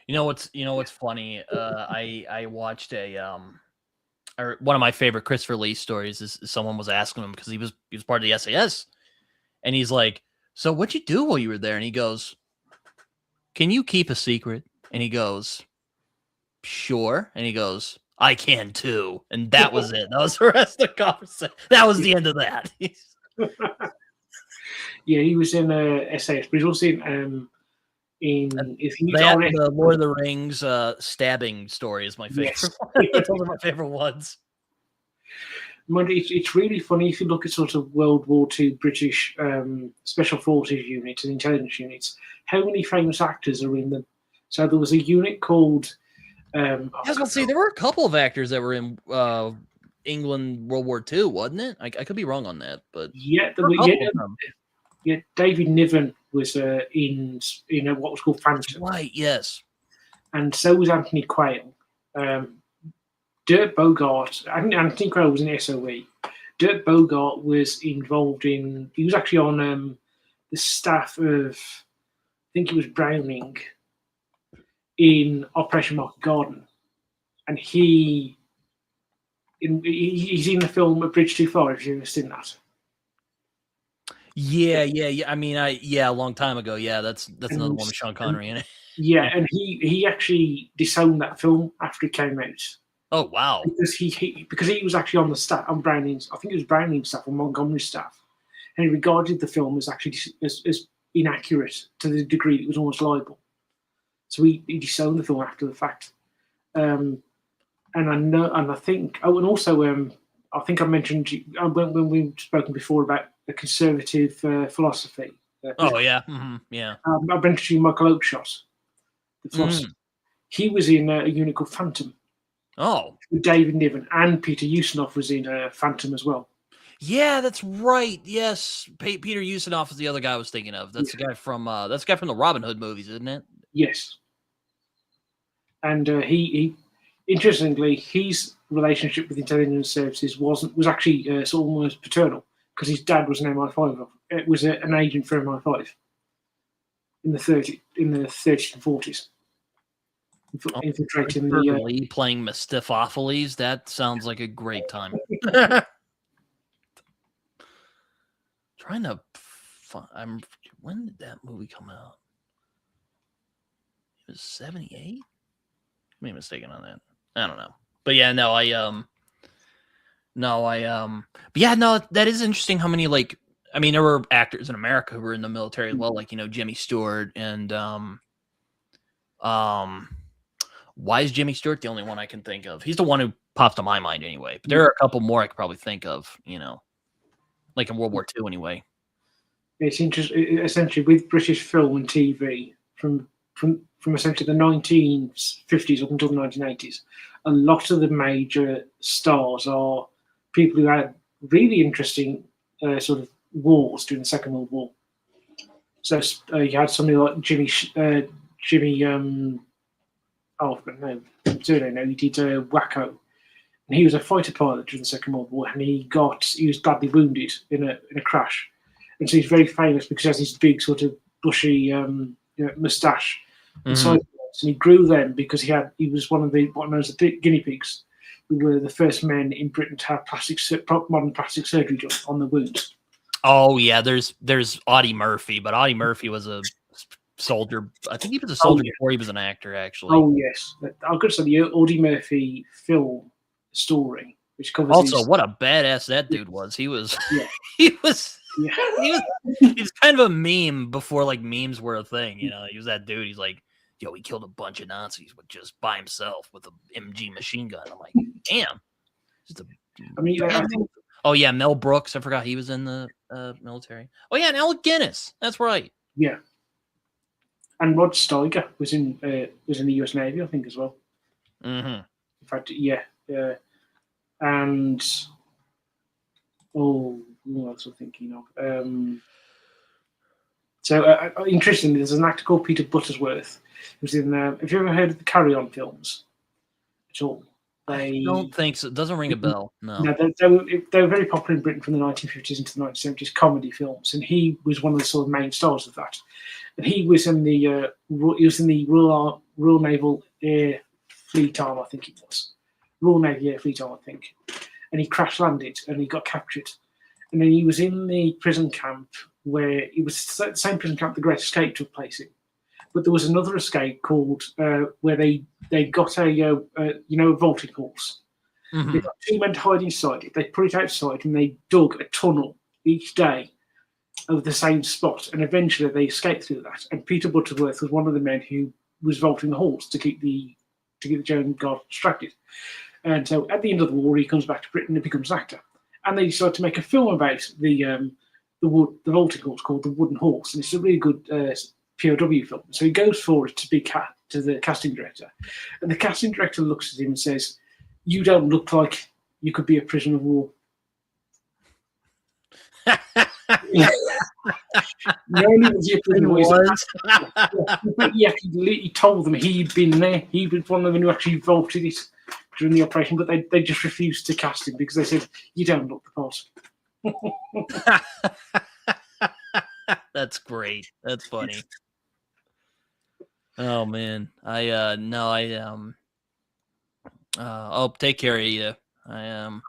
You know what's funny? I watched or one of my favorite Christopher Lee stories is someone was asking him because he was part of the SAS, and he's like, "So what'd you do while you were there?" And he goes, "Can you keep a secret?" And he goes, "Sure." And he goes, "I can too." And that was it. That was the rest of the conversation. That was the end of that.
Yeah, he was in SAS, but he's also in
the Lord of the Rings stabbing story is my favorite.
Yes.
Those are my favorite ones.
It's really funny if you look at sort of World War II British special forces units and intelligence units. How many famous actors are in them? So there was a unit called.
I was going to say there were a couple of actors that were in England World War II, wasn't it? I could be wrong on that, but
yeah, yeah. David Niven was in what was called Phantom.
Right. Yes.
And so was Anthony Quayle. Dirk Bogarde. I think Anthony Quayle was in SOE. Dirk Bogarde was involved in. He was actually on the staff of, I think it was Browning, in Operation Market Garden, and he's in the film A Bridge Too Far. If you've ever seen that.
Yeah. I mean, a long time ago. Yeah, that's another one with Sean Connery in it.
Yeah, and he actually disowned that film after it came out.
Oh wow!
Because he was actually on the staff on Browning's. I think it was Browning's staff or Montgomery's staff, and he regarded the film as actually as inaccurate to the degree it was almost libel. So he disowned the film after the fact. And I know, and I think, and also I think I mentioned when we've spoken before about the conservative philosophy.
Oh yeah, mm-hmm. Yeah.
I mentioned you Michael Oakeshott, the philosopher. He was in a unit called Phantom.
Oh.
David Niven and Peter Ustinov was in Phantom as well.
Yeah, that's right. Yes, Peter Ustinov is the other guy I was thinking of. That's the guy from the Robin Hood movies, isn't it?
Yes. And he interestingly, his relationship with intelligence services was actually sort of almost paternal because his dad was an MI5. It was an agent for MI5 in the 30s and 40s. Infiltrating
the playing Mephistopheles. That sounds like a great time. Trying to when did that movie come out? It was 78. I may be mistaken on that. I don't know. But yeah, but yeah, no, that is interesting how many there were actors in America who were in the military as well, like Jimmy Stewart and why is Jimmy Stewart the only one I can think of? He's the one who pops to my mind anyway. But there are a couple more I could probably think of, like in World War II anyway.
It's interesting, essentially, with British film and TV from essentially the 1950s up until the 1980s. A lot of the major stars are people who had really interesting sort of wars during the Second World War. So you had somebody like Jimmy. Oh, no, he did Wacko, and he was a fighter pilot during the Second World War, and he was badly wounded in a crash, and so he's very famous because he has this big sort of bushy moustache and sideburns, and he grew them because he was one of the what known as the guinea pigs, who were the first men in Britain to have modern plastic surgery done on the wounds.
Oh yeah, there's Audie Murphy, but Audie Murphy was a soldier. I think he was a soldier before he was an actor, actually.
Oh yes, I've got to say the Audie Murphy film story which covers
Also,
his,
what a badass that dude was. He was,
Yeah.
he was,
yeah.
he's kind of a meme before like memes were a thing. You know, he was that dude. He's like, yo, he killed a bunch of Nazis with just by himself with a MG machine gun. I'm like, damn. Just a,
I mean, I think
oh yeah, Mel Brooks. I forgot he was in the military. Oh yeah, and Alec Guinness. That's right.
yeah, and Rod Steiger was in the U.S. Navy, I think, as well.
Mm-hmm.
In fact, yeah, and what else am I thinking of? So interestingly, there's an actor called Peter Buttersworth who's in. Have you ever heard of the Carry On films at all?
I don't think so. It doesn't ring a bell. No.
No, they were very popular in Britain from the 1950s into the 1970s, comedy films, and he was one of the sort of main stars of that. And he was in the Royal Naval Air Fleet Arm, I think it was. Royal Navy Air Fleet Arm, I think. And he crash landed and he got captured. And then he was in the prison camp where it was the same prison camp the Great Escape took place in. But there was another escape called where they got a vaulting horse.
Mm-hmm.
They got 2 men to hide inside it. They put it outside and they dug a tunnel each day over the same spot. And eventually they escaped through that. And Peter Butterworth was one of the men who was vaulting the horse to keep the German guard distracted. And so at the end of the war, he comes back to Britain and becomes an actor. And they decided to make a film about the vaulting horse called The Wooden Horse. And it's a really good POW film. So he goes forward to to the casting director. And the casting director looks at him and says, "You don't look like you could be a prisoner of war." Not only was he a prisoner of war, he told them he'd been there. He was one of them who actually vaulted it during the operation, but they just refused to cast him because they said, "You don't look the part."
That's great. That's funny. Oh man, take care of you. I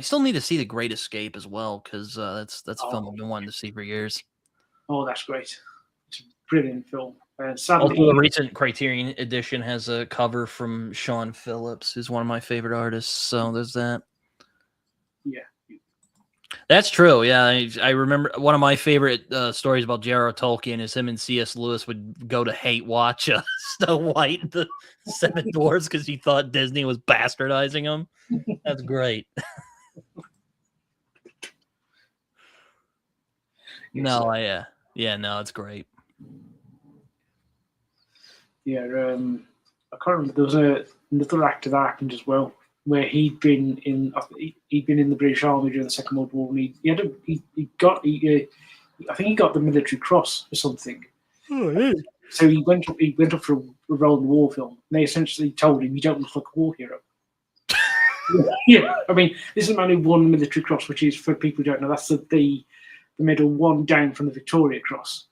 still need to see The Great Escape as well because that's a film I've been wanting to see for years.
Oh, that's great! It's a brilliant film.
Also, the recent Criterion edition has a cover from Sean Phillips, who's one of my favorite artists. So there's that.
Yeah.
That's true. Yeah, I remember one of my favorite stories about J.R.R. Tolkien is him and C.S. Lewis would go to hate watch Snow White and the Seven Dwarfs because he thought Disney was bastardizing him. That's great. No, it's great.
Yeah, I can't remember. There was another actor that happened as well, where he'd been in the British Army during the Second World War, and I think he got the Military Cross or something.
Oh, yeah.
So he went up for a role in the war film. And they essentially told him, "You don't look like a war hero." Yeah, I mean, this is a man who won the Military Cross, which is, for people who don't know, that's the medal one down from the Victoria Cross.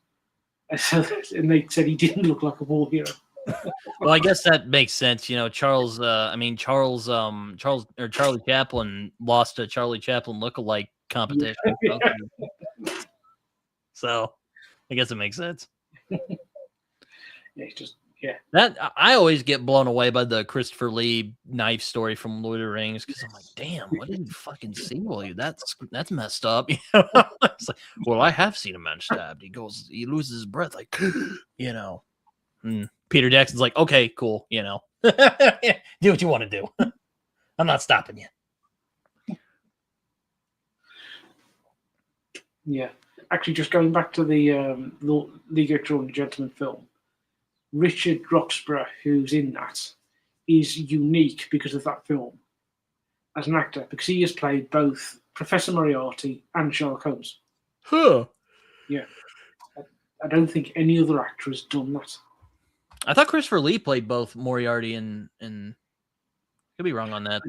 And they said he didn't look like a war hero.
Well, I guess that makes sense. You know, Charlie Chaplin lost a Charlie Chaplin lookalike competition.
Yeah.
So I guess it makes sense.
Yeah, it's just, yeah.
That I always get blown away by the Christopher Lee knife story from Lord of the Rings because I'm like, damn, what did you fucking see? Well, that's messed up. You know? It's like, well, I have seen a man stabbed. He loses his breath, like, you know. And Peter Jackson's like, okay, cool, you know, do what you want to do. I'm not stopping you.
Yeah, actually, just going back to the League of Extraordinary Gentlemen film, Richard Roxburgh, who's in that, is unique because of that film as an actor, because he has played both Professor Moriarty and Sherlock Holmes.
Huh.
Yeah. I don't think any other actor has done that.
I thought Christopher Lee played both Moriarty and could be wrong on that.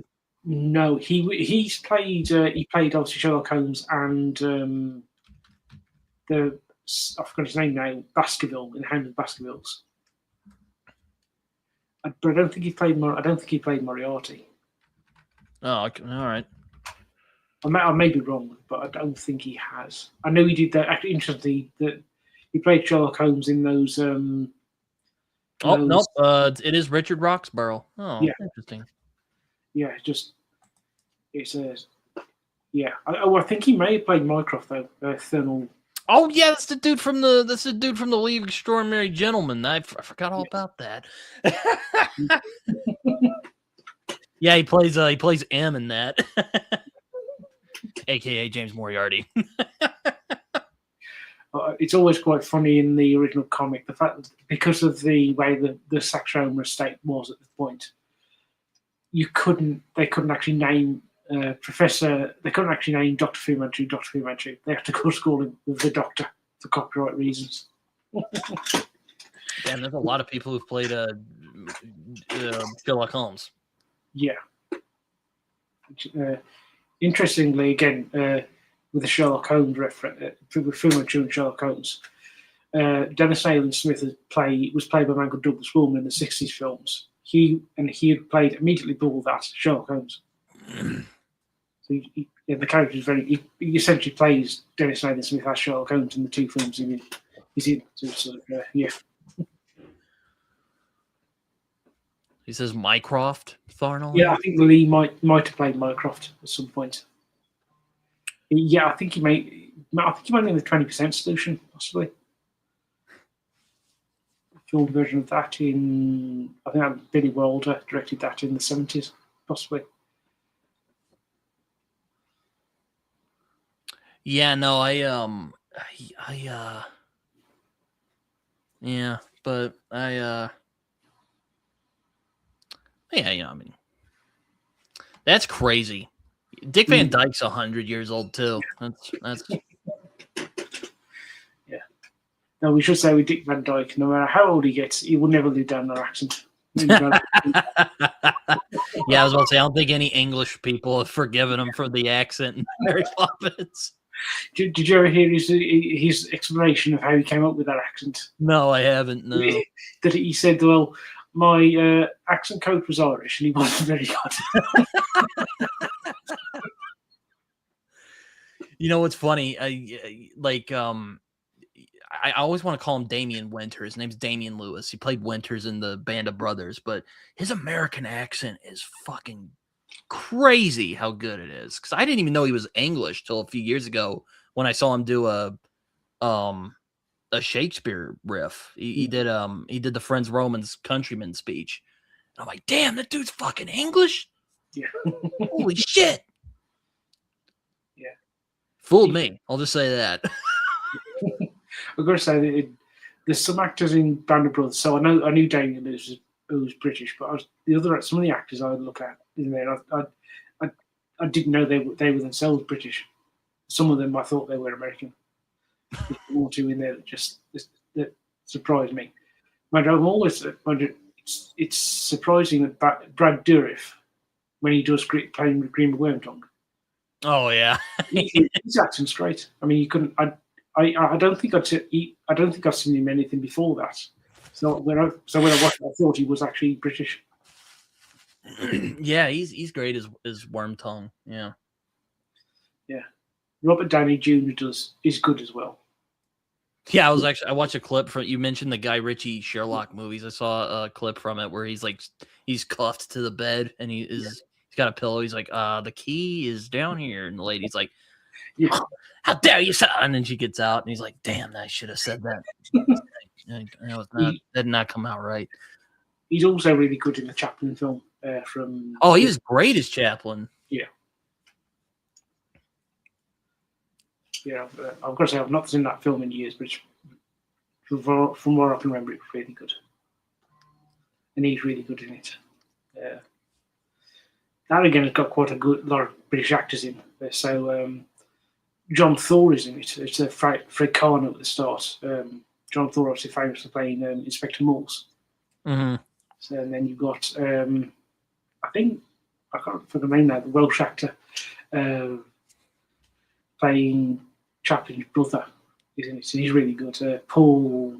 No, he played obviously Sherlock Holmes and I forgot his name now, Baskerville in Hound of Baskervilles. But I don't think he played Moriarty.
Oh, okay. All right.
I may be wrong, but I don't think he has. I know he did that. Actually, interestingly, that he played Sherlock Holmes in those
Oh
Those-
nope, it is Richard Roxburgh. Oh,
Yeah.
interesting.
Yeah, it's a yeah. I think he may have played Mycroft though. Thermal.
Oh yeah, that's the dude from the League of Extraordinary Gentlemen. I forgot all about that. Yeah, he plays M in that, aka James Moriarty.
It's always quite funny in the original comic, the fact that because of the way the Saxon estate was at the point, they couldn't actually name they couldn't actually name Dr. Fu Manchu Dr. Fu Manchu. They had to go to call him the Doctor for copyright reasons.
Damn, there's a lot of people who've played Sherlock Holmes.
Yeah. Interestingly, again, with the Sherlock Holmes reference, with Fu Manchu and Sherlock Holmes, Dennis Nayland Smith was played by a man called Douglas Woolman in the 60s films. He had played immediately before that Sherlock Holmes. So the character is he essentially plays Dennis Nayland Smith as Sherlock Holmes in the two films he's in. So, yeah.
He says Mycroft Tharnell.
Yeah, I think Lee might have played Mycroft at some point. Yeah, I think he might be in the 20% solution, possibly. Film version of that I think Billy Wilder directed that in the 70s, possibly.
Yeah, no, I mean, that's crazy. Dick Van Dyke's 100 years old too. That's.
Yeah. No, we should say with Dick Van Dyke, no matter how old he gets, he will never live down their accent.
Yeah, I was about to say, I don't think any English people have forgiven him for the accent in Mary Poppins.
Did you ever hear his explanation of how he came up with that accent?
No, I haven't. No.
That he said, well, my accent coach was Irish and he wasn't very good.
You know what's funny? I always want to call him Damian Winter. His name's Damian Lewis. He played Winters in the Band of Brothers, but his American accent is fucking crazy how good it is. Because I didn't even know he was English till a few years ago when I saw him do a Shakespeare riff. He did the Friends Romans Countryman speech. And I'm like, damn, that dude's fucking English.
Yeah.
Holy shit.
Yeah.
Fooled me. I'll just say that.
I've got to say that there's some actors in Band of Brothers. So I knew Damian Lewis was British, but some of the actors I would look at in there, I didn't know they were themselves British. Some of them I thought they were American. There's one or two in there that surprised me. It's surprising that Brad Dourif, when he does playing Green Wormtongue,
Oh yeah,
his accent's great. I mean, you couldn't. I don't think I've seen him anything before that. So when I watched it, I thought he was actually British.
Yeah, he's great as Wormtongue. Yeah.
Yeah. Robert Downey Jr. is good as well.
Yeah, I watched a clip from, you mentioned the Guy Ritchie Sherlock movies. I saw a clip from it where he's cuffed to the bed and he's got a pillow. He's like, the key is down here. And the lady's like,
Yeah.
how dare you, son? And then she gets out and he's like, damn, I should have said that. That did not come out right.
He's also really good in the Chaplin film from.
Oh, he was great as Chaplin.
Yeah. Yeah, I've got to say I've not seen that film in years, but from what I can remember, it was really good, and he's really good in it. That again has got quite a lot of British actors in. So John Thor is in it. It's Fred Karno at the start. John Thor obviously famous for playing Inspector Morse.
Mm-hmm.
So, and then you've got I can't remember the name now, the Welsh actor playing Chaplin's brother, isn't it? So he's really good. Paul,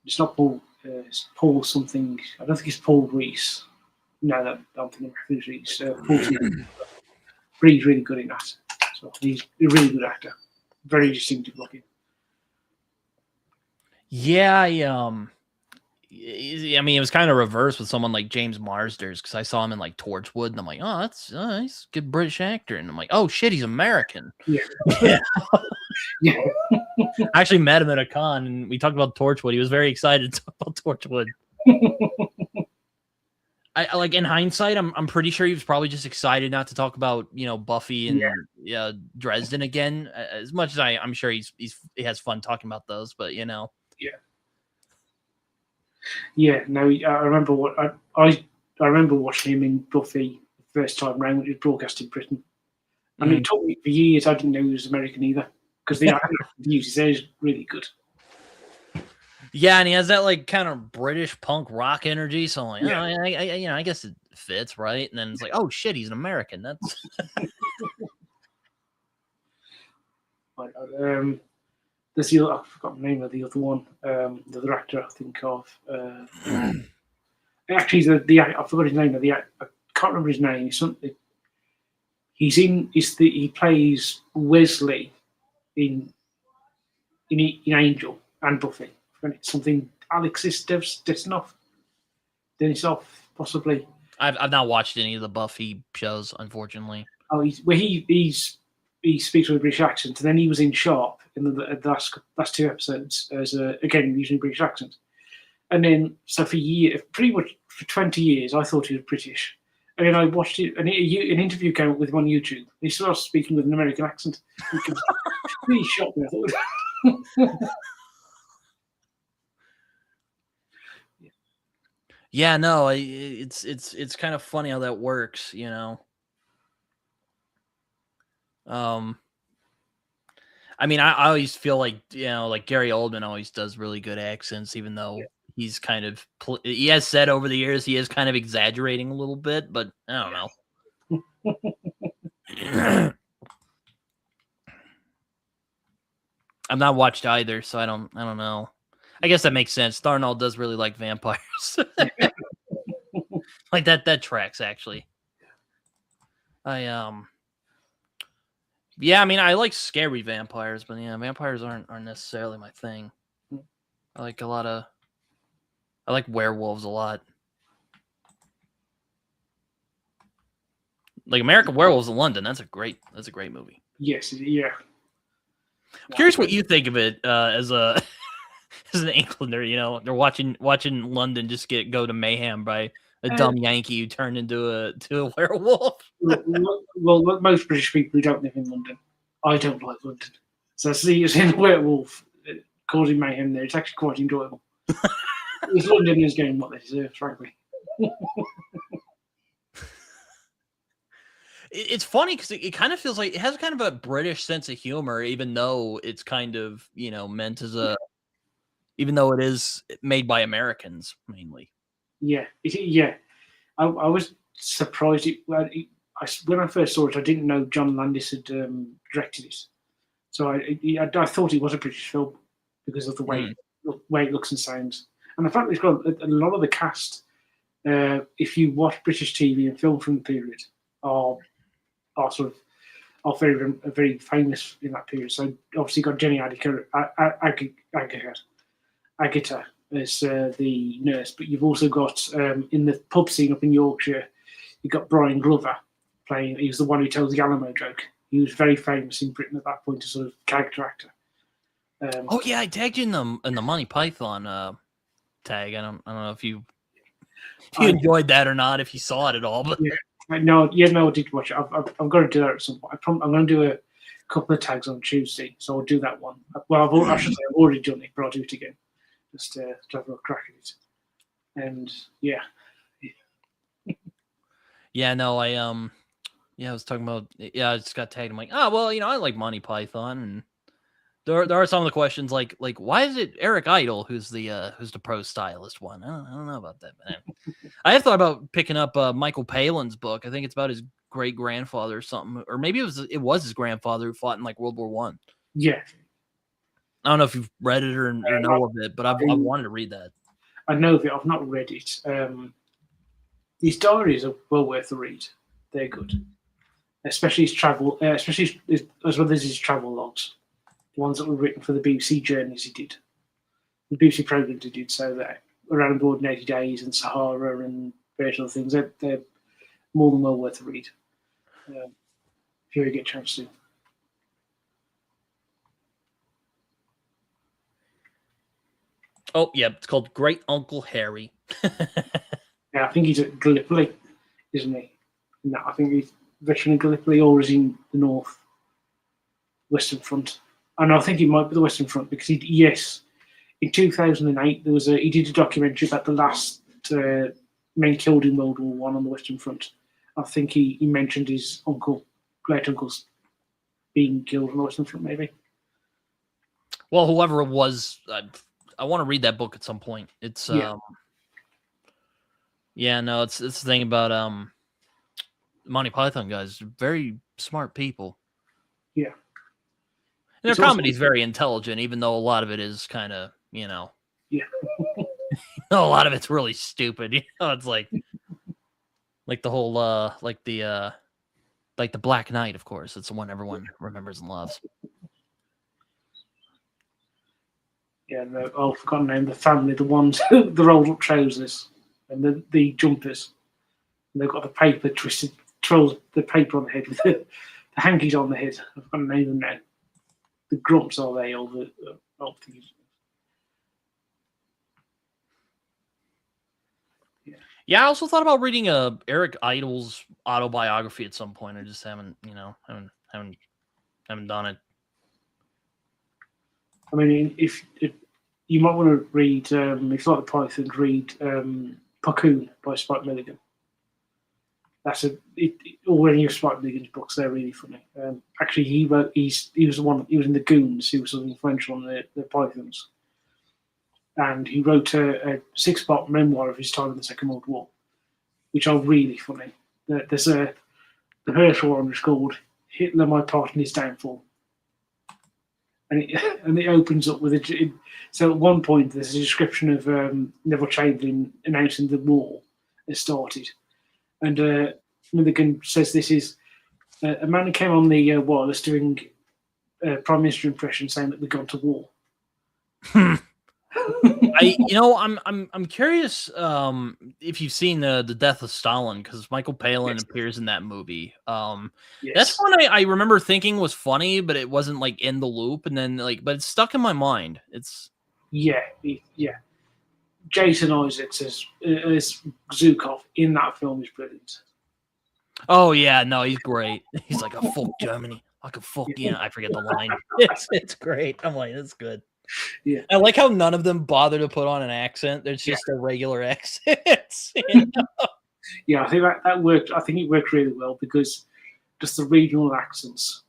it's not Paul. It's Paul something. I don't think it's Paul Reese. No, I don't think it's Reese. Paul something. But he's really good in that. So he's a really good actor. Very distinctive looking.
Yeah, I mean, it was kind of reversed with someone like James Marsders because I saw him in like Torchwood, and I'm like, oh, that's he's a good British actor, and I'm like, oh shit, he's American.
Yeah.
Yeah.
Yeah.
I actually met him at a con, and we talked about Torchwood. He was very excited to talk about Torchwood. I like in hindsight, I'm pretty sure he was probably just excited not to talk about Buffy and Dresden again. As much as I'm sure he has fun talking about those, but
Yeah. Yeah. No, I remember I remember watching him in Buffy the first time round when it was broadcast in Britain, and it took me for years. I didn't know he was American either because the music there is really good.
Yeah, and he has that like kind of British punk rock energy. So I'm like, I guess it fits, right? And then it's like, oh shit, he's an American. That's
there's the other, I forgot the name of the other one. The other actor I think of. Actually, I forgot his name. I can't remember his name. He plays Wesley in Angel and Buffy. Something Alexis Denisoff, possibly.
I've not watched any of the Buffy shows, unfortunately.
Oh, he speaks with a British accent, and then he was in Sharp in the last two episodes as again using a British accent, and then so for pretty much for 20 years, I thought he was British, and then I watched it, and an interview came up with him on YouTube. He started speaking with an American accent. It really shocked me. I thought.
Yeah, no, it's kind of funny how that works, I mean, I always feel like like Gary Oldman always does really good accents, even though he's kind of he has said over the years he is kind of exaggerating a little bit, but I don't know. I've not watched either, so I don't know. I guess that makes sense. Darnell does really like vampires. Like that tracks actually. Yeah, I mean I like scary vampires, but vampires aren't necessarily my thing. I like werewolves a lot. Like American Werewolves in London, that's a great movie.
Yes, yeah.
I'm curious what you think of it as an Englander. They're watching London just go to mayhem by a dumb Yankee who turned into a werewolf.
Well, most British people who don't live in London, I don't like London. So seeing a werewolf causing mayhem there, it's actually quite enjoyable. Because London is getting what they deserve, frankly.
It's funny because it kind of feels like it has kind of a British sense of humor, even though it's kind of meant as even though it is made by Americans mainly.
Yeah, I was surprised. When I first saw it, I didn't know John Landis had directed it, so I thought it was a British film because of the way it looks and sounds, and the fact that it's got a lot of the cast. If you watch British TV and film from the period, are very very famous in that period. So obviously, got Jenny Agutter as the nurse, but you've also got in the pub scene up in Yorkshire, you've got Brian Glover playing. He was the one who tells the Alamo joke. He was very famous in Britain at that point as sort of character actor.
Oh yeah, I tagged you in the Monty Python tag. I don't know if you enjoyed that or not, if you saw it at all. But
no, I did watch it. I'm going to do that at some point. I'm going to do a couple of tags on Tuesday, so I'll do that one. Well, I should say I've already done it, but I'll do it again. Just to have a crack at it. And yeah.
Yeah, no, I was talking about I just got tagged. I'm like, oh well, I like Monty Python, and there are some of the questions like why is it Eric Idle who's the pro stylist one? I don't know about that, man. I have thought about picking up Michael Palin's book. I think it's about his great grandfather or something, or maybe it was his grandfather who fought in like World War One.
Yeah.
I don't know if you've read it or know of it, but I've wanted to read that.
I know of it. I've not read it. These diaries are well worth a read. They're good, especially his travel, as well as his travel logs, the ones that were written for the BBC journeys he did, the BBC programs he did. So Around Board in 80 Days and Sahara and various other things. They're more than well worth a read. If you ever get a chance to.
Oh, yeah, it's called Great Uncle Harry.
Yeah, I think he's at Gallipoli, isn't he? No, I think he's veteran of Gallipoli, or is he in the north, Western Front? And I think he might be the Western Front because in 2008 he did a documentary about the last men killed in World War One on the Western Front. I think he mentioned his great uncle's being killed on the Western Front, maybe.
Well, whoever it was, I want to read that book at some point. It's it's the thing about Monty Python guys, very smart people.
Yeah.
And their comedy is very intelligent, even though a lot of it is kind of,
Yeah.
a lot of it's really stupid. It's like the whole like the Black Knight, of course. It's the one everyone remembers and loves.
Yeah, I've forgotten the name. The family, the ones, the rolled up trousers and the jumpers. And they've got the paper twisted, twirls the paper on the head with the hankies on the head. I've forgotten the name of them now. The Grumps are they, or the things.
Yeah, I also thought about reading Eric Idle's autobiography at some point. I just haven't done it.
I mean, if you might want to read, if you like the Pythons, read Puckoon by Spike Milligan. That's or any of Spike Milligan's books. They're really funny. Actually, he was in the Goons. He was sort of influential on the Pythons, and he wrote a 6-part memoir of his time in the Second World War, which are really funny. There's the first one is called "Hitler: My Part in His Downfall." And it opens up with so at one point there's a description of Neville Chamberlain announcing the war has started, and Milligan says this is a man who came on the wireless doing prime minister impression saying that we've gone to war.
I'm curious if you've seen the Death of Stalin, because Michael Palin appears in that movie.
Yes.
That's one I remember thinking was funny, but it wasn't like in the loop, and then but it's stuck in my mind. It's
Jason Isaacs as Zukov in that film is brilliant.
Oh yeah, no, he's great. He's like, a fuck Germany, like a fuck, I forget the line. It's great. I'm like, it's good.
Yeah,
I like how none of them bother to put on an accent. There's just a regular accent.
Yeah, I think that worked. I think it worked really well because just the regional accents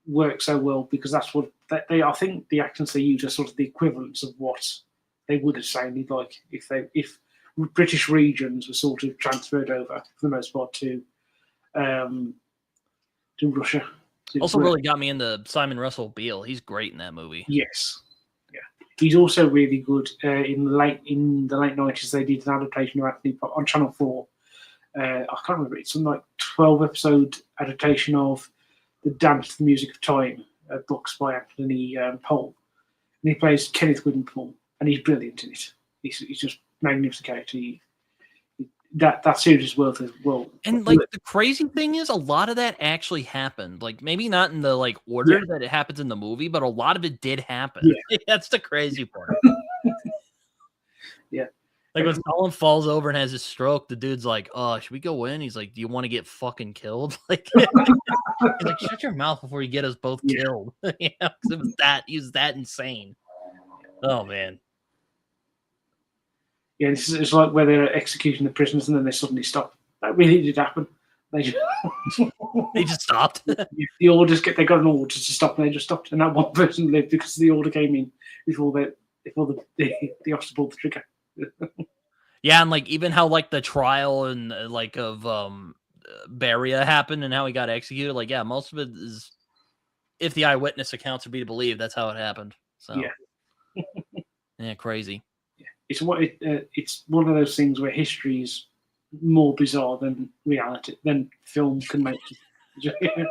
work so well because that's what I think the accents they use are sort of the equivalents of what they would have sounded like if British regions were sort of transferred over for the most part to Russia.
Also, really got me into Simon Russell Beale. He's great in that movie.
Yes. He's also really good. In the late 90s, they did an adaptation of Anthony Pop on Channel 4. I can't remember. It's some like 12-episode adaptation of The Dance to the Music of Time, books by Anthony Pohl. And he plays Kenneth Widenpool, and he's brilliant in it. He's just magnificent character. That series is worth as well.
And like the crazy thing is, a lot of that actually happened. Like maybe not in the order that it happens in the movie, but a lot of it did happen. Yeah. That's the crazy part.
Yeah.
Like when Stalin falls over and has his stroke, the dude's like, "Oh, should we go in?" He's like, "Do you want to get fucking killed?" Like, he's like, "Shut your mouth before you get us both killed." Because it was he was that insane. Oh man.
Yeah, it's like where they're executing the prisoners and then they suddenly stop. That really did happen. They
just stopped.
The orders they got an order to stop and they just stopped. And that one person lived because the order came in before the officer pulled the trigger.
Yeah, and even how the trial and of Beria happened and how he got executed. Most of it is, if the eyewitness accounts are to be believed, that's how it happened. So yeah, crazy.
It's one of those things where history is more bizarre than reality than film can make it.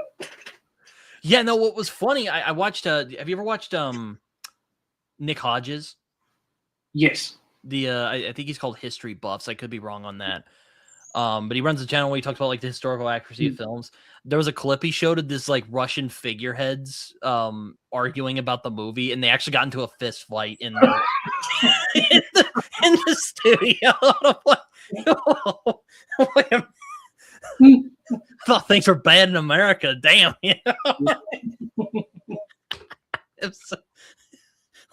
Yeah, no. What was funny? I watched. Have you ever watched Nick Hodges?
Yes.
I think he's called History Buffs. I could be wrong on that. But he runs a channel where he talks about like the historical accuracy of films. There was a clip he showed of this like Russian figureheads arguing about the movie, and they actually got into a fist fight in the in the studio. I thought things were bad in America. Damn, you know? It's,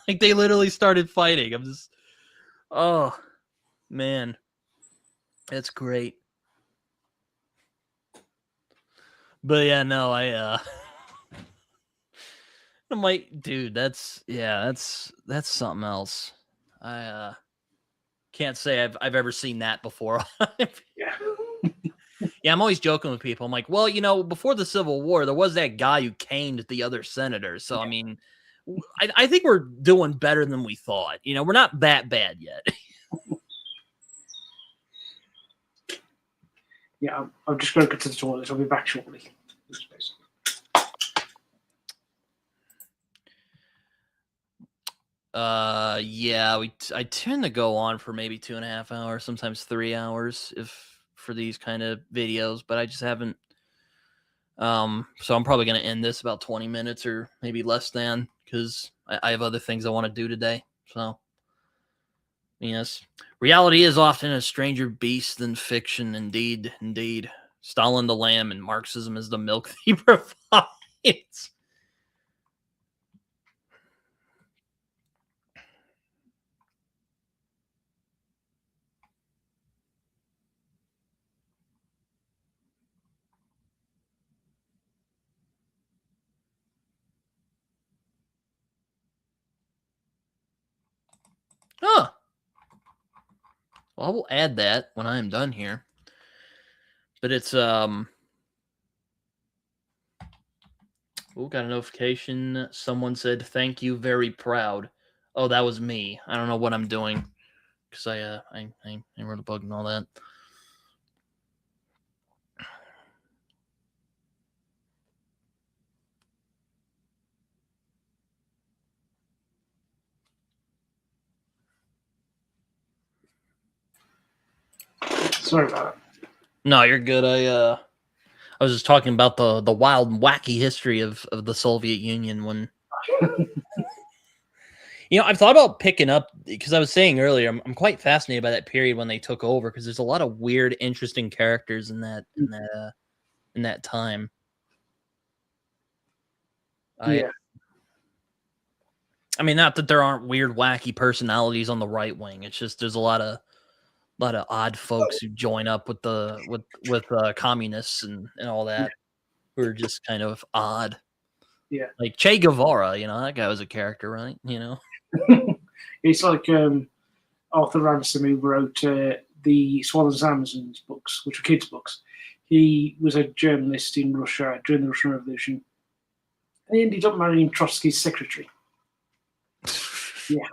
like they literally started fighting. I'm just, oh man, that's great. But yeah, no, I'm like, dude, that's something else. I can't say I've ever seen that before.
Yeah.
Yeah, I'm always joking with people. I'm like, well, you know, before the Civil War, there was that guy who caned the other senators. So I mean, I think we're doing better than we thought. You know, we're not that bad yet.
Yeah, I'm just going to go to the toilet. I'll be back shortly.
Yeah, I tend to go on for maybe 2.5 hours, sometimes 3 hours for these kind of videos, but I just haven't. So I'm probably going to end this about 20 minutes or maybe less than, because I have other things I want to do today. So, yes, reality is often a stranger beast than fiction. Indeed, indeed. Stalin the lamb and Marxism is the milk he provides. Huh. Well, I will add that when I am done here. But it's oh, got a notification. Someone said thank you, very proud. Oh, that was me. I don't know what I'm doing because I wrote a bug and all that.
Sorry about that.
No, you're good. I was just talking about the wild and wacky history of the Soviet Union when you know, I've thought about picking up because I was saying earlier, I'm quite fascinated by that period when they took over because there's a lot of weird, interesting characters in that time.
Yeah.
I mean, not that there aren't weird, wacky personalities on the right wing. It's just there's a lot of odd folks who join up with communists and all that, who are just kind of odd.
Yeah.
Like Che Guevara, you know, that guy was a character, right? You know,
It's like Arthur Ransom, who wrote the Swallows and Amazons books, which were kids' books. He was a journalist in Russia during the Russian Revolution. And he ended up marrying Trotsky's secretary. Yeah.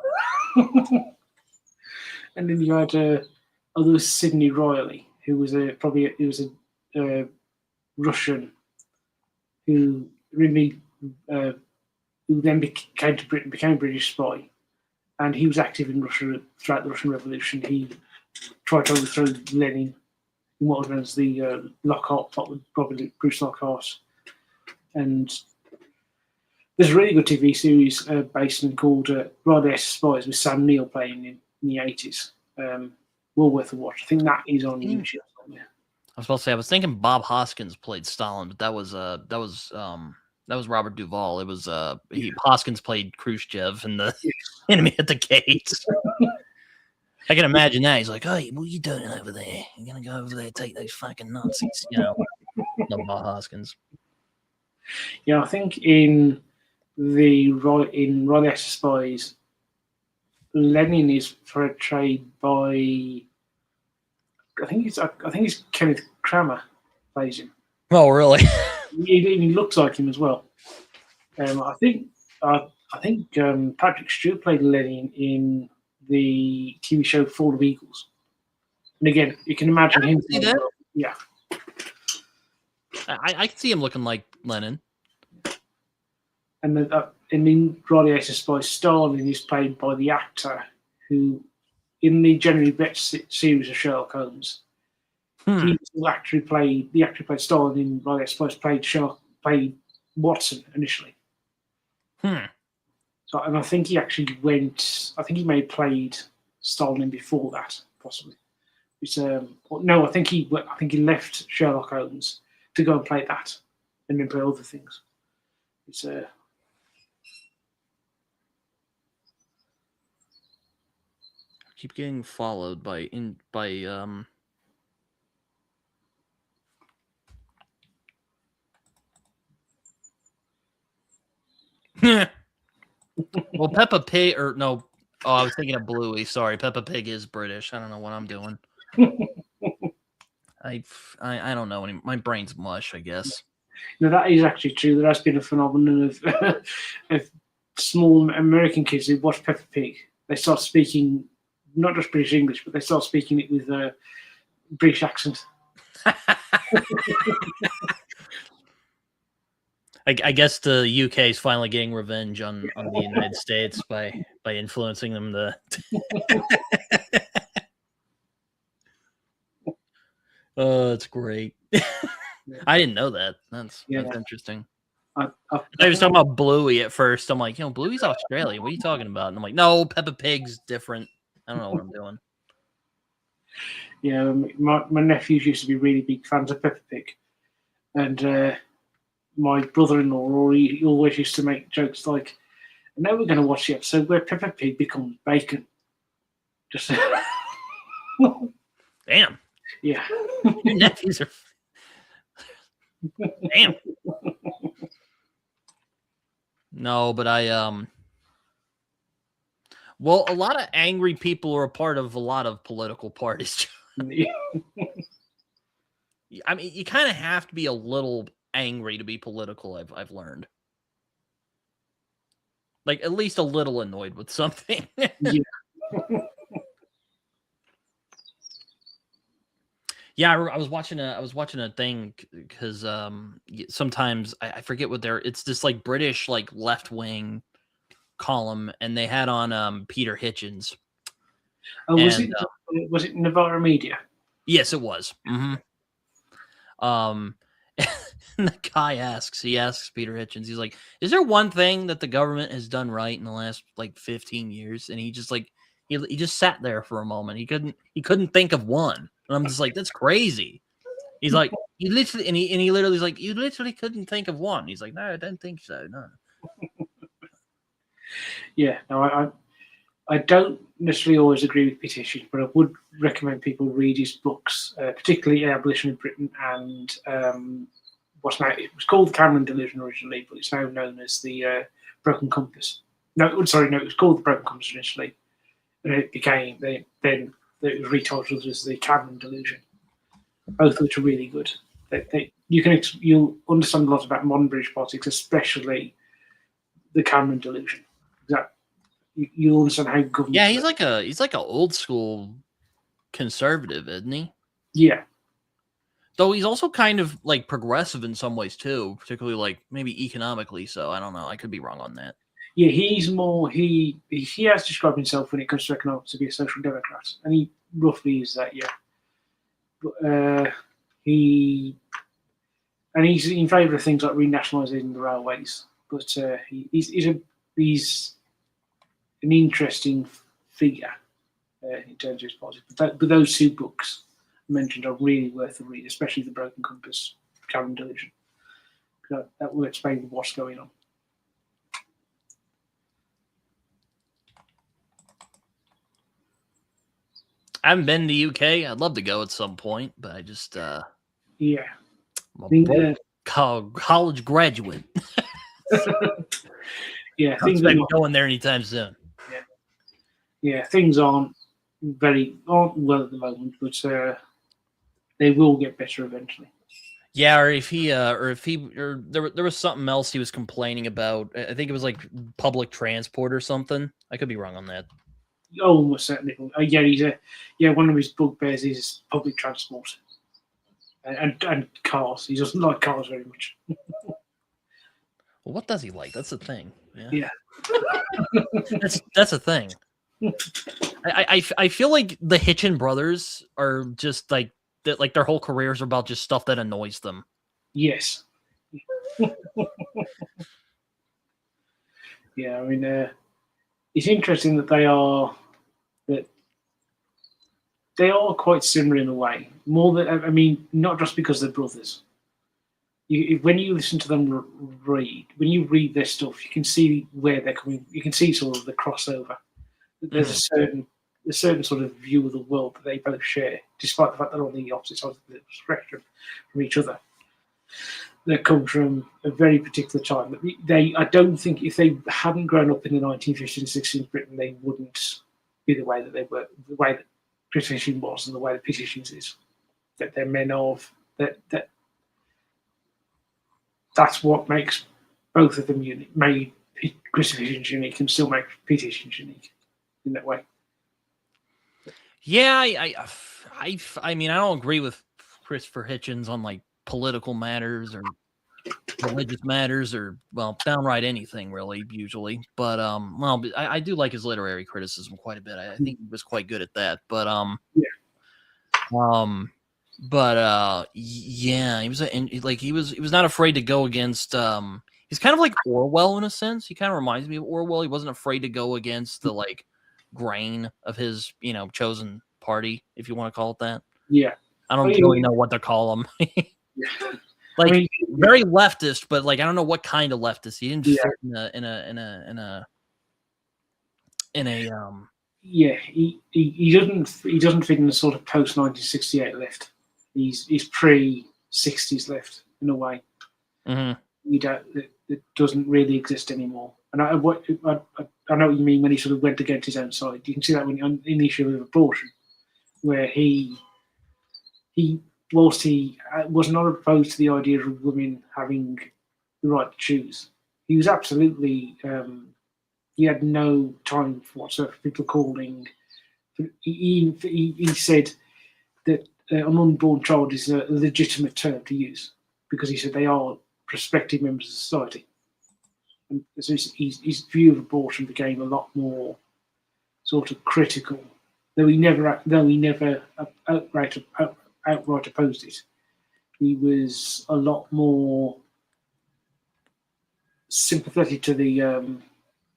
And then you had there was Sidney Riley, who was a Russian who really who then came to Britain, became a British spy, and he was active in Russia throughout the Russian Revolution. He tried to overthrow Lenin in what was known as the Lockhart plot with Bruce Lockhart. And there's a really good TV series based on called Riley S. Spies with Sam Neill playing in the 80s. Well worth a watch. I think that is on YouTube somewhere.
I was supposed to say I was thinking Bob Hoskins played Stalin, but that was Robert Duvall. It was Hoskins played Khrushchev in the Enemy at the Gates. I can imagine that. He's like, "Hey, what are you doing over there? You're gonna go over there and take those fucking Nazis," you know. Not Bob Hoskins.
Yeah, I think in Riley S. Spies, Lenin is portrayed by I think it's Kenneth Kramer plays him.
Oh, really?
He looks like him as well. I think Patrick Stewart played Lenin in the TV show Fall of Eagles. And again, you can imagine him.
See that?
Yeah.
I can see him looking like Lenin.
And then in Riley S. Spies, Stalin is played by the actor who in the Generally Bet series of Sherlock Holmes,
Hmm.
he actually played Stalin in, well, I suppose played Watson initially.
Hmm.
So, and I think he actually I think he may have played Stalin before that, possibly. It's no, I think he left Sherlock Holmes to go and play that, and then play other things. It's
I keep getting followed by well, Peppa Pig, or no, oh, I was thinking of Bluey. Sorry, Peppa Pig is British. I don't know what I'm doing. I don't know any. My brain's mush, I guess.
No, that is actually true. There has been a phenomenon of small American kids who watch Peppa Pig. They start speaking not just British English, but they start speaking it with a British accent.
I guess the UK is finally getting revenge on the United States by influencing them to. Oh, it's great. I didn't know that. That's interesting. I was talking about Bluey at first. I'm like, Bluey's Australian. What are you talking about? And I'm like, no, Peppa Pig's different. I don't know what I'm doing.
Yeah, my nephews used to be really big fans of Peppa Pig, and my brother-in-law he always used to make jokes like, "Now we're going to watch the episode where Peppa Pig becomes bacon." Just
damn.
Yeah,
your nephews are damn. No, but well, a lot of angry people are a part of a lot of political parties. I mean, you kind of have to be a little angry to be political. I've learned, like at least a little annoyed with something.
Yeah.
Yeah, I was watching a thing because sometimes I forget what it's this like British like left wing column, and they had on Peter Hitchens.
Oh, was it Navarra Media?
Yes, it was. Mm-hmm. And the guy asks Peter Hitchens, he's like, "Is there one thing that the government has done right in the last like 15 years?" And he just like he just sat there for a moment. He couldn't think of one. And I'm just like, that's crazy. He's like, he literally is like, you literally couldn't think of one. He's like, no, I don't think so. No.
Yeah, no, I don't necessarily always agree with Peter Hitchens, but I would recommend people read his books, particularly Abolition of Britain and it was called the Cameron Delusion originally, but it's now known as the Broken Compass. No, it was called the Broken Compass initially, and it became then it was retitled as the Cameron Delusion. Both of which are really good. You'll understand a lot about modern British politics, especially the Cameron Delusion. You'll understand how government.
Yeah, he's like a old school conservative, isn't he?
Yeah.
Though he's also kind of like progressive in some ways too, particularly like maybe economically. So I don't know. I could be wrong on that.
Yeah, he's more. He has described himself when it comes to economics to be a social democrat, and he roughly is that. Yeah. But, he's in favour of things like renationalising the railways. But he's an interesting figure in terms of his politics. But those two books mentioned are really worth a read, especially The Broken Compass, Cameron Delusion. That will explain what's going on.
I haven't been to the UK. I'd love to go at some point, but I just
yeah,
I'm a college graduate.
Yeah,
things aren't going there anytime soon.
Yeah, things aren't well at the moment, but they will get better eventually.
Yeah, or there was something else he was complaining about. I think it was like public transport or something. I could be wrong on that.
Oh, almost certainly. One of his bugbears is public transport and cars. He doesn't like cars very much.
Well, what does he like? That's the thing.
Yeah.
That's a thing. I feel like the Hitchin brothers are just like that. Like their whole careers are about just stuff that annoys them.
Yes. Yeah, I mean, it's interesting that they are quite similar in a way. More than I mean, not just because they're brothers. When you listen to them read, when you read their stuff, you can see where they're coming. You can see sort of the crossover. There's a certain sort of view of the world that they both share, despite the fact they're on the opposite sides of the spectrum from each other. They come from a very particular time. I don't think if they hadn't grown up in the 1950s and 60s Britain, they wouldn't be the way that they were, the way that British was, and the way that British is. That they're men of that's what makes both of them unique. Made Christopher Hitchens unique, and still make Peter Hitchens unique in that way.
Yeah, I mean, I don't agree with Christopher Hitchens on like political matters or religious matters or well, downright anything really usually. But well, I do like his literary criticism quite a bit. I think he was quite good at that. But yeah, he was he was not afraid to go against he's kind of like Orwell in a sense. He kind of reminds me of Orwell. He wasn't afraid to go against the like grain of his, chosen party, if you want to call it that.
Yeah.
I don't really know what to call him. Like, I mean, very leftist, but like I don't know what kind of leftist. He didn't fit in a
yeah, he doesn't fit in the sort of post 1968 left. He's pre 60s left in a way.
Mm-hmm.
It doesn't really exist anymore. And I know what you mean when he sort of went against his own side. You can see that in the issue of abortion, where he whilst he was not opposed to the idea of women having the right to choose, he was absolutely he had no time for whatsoever people calling. He said that an unborn child is a legitimate term to use because he said they are prospective members of society. And so his view of abortion became a lot more sort of critical, though he never outright opposed it. He was a lot more sympathetic to the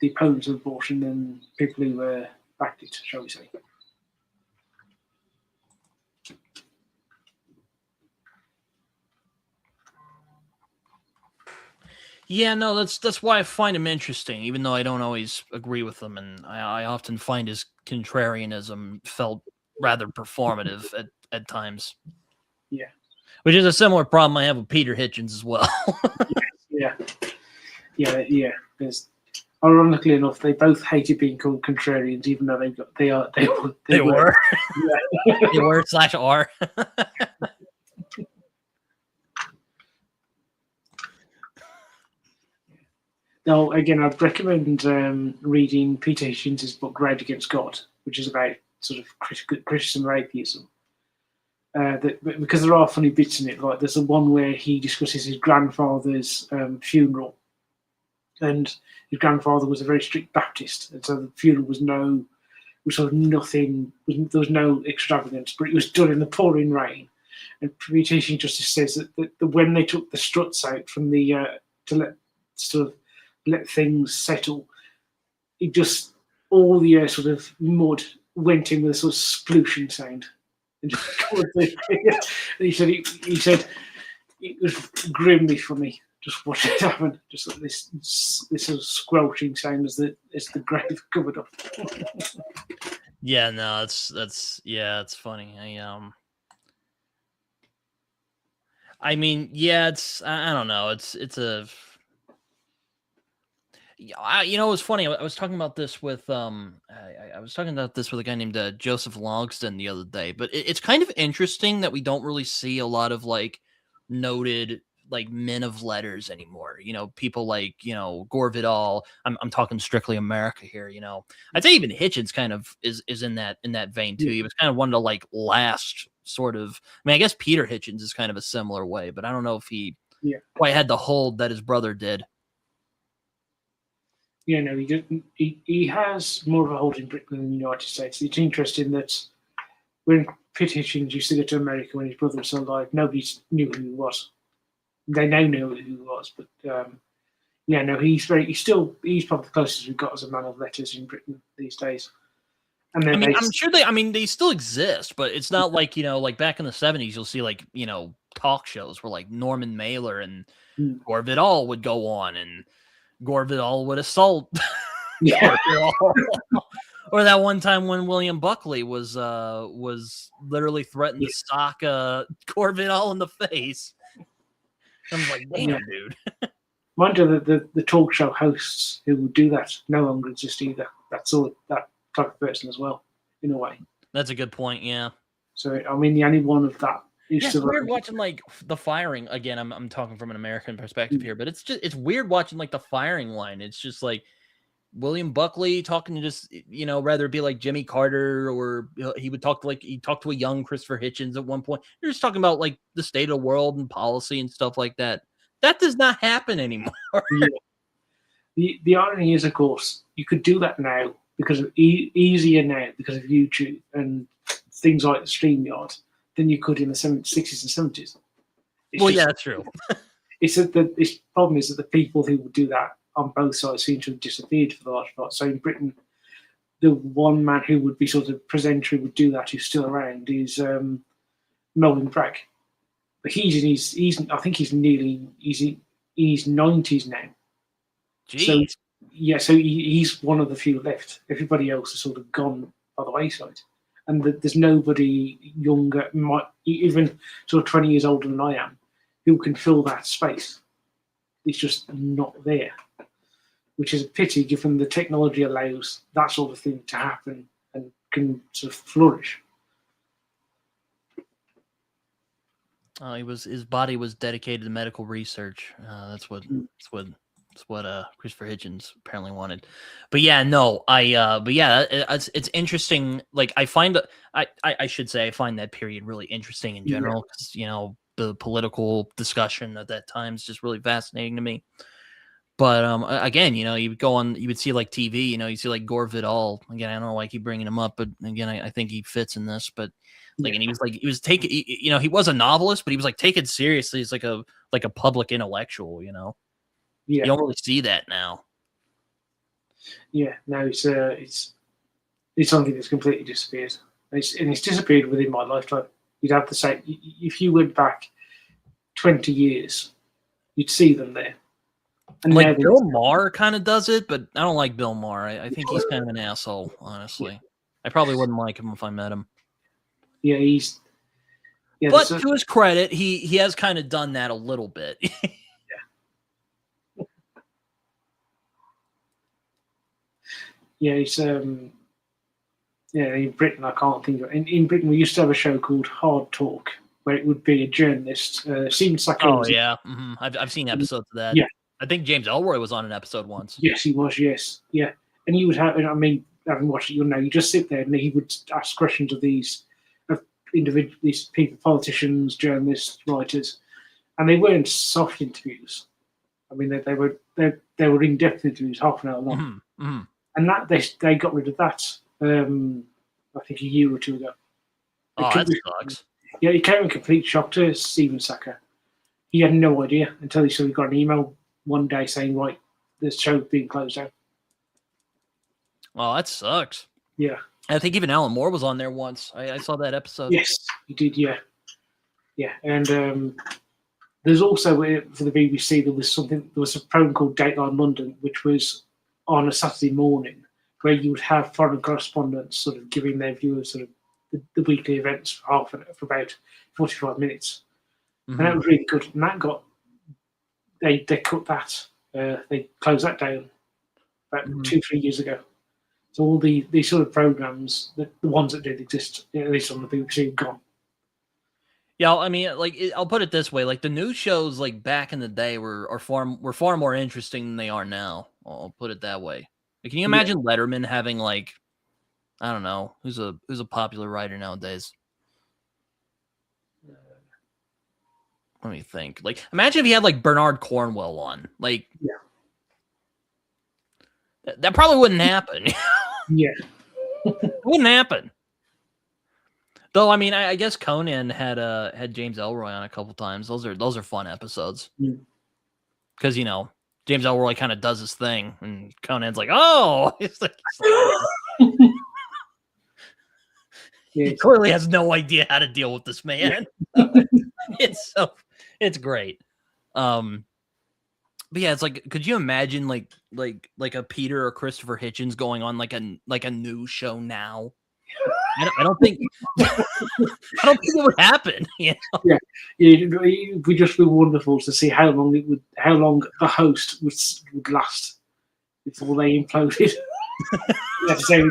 opponents of abortion than people who backed it, shall we say.
Yeah, no, that's why I find him interesting, even though I don't always agree with him, and I often find his contrarianism felt rather performative at times.
Yeah.
Which is a similar problem I have with Peter Hitchens as well.
Yeah. There's, ironically enough, they both hated being called contrarians, even though they were.
Yeah. They were /R.
Now, again, I'd recommend reading Peter Hitchens' book Rage Against God, which is about sort of criticism of atheism. Because there are funny bits in it, like there's the one where he discusses his grandfather's funeral, and his grandfather was a very strict Baptist, and so the funeral was sort of nothing. There was no extravagance, but it was done in the pouring rain. And Peter Hitchens just says that when they took the struts out from the to let things settle, it just all the sort of mud went in with a sort of splooshin sound. And he said it was grimly funny just watching it happen. Just like this sort of squelching sound as the grave covered up.
Yeah, no, it's funny. I mean, yeah, I don't know. It's a. It's funny. I was talking about this with I was talking about this with a guy named Joseph Logston the other day. But it's kind of interesting that we don't really see a lot of like noted like men of letters anymore. People like Gore Vidal. I'm talking strictly America here. I'd say even Hitchens kind of is in that vein too. He was kind of one of the like last sort of. I mean, I guess Peter Hitchens is kind of a similar way, but I don't know if he quite had the hold that his brother did.
Yeah, no, he didn't. He has more of a hold in Britain than the United States. It's interesting that when Pitt Hitchens used to go to America when his brother was still alive, nobody knew who he was. They now know who he was, but yeah, no, he's probably the closest we've got as a man of letters in Britain these days. And
I
then
mean, I'm sure they still exist, but it's not like, like back in the 70s, you'll see like, talk shows where like Norman Mailer and Gore Vidal would go on and Gore Vidal would assault
yeah,
or that one time when William Buckley was literally threatened to sock Gore Vidal in the face. I'm like, damn, dude.
Mind you, the talk show hosts who would do that no longer exist either. That's all that type of person as well, in a way.
That's a good point. Yeah.
So I mean, the only one of that.
It's weird watching like the firing again. I'm talking from an American perspective here, but it's weird watching like the firing line. It's just like William Buckley talking to just rather it be like Jimmy Carter, or he would talk to a young Christopher Hitchens at one point. You're just talking about like the state of the world and policy and stuff like that. That does not happen anymore.
The irony is, of course, you could do that now because of easier now because of YouTube and things like the StreamYard than you could in the 60s and 70s.
Yeah, that's true.
It's that this problem is that the people who would do that on both sides seem to have disappeared for the large part. So in Britain, the one man who would be sort of presenter who would do that, who's still around, is Melvin Bragg. But I think he's in his 90s now.
Jeez.
So he's one of the few left. Everybody else has sort of gone by the wayside. And there's nobody younger, even sort of 20 years older than I am, who can fill that space. It's just not there, which is a pity given the technology allows that sort of thing to happen and can sort of flourish.
His body was dedicated to medical research. That's what Christopher Hitchens apparently wanted. But yeah, no, it's interesting. Like I find I should say I find that period really interesting in general because the political discussion at that time is just really fascinating to me. But again, you would see like TV, you see like Gore Vidal. Again, I don't know why I keep bringing him up, but again, I think he fits in this. But and he was taking, he was a novelist, but he was like taken seriously as like a public intellectual.
Yeah.
You don't really see that now.
Yeah, no, it's something that's completely disappeared. It's disappeared within my lifetime. You'd have to say, if you went back 20 years, you'd see them there.
And like Bill Maher kind of does it, but I don't like Bill Maher. I think he's kind of an asshole, honestly. I probably wouldn't like him if I met him.
Yeah,
but to his credit, he has kind of done that a little bit.
Yeah, it's in Britain I can't think of it. In Britain we used to have a show called Hard Talk where it would be a journalist, Stephen Sacker.
Oh yeah, I've seen episodes of that.
Yeah,
I think James Ellroy was on an episode once.
Yes, he was. Yes, yeah, and he would have. I mean, having watched it, you just sit there and he would ask questions of these these people, politicians, journalists, writers, and they weren't soft interviews. I mean, they were in-depth interviews, half an hour long. And that they got rid of that. I think a year or two ago.
Oh, that sucks.
Yeah, it came a complete shock to Stephen Sacker. He had no idea until he got an email one day saying, "Right, this show's being closed down."
Oh, that sucks.
Yeah,
I think even Alan Moore was on there once. I saw that episode.
Yes, he did. Yeah, and there's also for the BBC there was a program called Dateline London, which was on a Saturday morning, where you would have foreign correspondents sort of giving their viewers sort of the weekly events for about 45 minutes, and that was really good. And that got they cut that, they closed that down about 2-3 years ago. So all these sort of programs, the ones that did exist, at least on the BBC, have gone.
Yeah, I mean, like I'll put it this way: like the news shows, like back in the day, were far more interesting than they are now. I'll put it that way. Like, can you imagine Letterman having like, I don't know, who's a popular writer nowadays? Let me think. Like, imagine if he had like Bernard Cornwell on. Like, That probably wouldn't happen.
Yeah.
It wouldn't happen. Though, I mean, I guess Conan had James Ellroy on a couple times. Those are fun episodes. Because, you know, James Ellroy kind of does his thing, and Conan's like, oh! He's like, he clearly has no idea how to deal with this man. It's great. But yeah, it's like, could you imagine like a Peter or Christopher Hitchens going on like a news show now? I don't think it would happen. You know?
Yeah, it would just be wonderful to see how long the host would last before they imploded. Yeah, so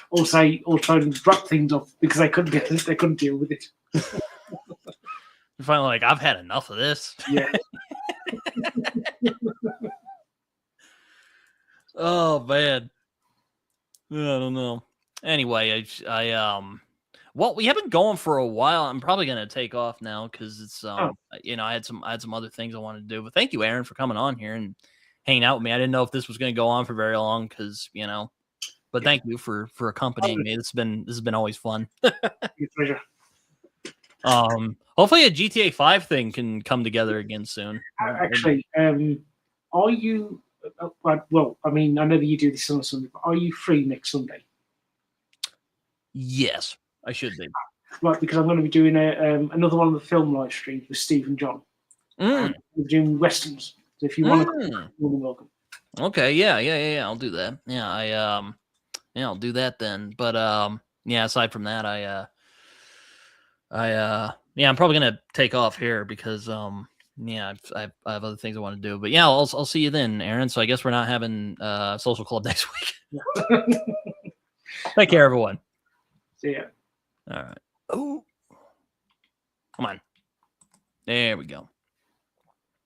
or try and wrap things up because they couldn't deal with it.
You're finally like, I've had enough of this.
Yeah.
Oh man. I don't know. Anyway, well, we have been going for a while. I'm probably gonna take off now because it's you know, I had some other things I wanted to do. But thank you, Aaron, for coming on here and hanging out with me. I didn't know if this was gonna go on for very long because, you know, but thank you for accompanying me. This has been always fun.
Your pleasure.
Hopefully a GTA 5 thing can come together again soon.
Actually, are you? Well, I mean, I know that you do this on Sunday, but are you free next Sunday?
Yes, I should be.
Right, because I'm going to be doing another one of the film live streams with Steve and John. We're doing westerns. So if you want to, you're more than welcome.
Okay, yeah. I'll do that. Yeah, I'll do that then. But yeah. Aside from that, I'm probably gonna take off here because yeah, I have other things I want to do. But yeah, I'll see you then, Aaron. So I guess we're not having social club next week. Take care, everyone.
See ya.
All right. Oh, come on. There we go.